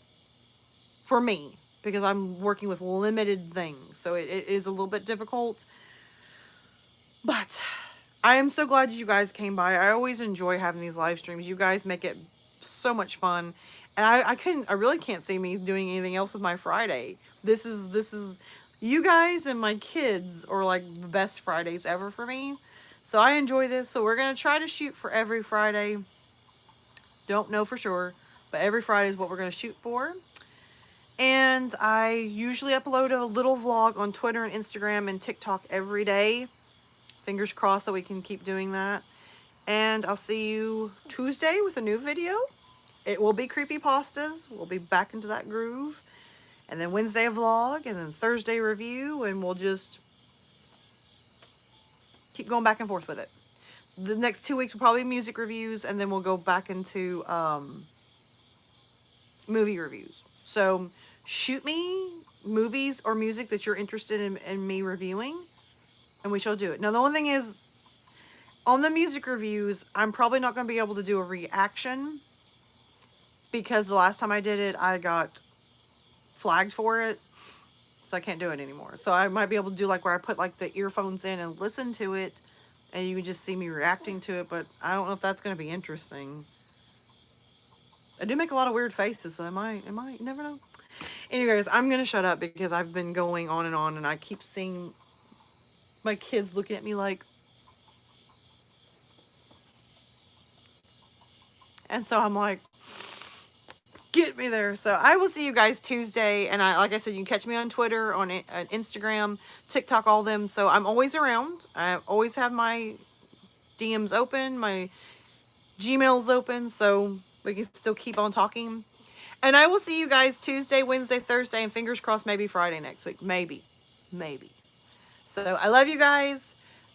For me. Because I'm working with limited things. So it is a little bit difficult. But I am so glad you guys came by. I always enjoy having these live streams. You guys make it so much fun. And I really can't see me doing anything else with my Friday. This is you guys and my kids are like the best Fridays ever for me. So I enjoy this. So we're going to try to shoot for every Friday. Don't know for sure, but every Friday is what we're going to shoot for. And I usually upload a little vlog on Twitter and Instagram and TikTok every day. Fingers crossed that we can keep doing that. And I'll see you Tuesday with a new video. It will be creepypastas. We'll be back into that groove. And then Wednesday a vlog, and then Thursday review, and we'll just keep going back and forth with it. The next 2 weeks will probably be music reviews, and then we'll go back into movie reviews. So shoot me movies or music that you're interested in me reviewing, and we shall do it. Now, the only thing is, on the music reviews, I'm probably not going to be able to do a reaction, because the last time I did it, I got flagged for it. So I can't do it anymore. So I might be able to do like where I put like the earphones in and listen to it, and you can just see me reacting to it, but I don't know if that's going to be interesting. I do make a lot of weird faces, so I might, you never know. Anyways, I'm going to shut up because I've been going on, and I keep seeing my kids looking at me like... And so I'm like, get me there. So I will see you guys Tuesday. And like I said, you can catch me on Twitter, on Instagram, TikTok, all them. So I'm always around. I always have my DMs open, my Gmail's open, so we can still keep on talking. And I will see you guys Tuesday, Wednesday, Thursday, and fingers crossed maybe Friday next week. Maybe. So I love you guys,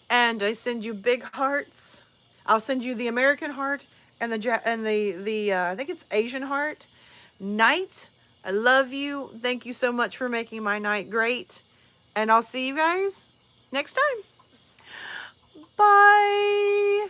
and I send you big hearts. I'll send you the American heart and the I think it's Asian heart. Night. I love you. Thank you so much for making my night great. And I'll see you guys next time. Bye.